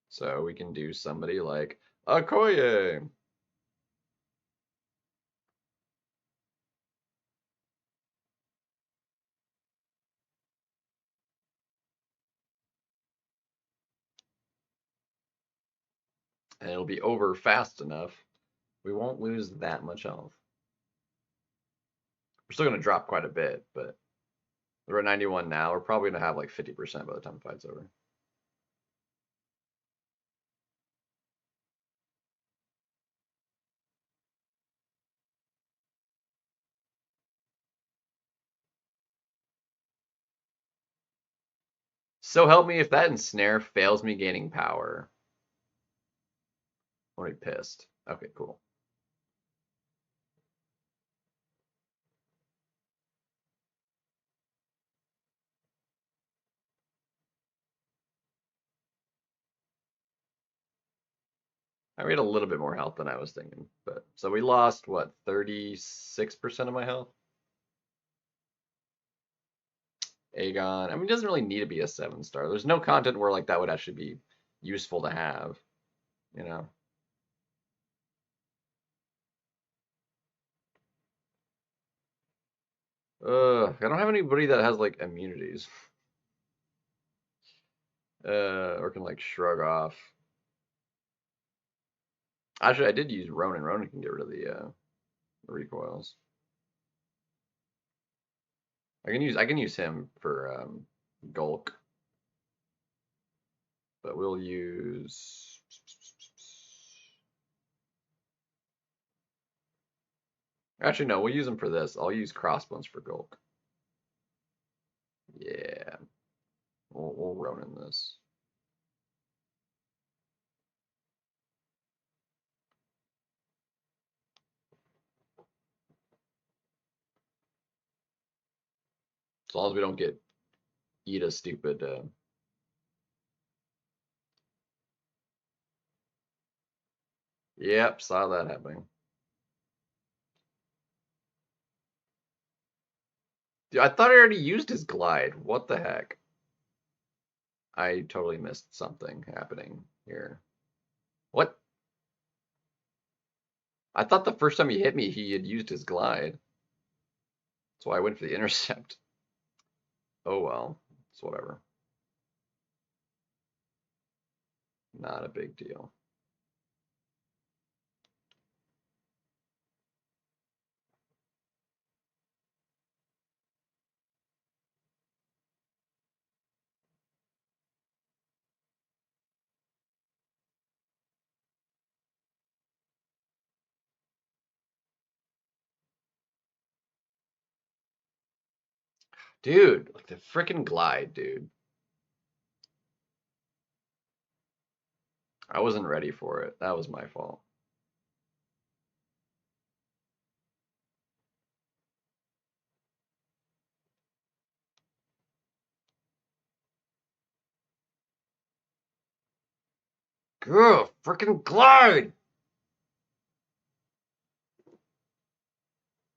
So we can do somebody like Okoye. And it'll be over fast enough. We won't lose that much health. We're still going to drop quite a bit, but we're at 91 now. We're probably going to have like 50% by the time the fight's over. So help me if that ensnare fails me gaining power. I'm already pissed. Okay, cool. I made a little bit more health than I was thinking, but so we lost what, 36% of my health? Aegon. I mean, it doesn't really need to be a 7-star. There's no content where like that would actually be useful to have, you know. I don't have anybody that has like immunities. Or can like shrug off. Actually, I did use Ronan. Ronan can get rid of the recoils. I can use him for Gulk, but we'll use. Actually, no, we'll use him for this. I'll use Crossbones for Gulk. Yeah, we'll Ronan this. As long as we don't get eat a stupid. Yep, saw that happening. Dude, I thought I already used his glide. What the heck? I totally missed something happening here. What? I thought the first time he hit me, he had used his glide. That's why I went for the intercept. Oh well, it's whatever. Not a big deal. Dude, like the freaking glide, dude. I wasn't ready for it. That was my fault. Girl, freaking glide!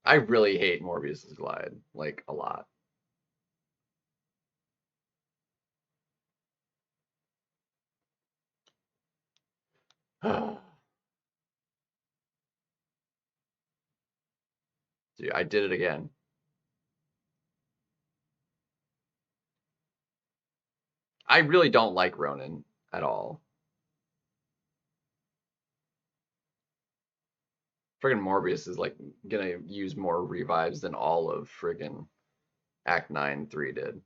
I really hate Morbius's glide, like a lot. Dude, I did it again. I really don't like Ronan at all. Friggin' Morbius is like gonna use more revives than all of friggin' Act 9 3 did.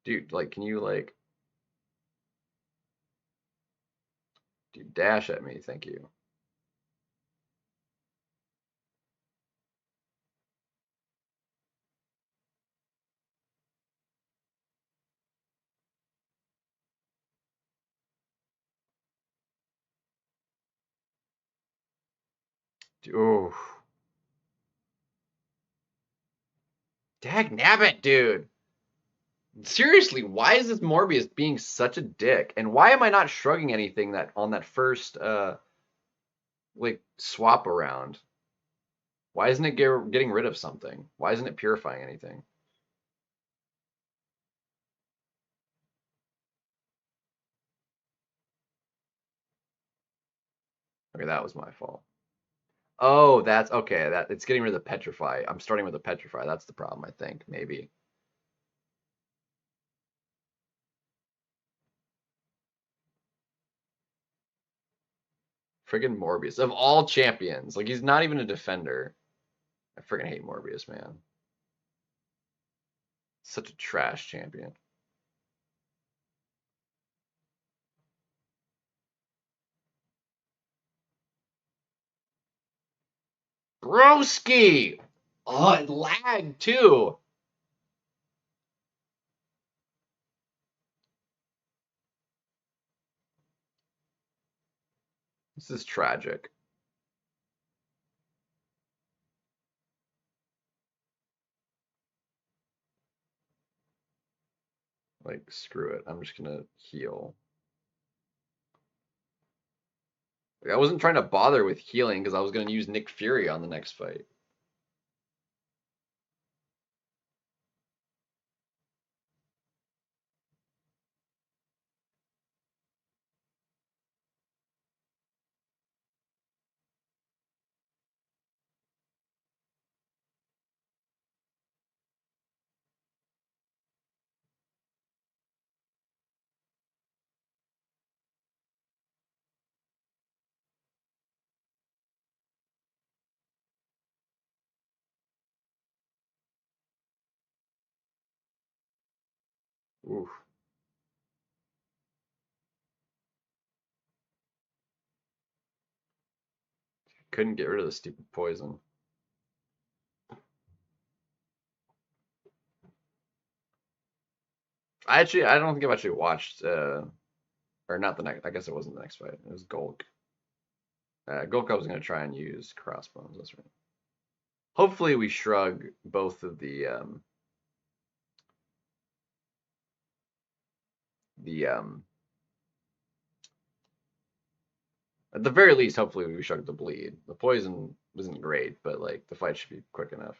Dude, like, can you like, dude, dash at me? Thank you. Oh, dag nabbit, dude. Seriously, why is this Morbius being such a dick? And why am I not shrugging anything that on that first like swap around? Why isn't it getting rid of something? Why isn't it purifying anything? Okay, that was my fault. Oh, that's okay. That it's getting rid of the petrify. I'm starting with the petrify. That's the problem, I think. Maybe. Friggin' Morbius. Of all champions. Like he's not even a defender. I friggin' hate Morbius, man. Such a trash champion. Broski! Oh, it lagged too. This is tragic. Like, screw it. I'm just gonna heal. I wasn't trying to bother with healing because I was gonna use Nick Fury on the next fight. Oof. Couldn't get rid of the stupid poison. I don't think I've actually watched, or not the next, I guess it wasn't the next fight. It was Gulk. Gulk I was going to try and use crossbones, that's right. Hopefully we shrug both of the, at the very least, hopefully we shrug the bleed. The poison isn't great, but like the fight should be quick enough.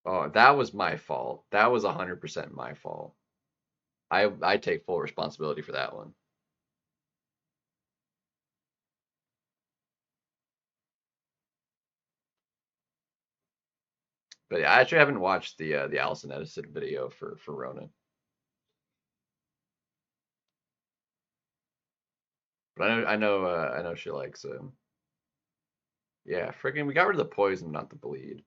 Oh, that was my fault. That was 100% my fault. I take full responsibility for that one. But yeah, I actually haven't watched the Allison Edison video for Ronan. But I know she likes him. Yeah, freaking we got rid of the poison, not the bleed.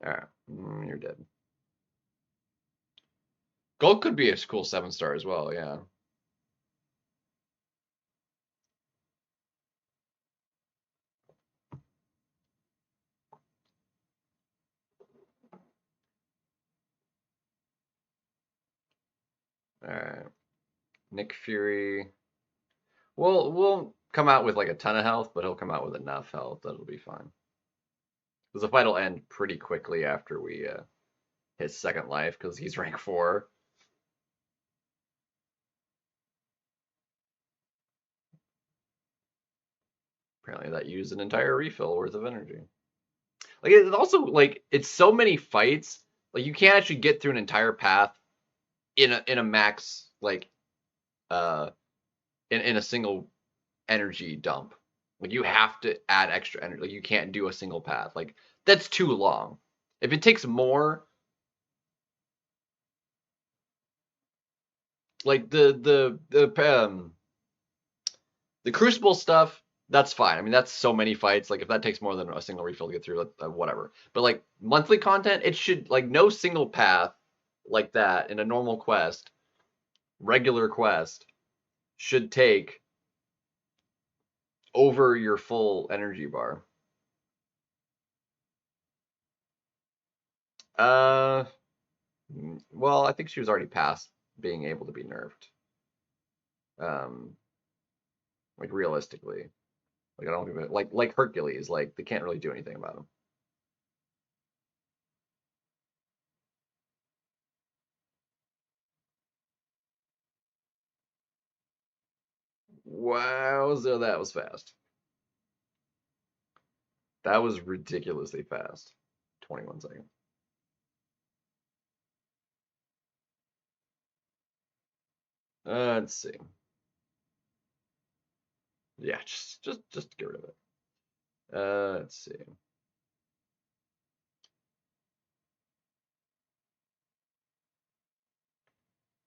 Alright, you're dead. Gold could be a cool 7-star as well, yeah. All right. Nick Fury. Well, we'll come out with like a ton of health, but he'll come out with enough health that it'll be fine. Because the fight will end pretty quickly after we hit second life, because he's rank 4. Apparently that used an entire refill worth of energy. Like it's also like it's so many fights, like you can't actually get through an entire path in a max like uh in a single energy dump. Like you have to add extra energy. Like you can't do a single path. Like that's too long. If it takes more, like the Crucible stuff, that's fine. I mean, that's so many fights. Like if that takes more than a single refill to get through, whatever. But like monthly content, it should like no single path like that in a normal quest, regular quest, should take over your full energy bar. Uh, well, I think she was already past being able to be nerfed. Um, like realistically, like I don't even like Hercules. Like they can't really do anything about him. Wow, so that was fast. That was ridiculously fast. 21 seconds. Let's see. Yeah, just get rid of it. Let's see.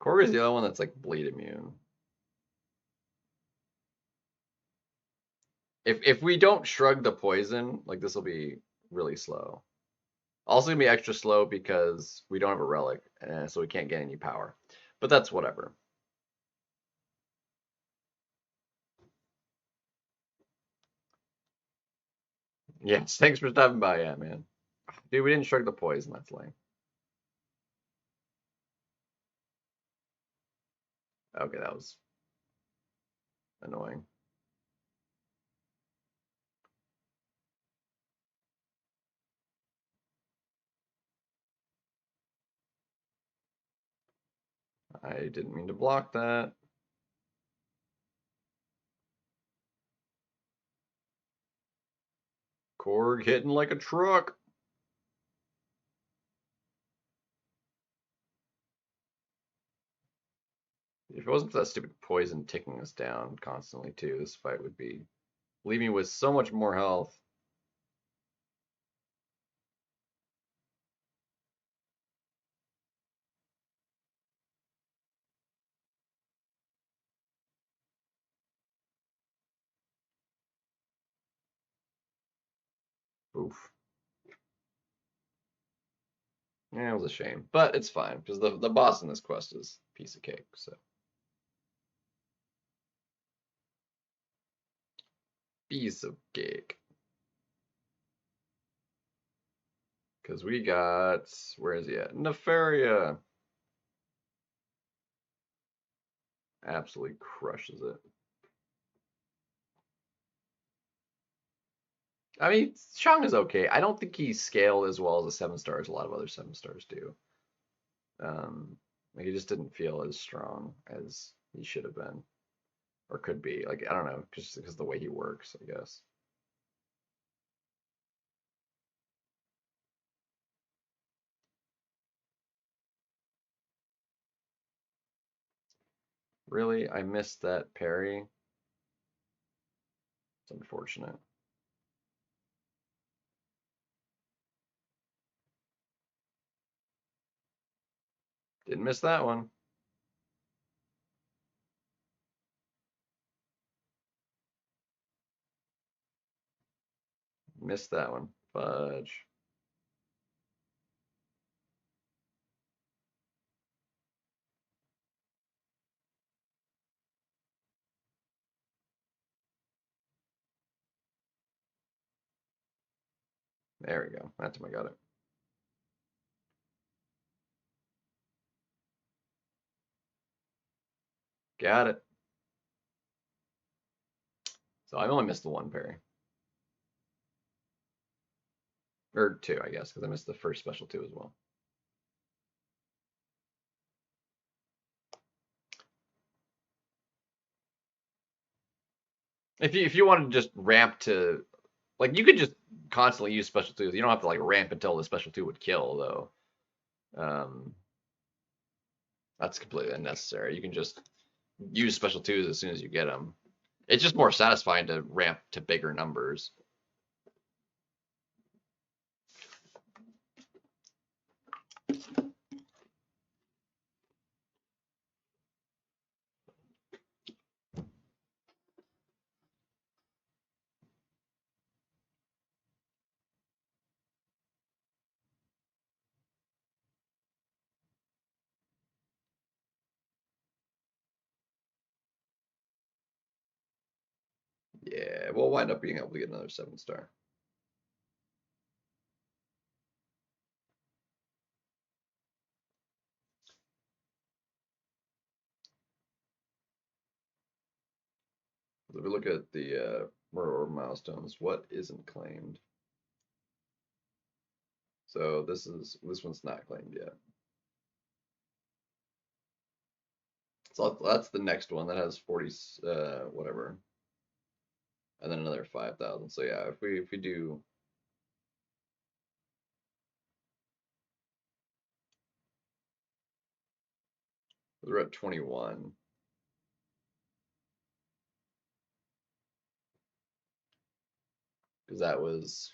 Korg is the other one that's like bleed immune. If we don't shrug the poison, like this will be really slow. Also gonna be extra slow because we don't have a relic, so we can't get any power. But that's whatever. Yes, thanks for stopping by, yeah, man. Dude, we didn't shrug the poison, that's lame. Okay, that was annoying. I didn't mean to block that. Korg hitting like a truck. If it wasn't for that stupid poison ticking us down constantly too, this fight would be leave me with so much more health. Oof. Yeah, it was a shame, but it's fine because the boss in this quest is a piece of cake. So piece of cake. Because we got where is he at? Nefaria. Absolutely crushes it. I mean, Shang is okay. I don't think he scaled as well as a 7 star as a lot of other 7 stars do. Like he just didn't feel as strong as he should have been or could be. Like I don't know, just because of the way he works, I guess. Really, I missed that parry. It's unfortunate. Didn't miss that one. Missed that one. Fudge. There we go. That's when I got it. Got it. So I only missed the one parry. Or two, I guess, because I missed the first special two as well. If you want to just ramp to, like, you could just constantly use special twos. You don't have to like ramp until the special two would kill though. That's completely unnecessary. You can just use special twos as soon as you get them. It's just more satisfying to ramp to bigger numbers. Yeah, we'll wind up being able to get another 7-star. If we look at the murder milestones, what isn't claimed? So this one's not claimed yet. So that's the next one that has 40 whatever, and then another 5,000. So yeah, if we do, we're at 21. Because that was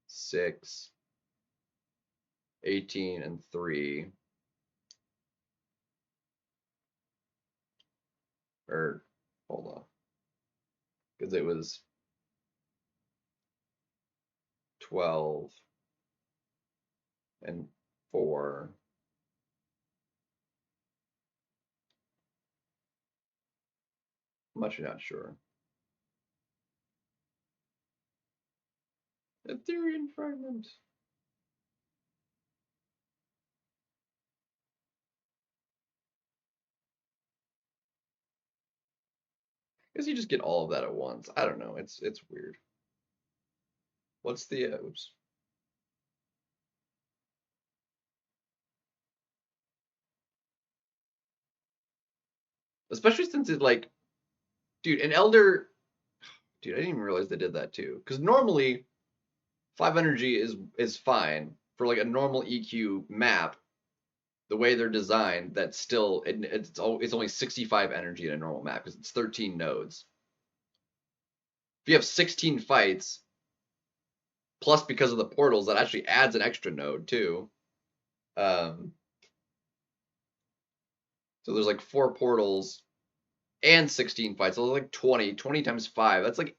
6, 18, and 3. Or hold on. Because it was 12 and 4. I'm actually not sure. Ethereum fragment. I guess you just get all of that at once. I don't know. It's weird. What's the oops? Especially since it's like, dude, an elder. Dude, I didn't even realize they did that too. Because normally, 5 energy is fine for like a normal EQ map. The way they're designed, that's still it's only 65 energy in a normal map because it's 13 nodes. If you have 16 fights, plus because of the portals, that actually adds an extra node too. So there's like 4 portals and 16 fights. So there's like 20 times 5. That's like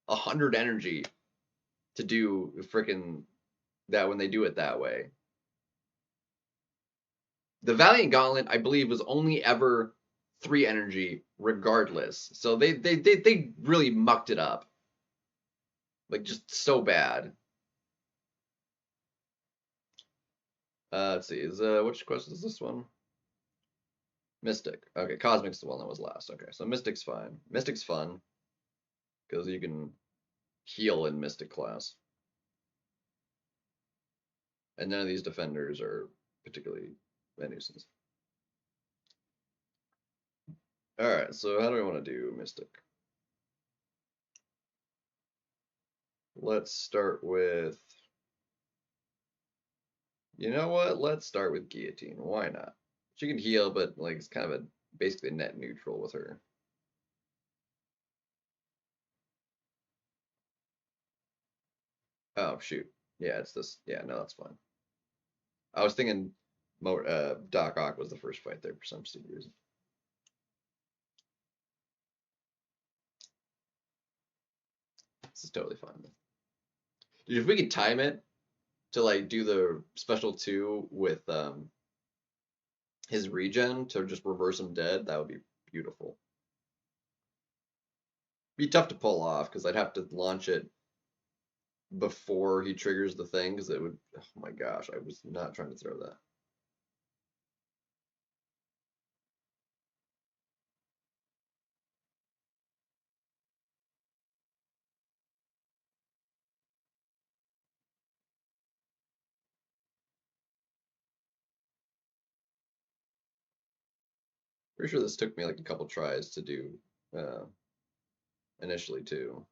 100 energy to do freaking that when they do it that way. The Valiant Gauntlet, I believe, was only ever 3 energy regardless. So they really mucked it up. Like just so bad. Let's see. Which quest is this one? Mystic. Okay, Cosmic's the one that was last. Okay, so Mystic's fine. Mystic's fun because you can heal in Mystic class, and none of these defenders are particularly a nuisance. All right, so how do we want to do Mystic? Let's start with. You know what? Let's start with Guillotine. Why not? She can heal, but like it's kind of a basically net neutral with her. Oh shoot. Yeah, it's this. Yeah, no, that's fine. I was thinking Doc Ock was the first fight there for some stupid reason. This is totally fine. Dude, if we could time it to like do the special 2 with his regen to just reverse him dead, that would be beautiful. Be tough to pull off because I'd have to launch it before he triggers the thing because it would. Oh my gosh, I was not trying to throw that. Pretty sure this took me like a couple tries to do uh, initially too.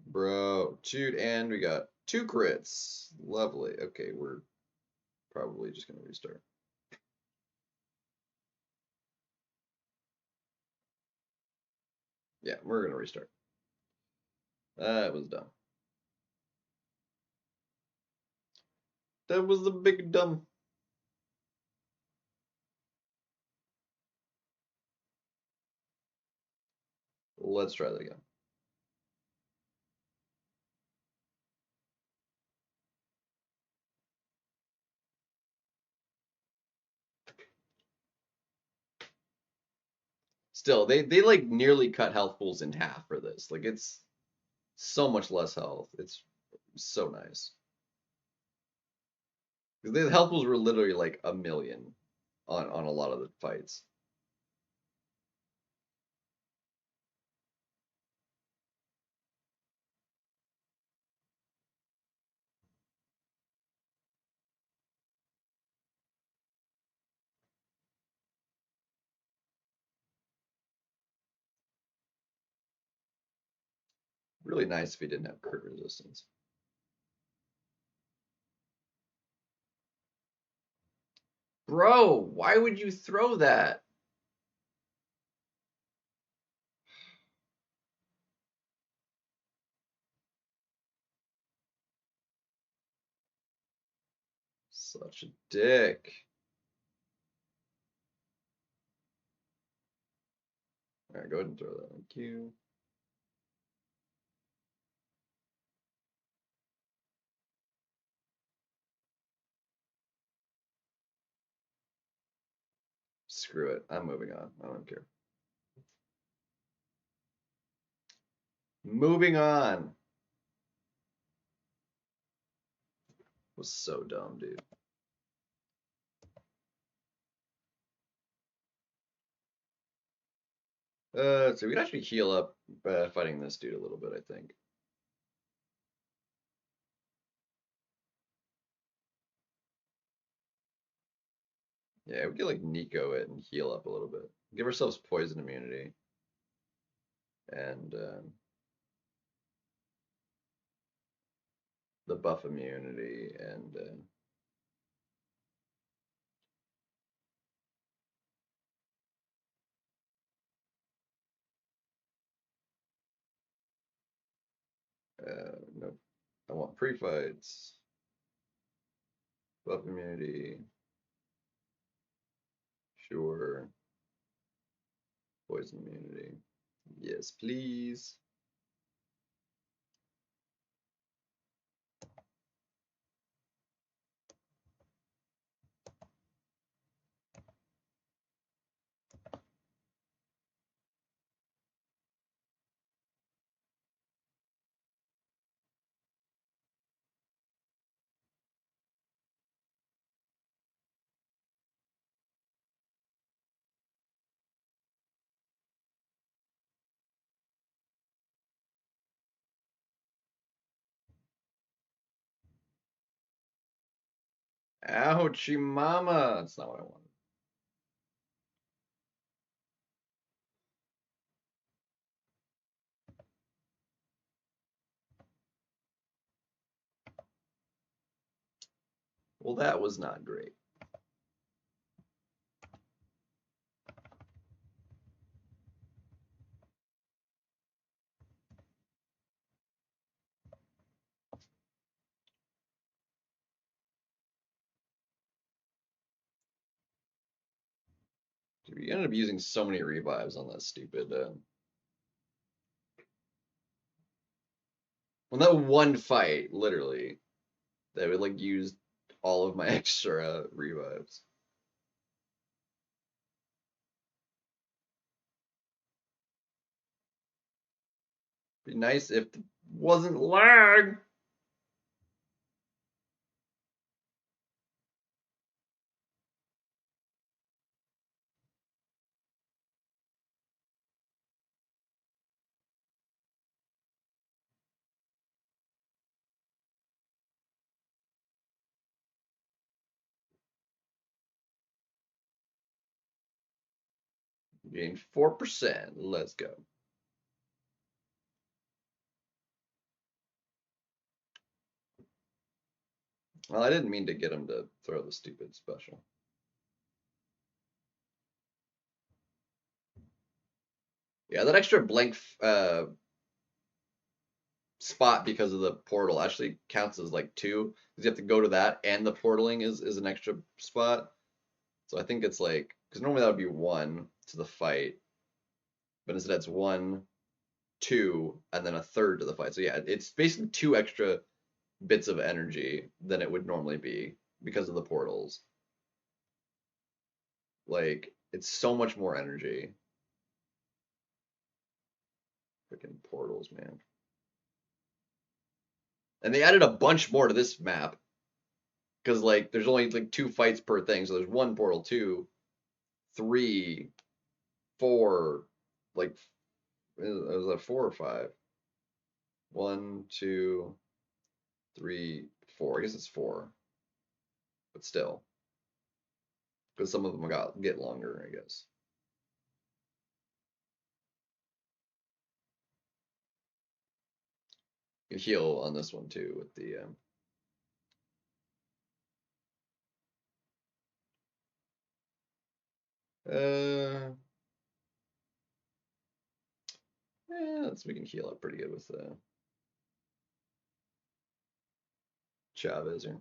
Bro, shoot, and we got two crits. Lovely. Okay, we're probably just gonna restart. Yeah, we're gonna restart. That was dumb. That was the big dumb. Let's try that again. Still, they like nearly cut health pools in half for this. Like it's so much less health. It's so nice. Because the health pools were literally like a million on a lot of the fights. Really nice if he didn't have crit resistance. Bro, why would you throw that? Such a dick. Alright, go ahead and throw that on Q. Screw it. I'm moving on. I don't care. Moving on. Was so dumb, dude. So we can actually heal up fighting this dude a little bit, I think. Yeah, we can like Nico it and heal up a little bit. Give ourselves poison immunity. And the buff immunity and no, I want pre-fights, buff immunity, sure, poison immunity, yes please. Ouchie mama! That's not what I wanted. Well, that was not great. Dude, we ended up using so many revives on that stupid. On that one fight, literally, that would like use all of my extra revives. Be nice if it wasn't lag. Gain 4%. Let's go. Well, I didn't mean to get him to throw the stupid special. Yeah, that extra blank spot because of the portal actually counts as like 2, because you have to go to that, and the portaling is an extra spot. So I think it's like, because normally that would be 1 to the fight, but instead it's 1, 2, and then a third to the fight. So yeah, it's basically 2 extra bits of energy than it would normally be because of the portals. Like, it's so much more energy. Freaking portals, man. And they added a bunch more to this map. Because, like, there's only, like, 2 fights per thing. So there's 1 portal, 2, 3, 4. Like, was that 4 or 5? 1, 2, 3, 4. I guess it's 4. But still. Because some of them get longer, I guess. You can heal on this one, too, with the... Yeah, we can heal up pretty good with Chavez here.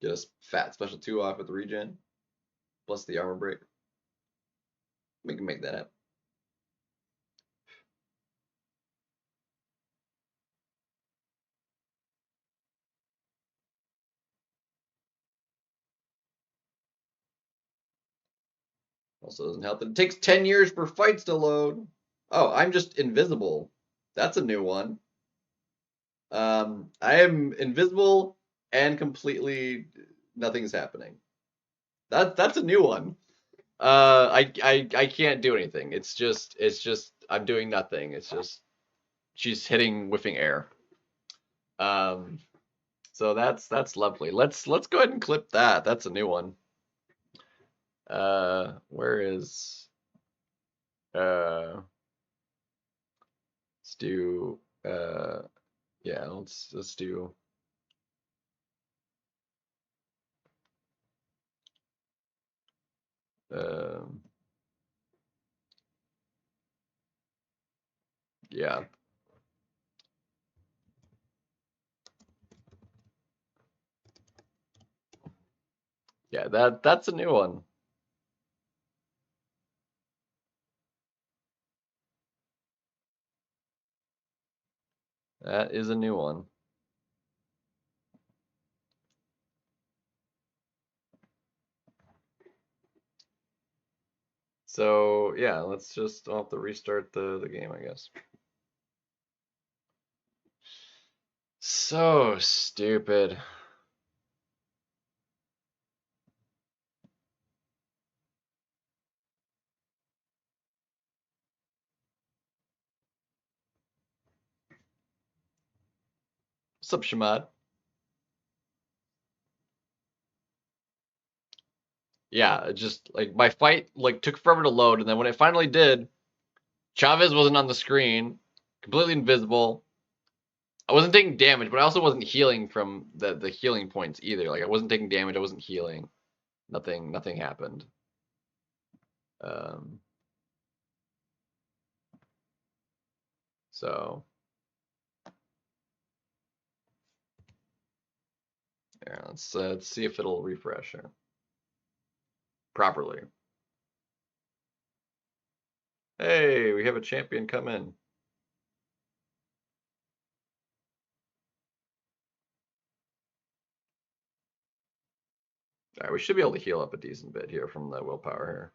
Get us fat special 2 off with regen, plus the armor break. We can make that happen. Also doesn't help that it takes 10 years for fights to load. Oh, I'm just invisible. That's a new one. I am invisible and completely nothing's happening. That's a new one. I can't do anything. It's just I'm doing nothing. It's just she's whiffing air. So that's lovely. Let's go ahead and clip that. That's a new one. Where is let's do yeah, let's do yeah. Yeah, that's a new one. That is a new one. So yeah, let's just I'll have to restart the game, I guess. So stupid. What's up, Shamad? Yeah, it just like my fight like took forever to load, and then when it finally did, Chavez wasn't on the screen, completely invisible. I wasn't taking damage, but I also wasn't healing from the healing points either. Like I wasn't taking damage, I wasn't healing. Nothing happened. Um, so yeah, let's see if it'll refresh here properly. Hey, we have a champion come in. All right, we should be able to heal up a decent bit here from the willpower here.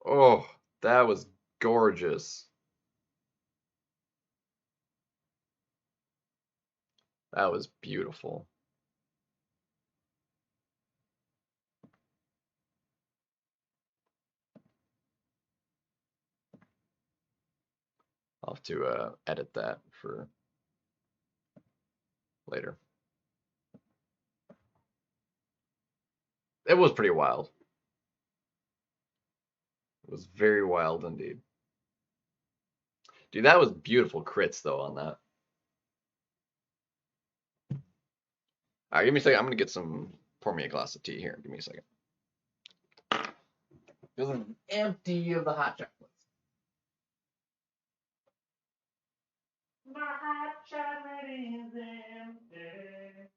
Oh, that was gorgeous. That was beautiful. I'll have to edit that for later. It was pretty wild. It was very wild indeed. Dude, that was beautiful crits though on that. All right, give me a second. I'm gonna get some. Pour me a glass of tea here. Give me a second. Because I'm empty of the hot chocolates. My hot chocolate is empty.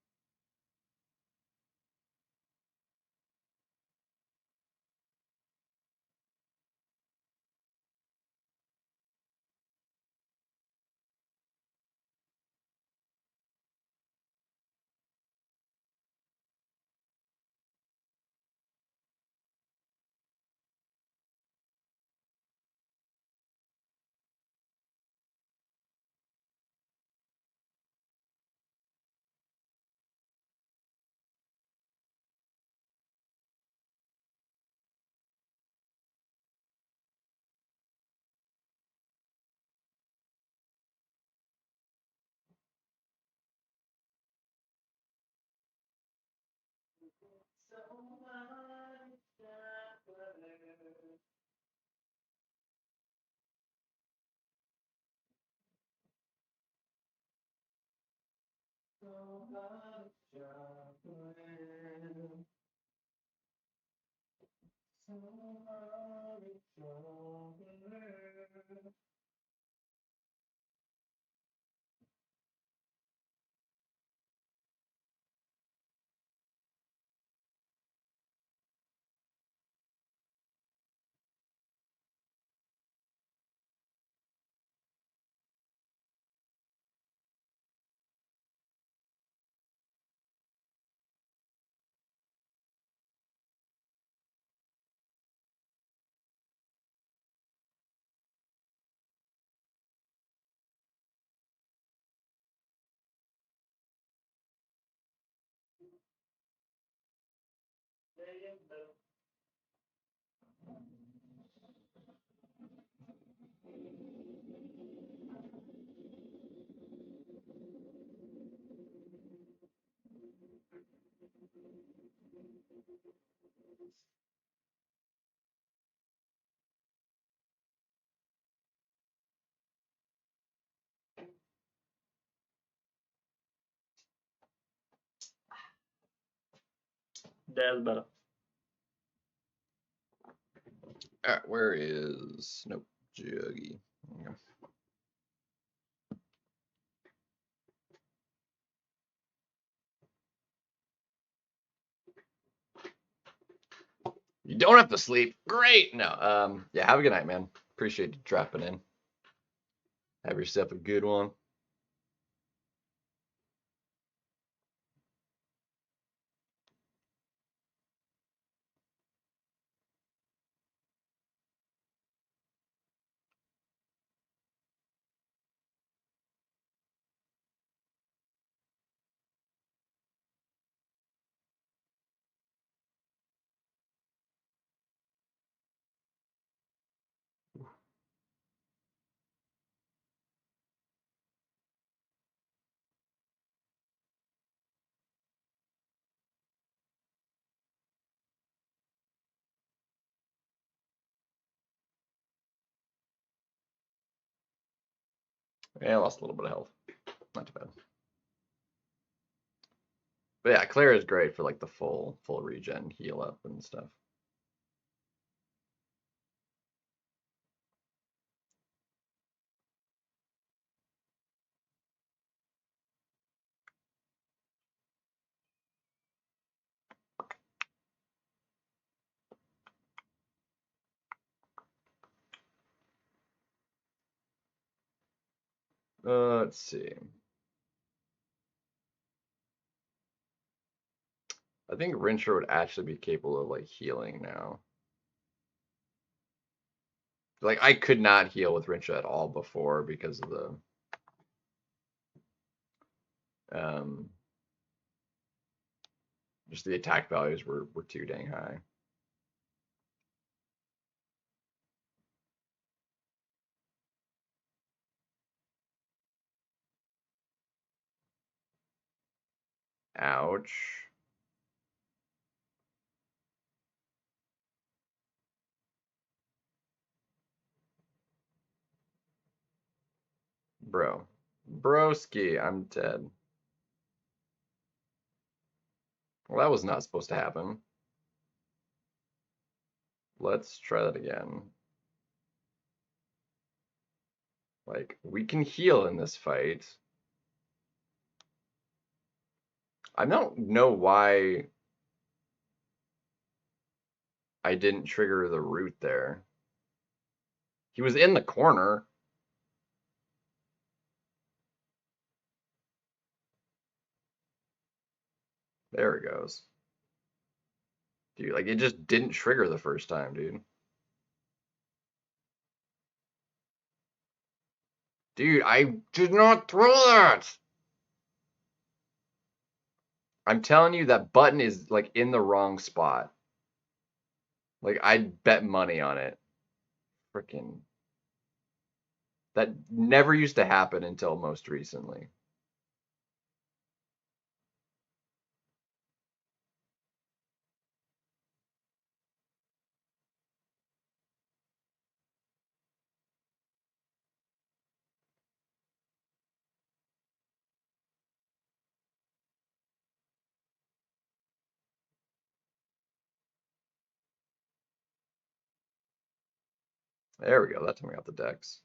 So much chocolate. So much chocolate. So much chocolate. That's better. All right, where is nope Juggy? Okay. You don't have to sleep. Great. No. Yeah. Have a good night, man. Appreciate you dropping in. Have yourself a good one. Yeah, I lost a little bit of health. Not too bad. But yeah, Claire is great for like the full regen, heal up and stuff. Let's see. I think Rincher would actually be capable of like healing now. Like I could not heal with Rincher at all before because of Um, just the attack values were too dang high. Ouch. Bro. Broski, I'm dead. Well, that was not supposed to happen. Let's try that again. Like, we can heal in this fight. I don't know why I didn't trigger the root there. He was in the corner. There it goes. Dude, like, it just didn't trigger the first time, dude. Dude, I did not throw that! I'm telling you, that button is, like, in the wrong spot. Like, I'd bet money on it. Freaking. That never used to happen until most recently. There we go. That time we got the decks.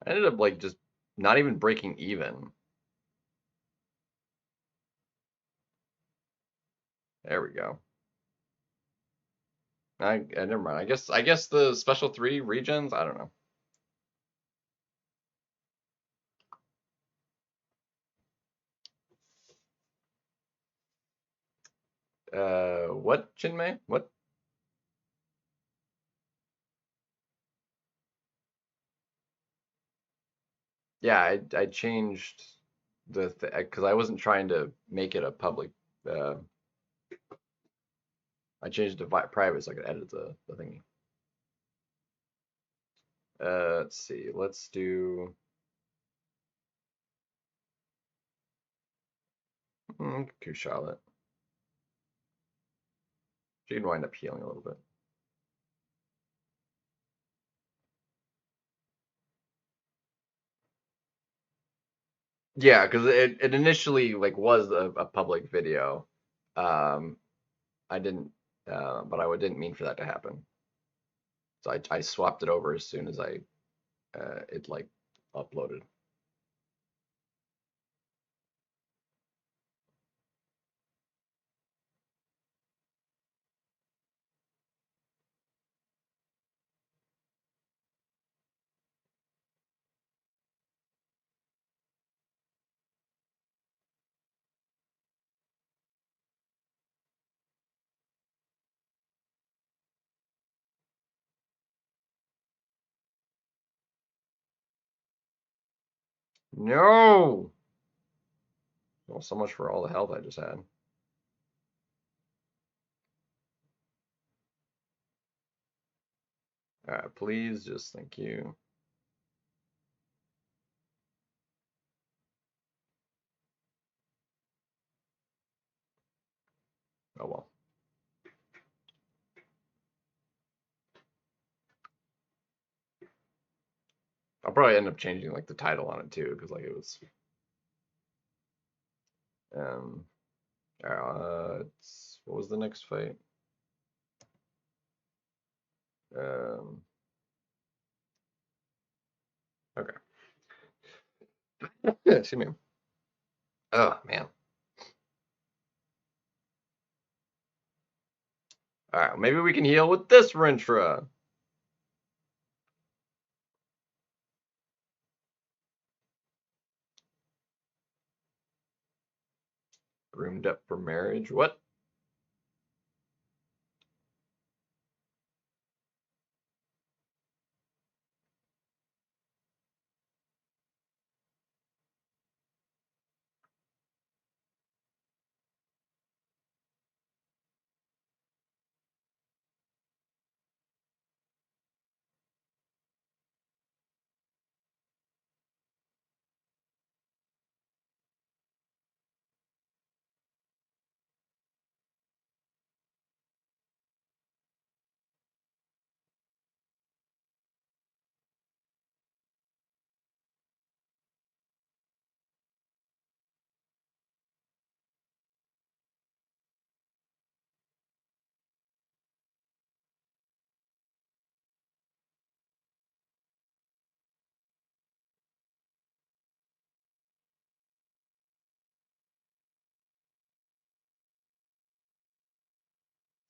I ended up, like, just not even breaking even. There we go. Never mind. I guess the special 3 regions, I don't know. What, Chinmay? What? Yeah, I changed the because I wasn't trying to make it a public. Uh, I changed it to private so I could edit the thingy. Let's see. Let's do. Charlotte. She can wind up healing a little bit. Yeah, because it initially like was a public video. Um, I didn't, but I didn't mean for that to happen. So I swapped it over as soon as it like uploaded. No! Well, so much for all the health I just had. Alright, please, just thank you. Oh well. I'll probably end up changing like the title on it too, because like it was. Um. What was the next fight? Um. Okay. Excuse me. Oh man. All right, maybe we can heal with this Rintra. Groomed up for marriage? What?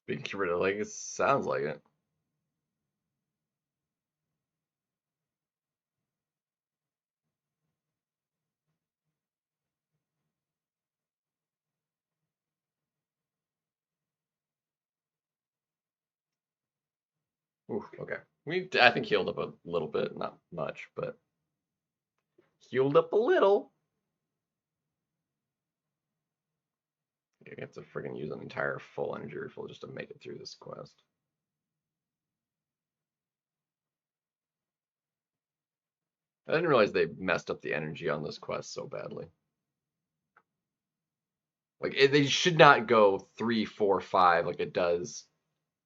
Being rid of like it sounds like it. Ooh, okay. I think healed up a little bit, not much, but healed up a little. You have to friggin' use an entire full energy refill just to make it through this quest. I didn't realize they messed up the energy on this quest so badly. Like they should not go 3, 4, 5 like it does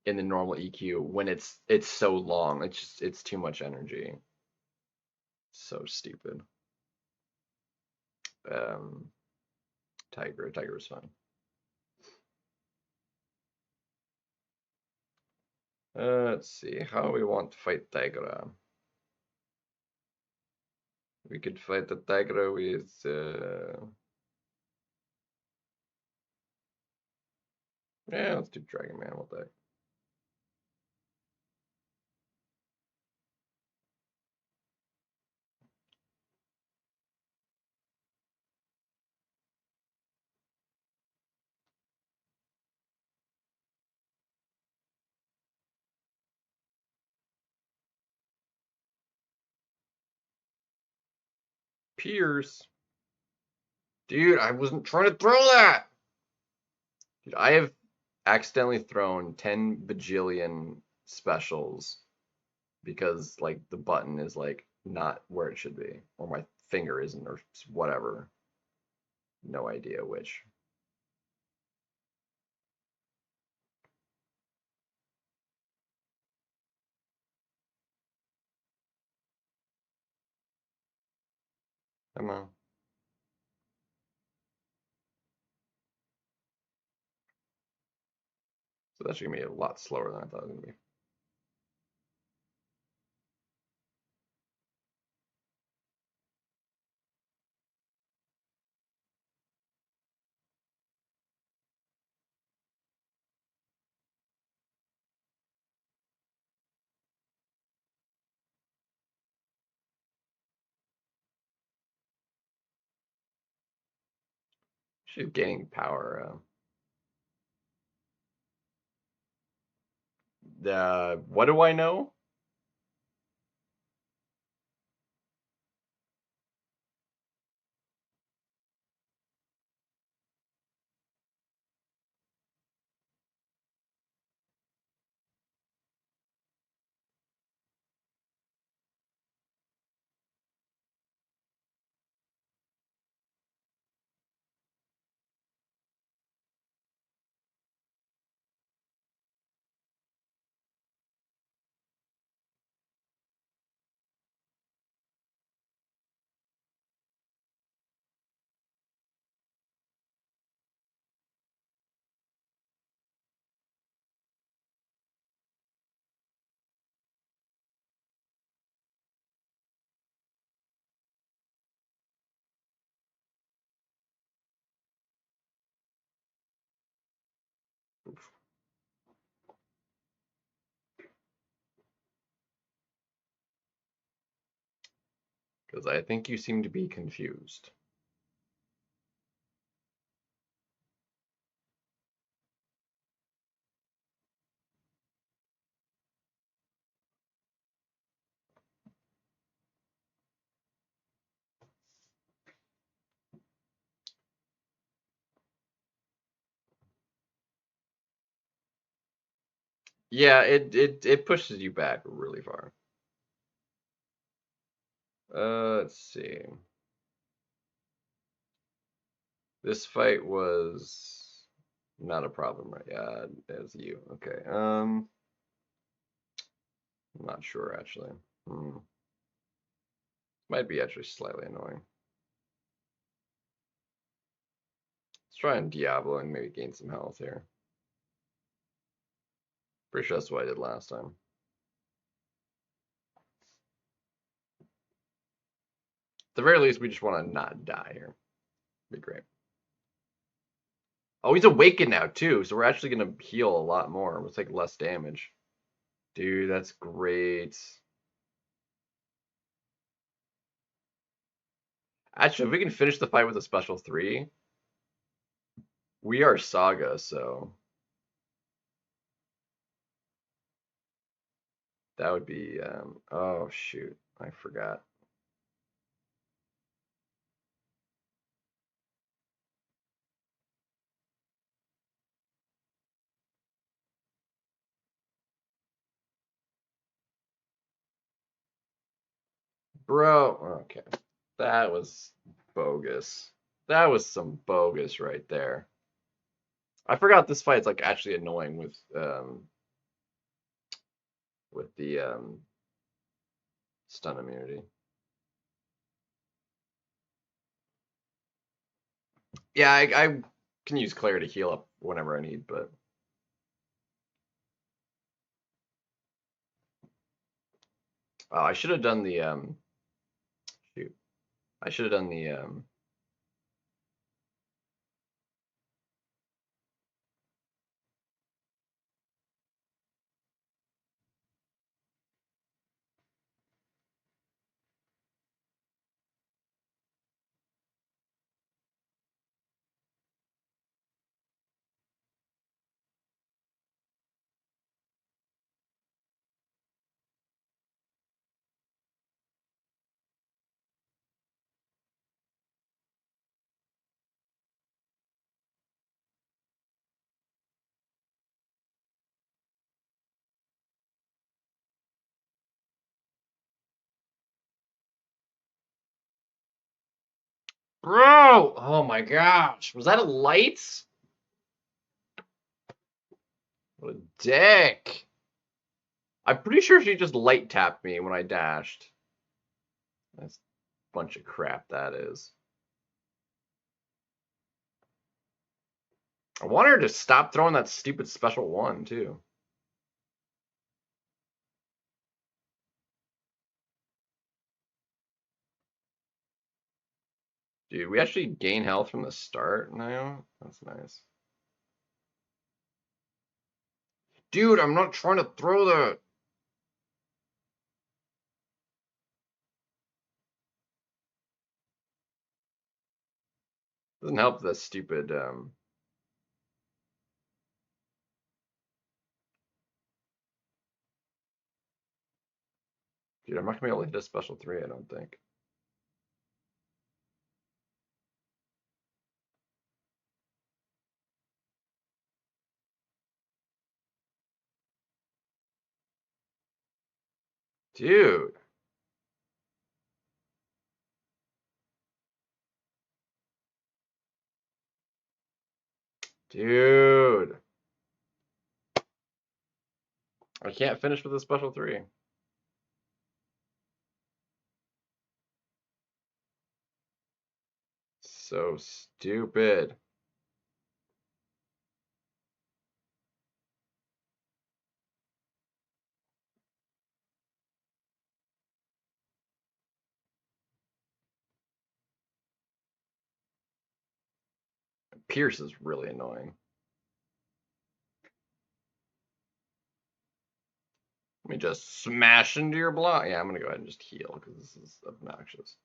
in the normal EQ when it's so long. It's too much energy. So stupid. Um, Tiger is fine. Let's see how we want to fight Tigra. We could fight the Tigra with yeah, let's do Dragon Man all day. Pierce. Dude, I wasn't trying to throw that! Dude, I have accidentally thrown 10 bajillion specials because like the button is like not where it should be, or my finger isn't, or whatever. No idea which. Come on. So that's gonna be a lot slower than I thought it was gonna be. She's gaining power. What do I know? Because I think you seem to be confused. Yeah, it pushes you back really far. Let's see. This fight was not a problem, right? Yeah, as you. Okay. I'm not sure actually. Hmm. Might be actually slightly annoying. Let's try and Diablo and maybe gain some health here. Pretty sure that's what I did last time. At the very least, we just want to not die here. Be great. Oh, he's awakened now too, so we're actually gonna heal a lot more. We'll take less damage. Dude, that's great. Actually, if we can finish the fight with a special 3, we are Saga, so that would be oh shoot, I forgot. Bro, okay. That was bogus. That was some bogus right there. I forgot this fight's like actually annoying with the stun immunity. Yeah, I can use Claire to heal up whenever I need, but I should have done the shoot. I should have done the Bro! Oh my gosh. Was that a light? What a dick. I'm pretty sure she just light tapped me when I dashed. That's a bunch of crap that is. I want her to stop throwing that stupid special 1 too. Dude, we actually gain health from the start now? That's nice. Dude, I'm not trying to throw that. Doesn't help the stupid dude, I'm not gonna be able to hit a special 3, I don't think. Dude. Dude. I can't finish with a special 3. So stupid. Pierce is really annoying. Let me just smash into your block. Yeah, I'm gonna go ahead and just heal because this is obnoxious.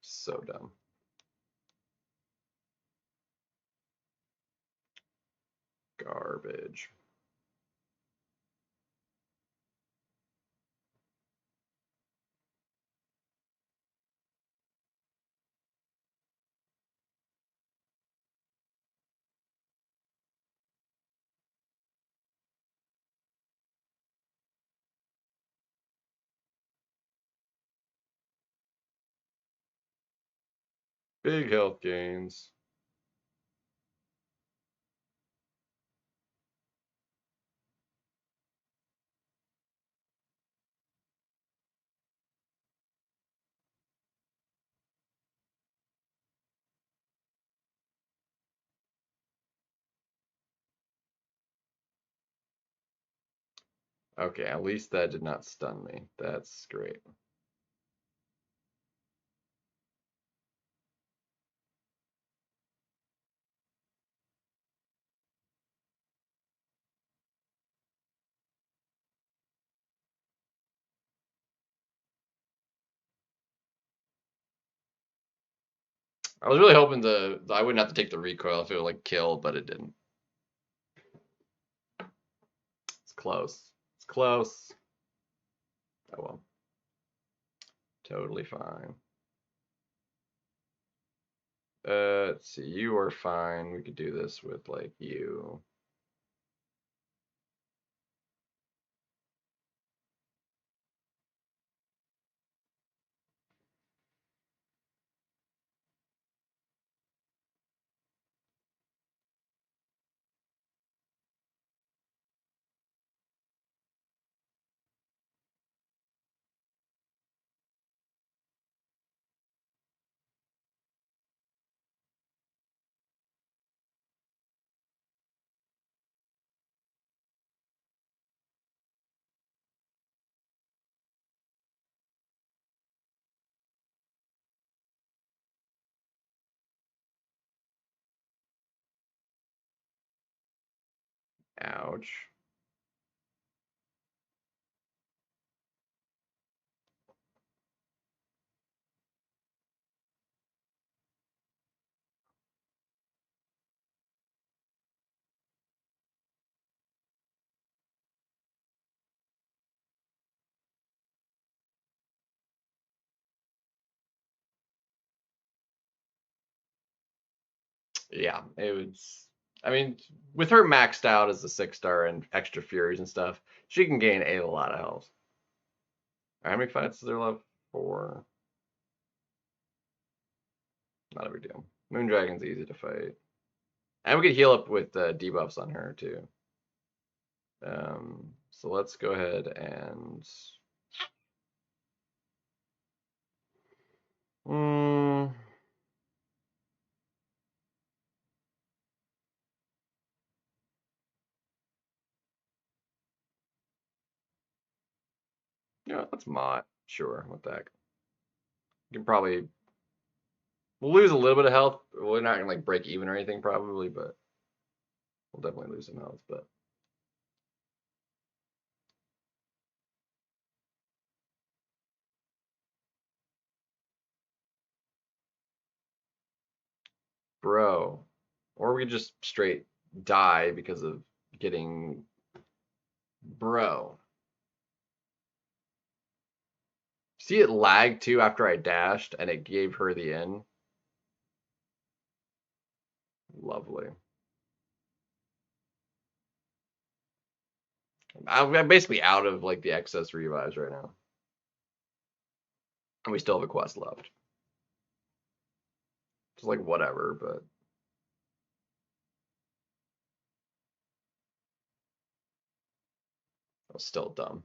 So dumb. Garbage. Big health gains. Okay, at least that did not stun me. That's great. I was really hoping I wouldn't have to take the recoil if it would like kill, but it didn't. It's close. It's close. Oh well. Totally fine. Let's see. You are fine. We could do this with like you. Ouch. Yeah, it was. I mean, with her maxed out as a 6-star and extra furies and stuff, she can gain a lot of health. How many fights is there left? 4. Not a big deal. Moondragon's easy to fight. And we could heal up with debuffs on her too. So let's go ahead and. Mm, yeah, let's Mott. Sure, what the heck. You can probably. We'll lose a little bit of health. We're not gonna like break even or anything probably, but we'll definitely lose some health. But bro, or we could just straight die because of getting bro. See it lagged too after I dashed and it gave her the in. Lovely. I'm basically out of like the excess revives right now. And we still have a quest left. It's like whatever, but I was still dumb.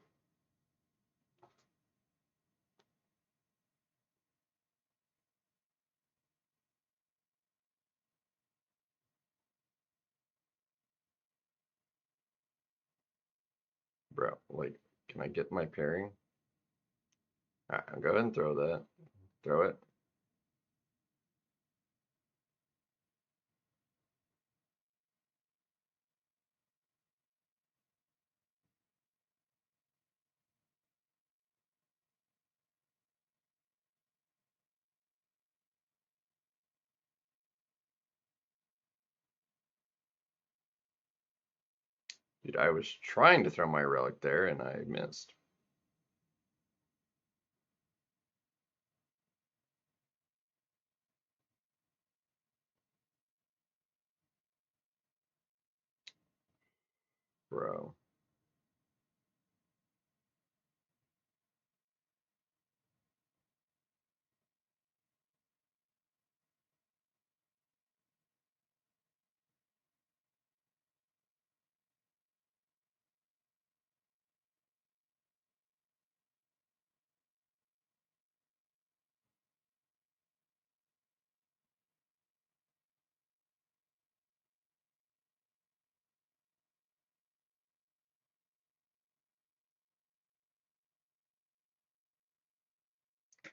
Bro, like, can I get my pairing? Alright, I'll go ahead and throw that. Throw it. Dude, I was trying to throw my relic there and I missed. Bro.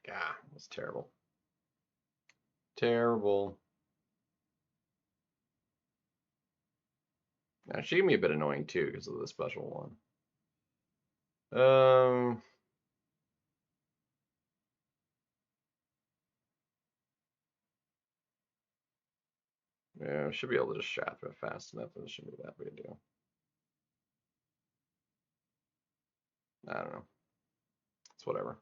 God, that's terrible. Terrible. Now, she can be a bit annoying too because of the special one. Yeah, should be able to just shaft it fast enough and it shouldn't be that big a deal. I don't know. It's whatever.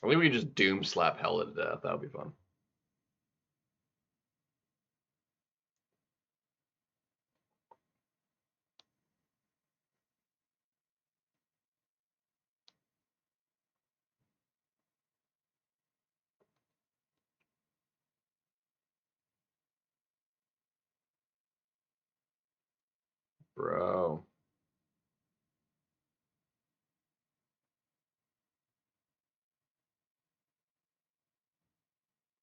I think we can just doom slap Hella to death. That would be fun. Bro.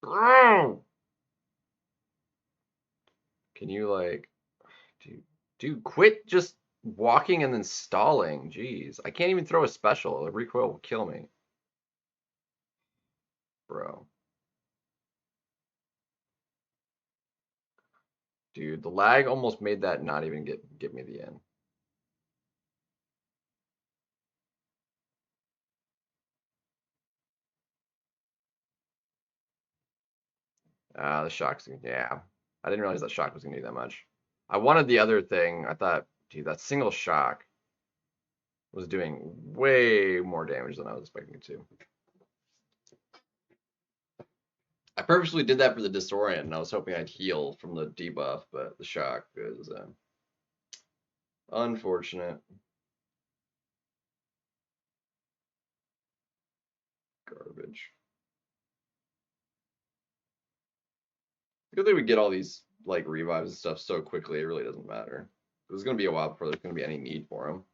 Bro! Can you like, dude, quit just walking and then stalling. Jeez, I can't even throw a special. The recoil will kill me, bro. Dude, the lag almost made that not even get me the end. The shock's yeah. I didn't realize that shock was gonna do that much. I wanted the other thing. I thought, dude, that single shock was doing way more damage than I was expecting it to. I purposely did that for the disorient, and I was hoping I'd heal from the debuff, but the shock is unfortunate. Garbage. Good thing we get all these like revives and stuff so quickly. It really doesn't matter. It's gonna be a while before there's gonna be any need for them.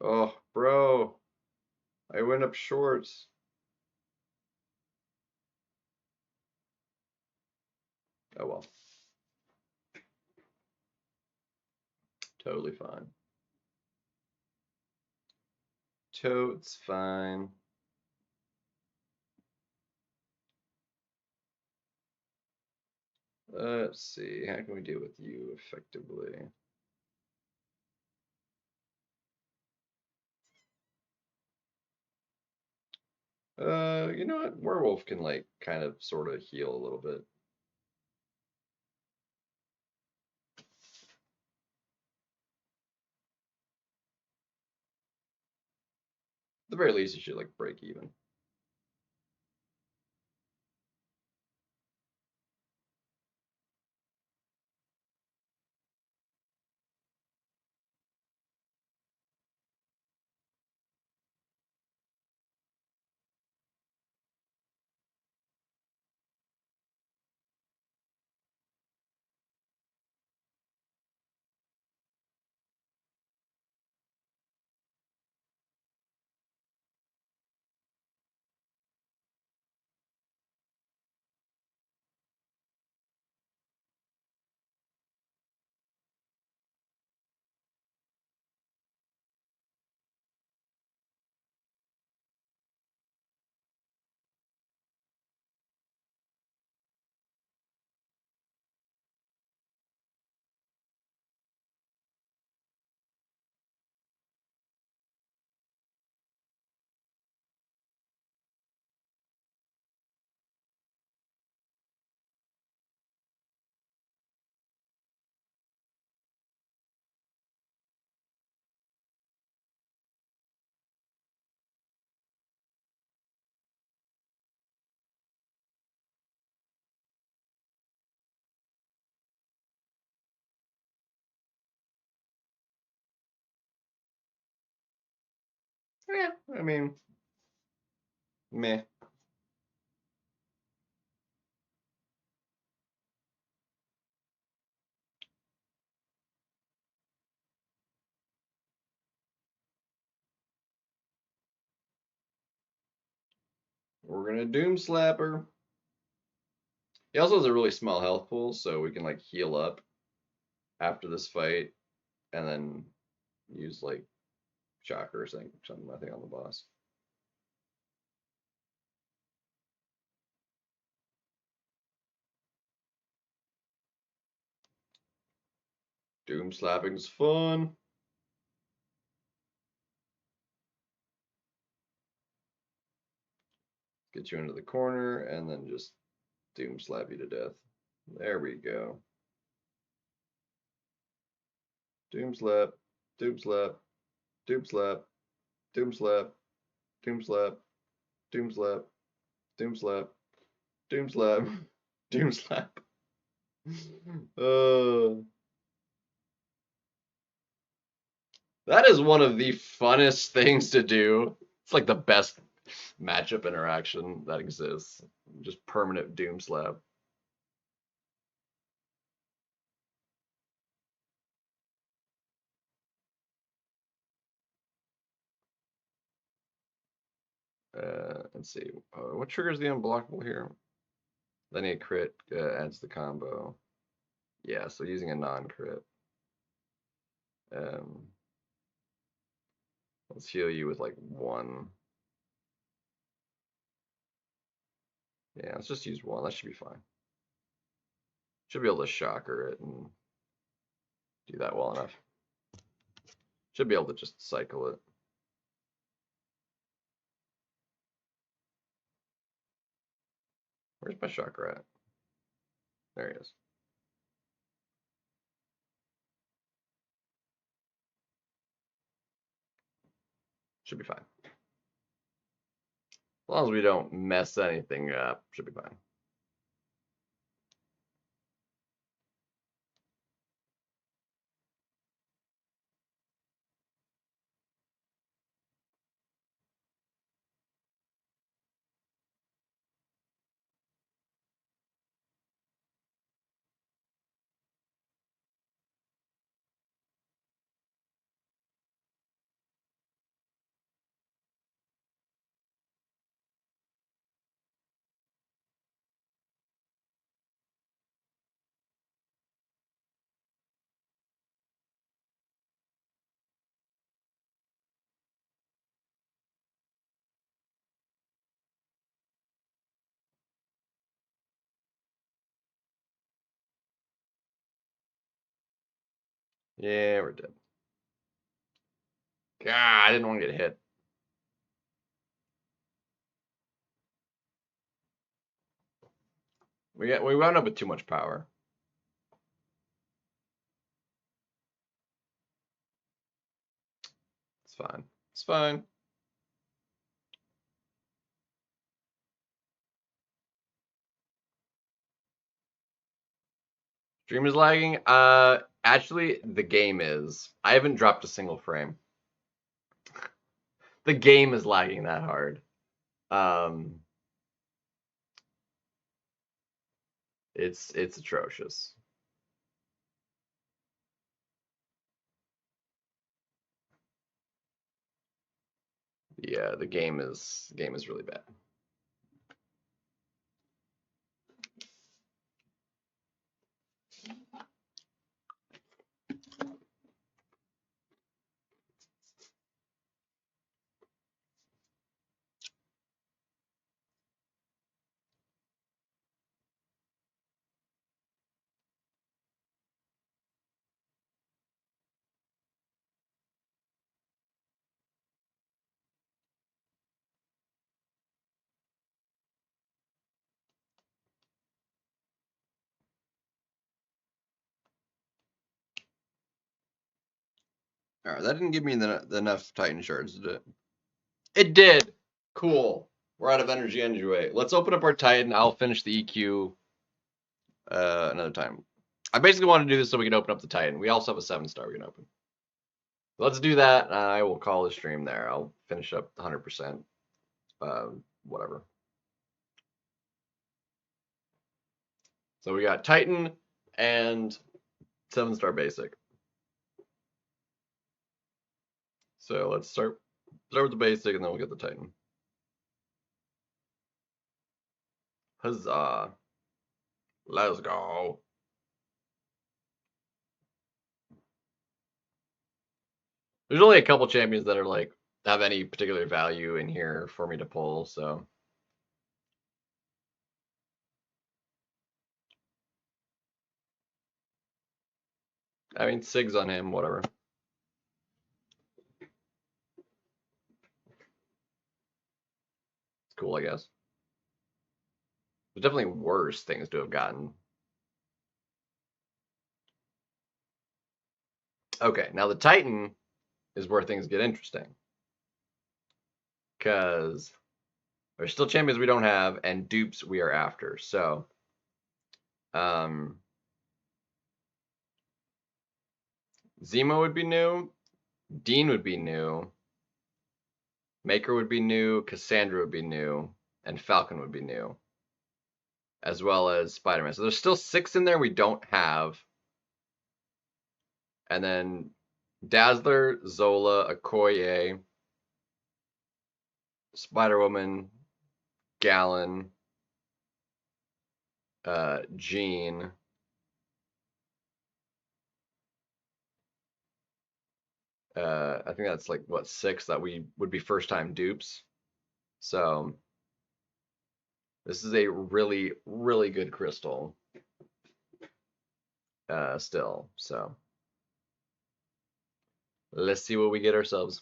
Oh, bro, I went up short. Oh well, totally fine. Totes fine. Let's see, how can we deal with you effectively? You know what? Werewolf can like kind of sort of heal a little bit. At the very least, you should like break even. Yeah, I mean, meh. We're gonna Doom Slapper. He also has a really small health pool, so we can like heal up after this fight, and then use like Shocker or something, I think, on the boss. Doom slapping's fun. Get you into the corner and then just Doom slap you to death. There we go. Doom slap, Doom slap, Doom slap, Doom slap, Doom slap, Doom slap, Doom slap, Doom slap, Doom slap. That is one of the funnest things to do. It's like the best matchup interaction that exists. Just permanent Doom slap. Let's see. What triggers the unblockable here? Then a crit adds the combo. Yeah, so using a non-crit. Um, let's heal you with like one. Yeah, let's just use one. That should be fine. Should be able to shocker it and do that well enough. Should be able to just cycle it. Where's my shocker at? There he is. Should be fine. As long as we don't mess anything up, should be fine. Yeah, we're dead. God, I didn't want to get hit. We wound up with too much power. It's fine. It's fine. Stream is lagging. Actually, the game is. I haven't dropped a single frame. The game is lagging that hard. It's atrocious. Yeah, the game is really bad. All right, that didn't give me enough Titan shards, did it? It did. Cool. We're out of energy anyway. Let's open up our Titan. I'll finish the EQ another time. I basically want to do this so we can open up the Titan. We also have a 7-star we can open. Let's do that. I will call the stream there. I'll finish up 100%. Whatever. So we got Titan and 7-star basic. So let's start with the basic and then we'll get the Titan. Huzzah. Let's go. There's only a couple champions that are like have any particular value in here for me to pull, so I mean Sig's on him, whatever. It's cool, I guess. There's definitely worse things to have gotten. Okay, now the Titan is where things get interesting. Because there's still champions we don't have and dupes we are after. So, Zemo would be new. Dean would be new. Maker would be new. Cassandra would be new. And Falcon would be new. As well as Spider-Man. So there's still 6 in there we don't have. And then Dazzler, Zola, Okoye, Spider-Woman, Gallon, Jean, I think that's like what 6 that we would be first time dupes. So this is a really, really good crystal still. So let's see what we get ourselves.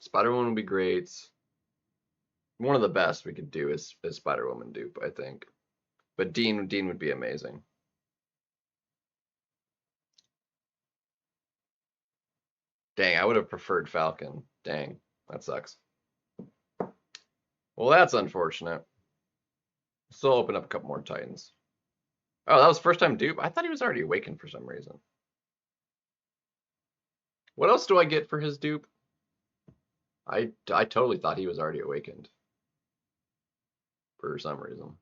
Spider-Woman would be great. One of the best we could do is Spider-Woman dupe, I think. But Dean would be amazing. Dang, I would have preferred Falcon. Dang, that sucks. Well, that's unfortunate. Still open up a couple more Titans. Oh, that was first time dupe? I thought he was already awakened for some reason. What else do I get for his dupe? I totally thought he was already awakened. For some reason.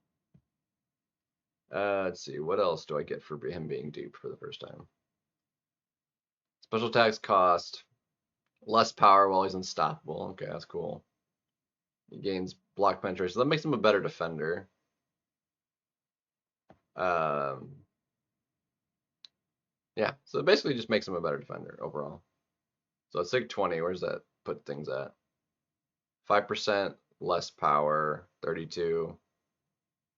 Let's see, what else do I get for him being duped for the first time? Special attacks cost less power while he's unstoppable. Okay, that's cool. He gains block penetration. So that makes him a better defender. Yeah, so it basically just makes him a better defender overall. So it's like 20. Where's that put things at? 5% less power, 32.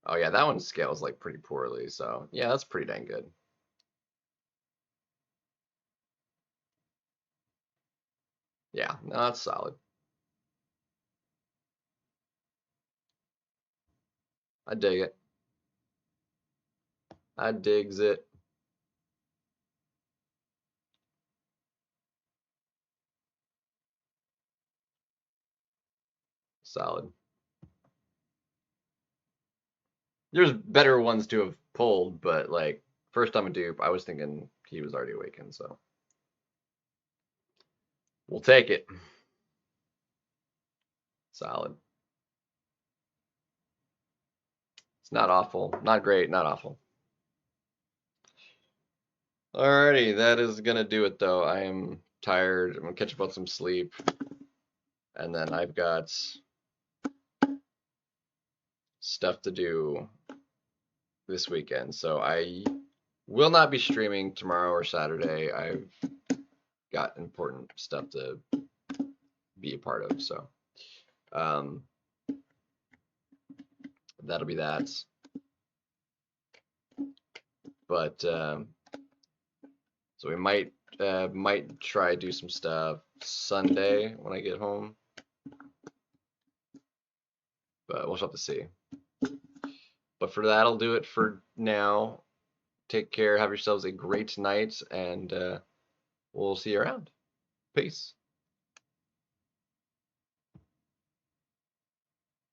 Oh yeah, that one scales like pretty poorly. So yeah, that's pretty dang good. Yeah, no, that's solid. I dig it. I digs it. Solid. There's better ones to have pulled, but like first time a dupe, I was thinking he was already awakened, so we'll take it. Solid. It's not awful. Not great, not awful. Alrighty, that is gonna do it though. I am tired. I'm gonna catch up on some sleep. And then I've got stuff to do this weekend. So I will not be streaming tomorrow or Saturday. I've got important stuff to be a part of. So that'll be that. But so we might try to do some stuff Sunday when I get home. But we'll have to see. But for that, I'll do it for now. Take care. Have yourselves a great night, and we'll see you around. Peace.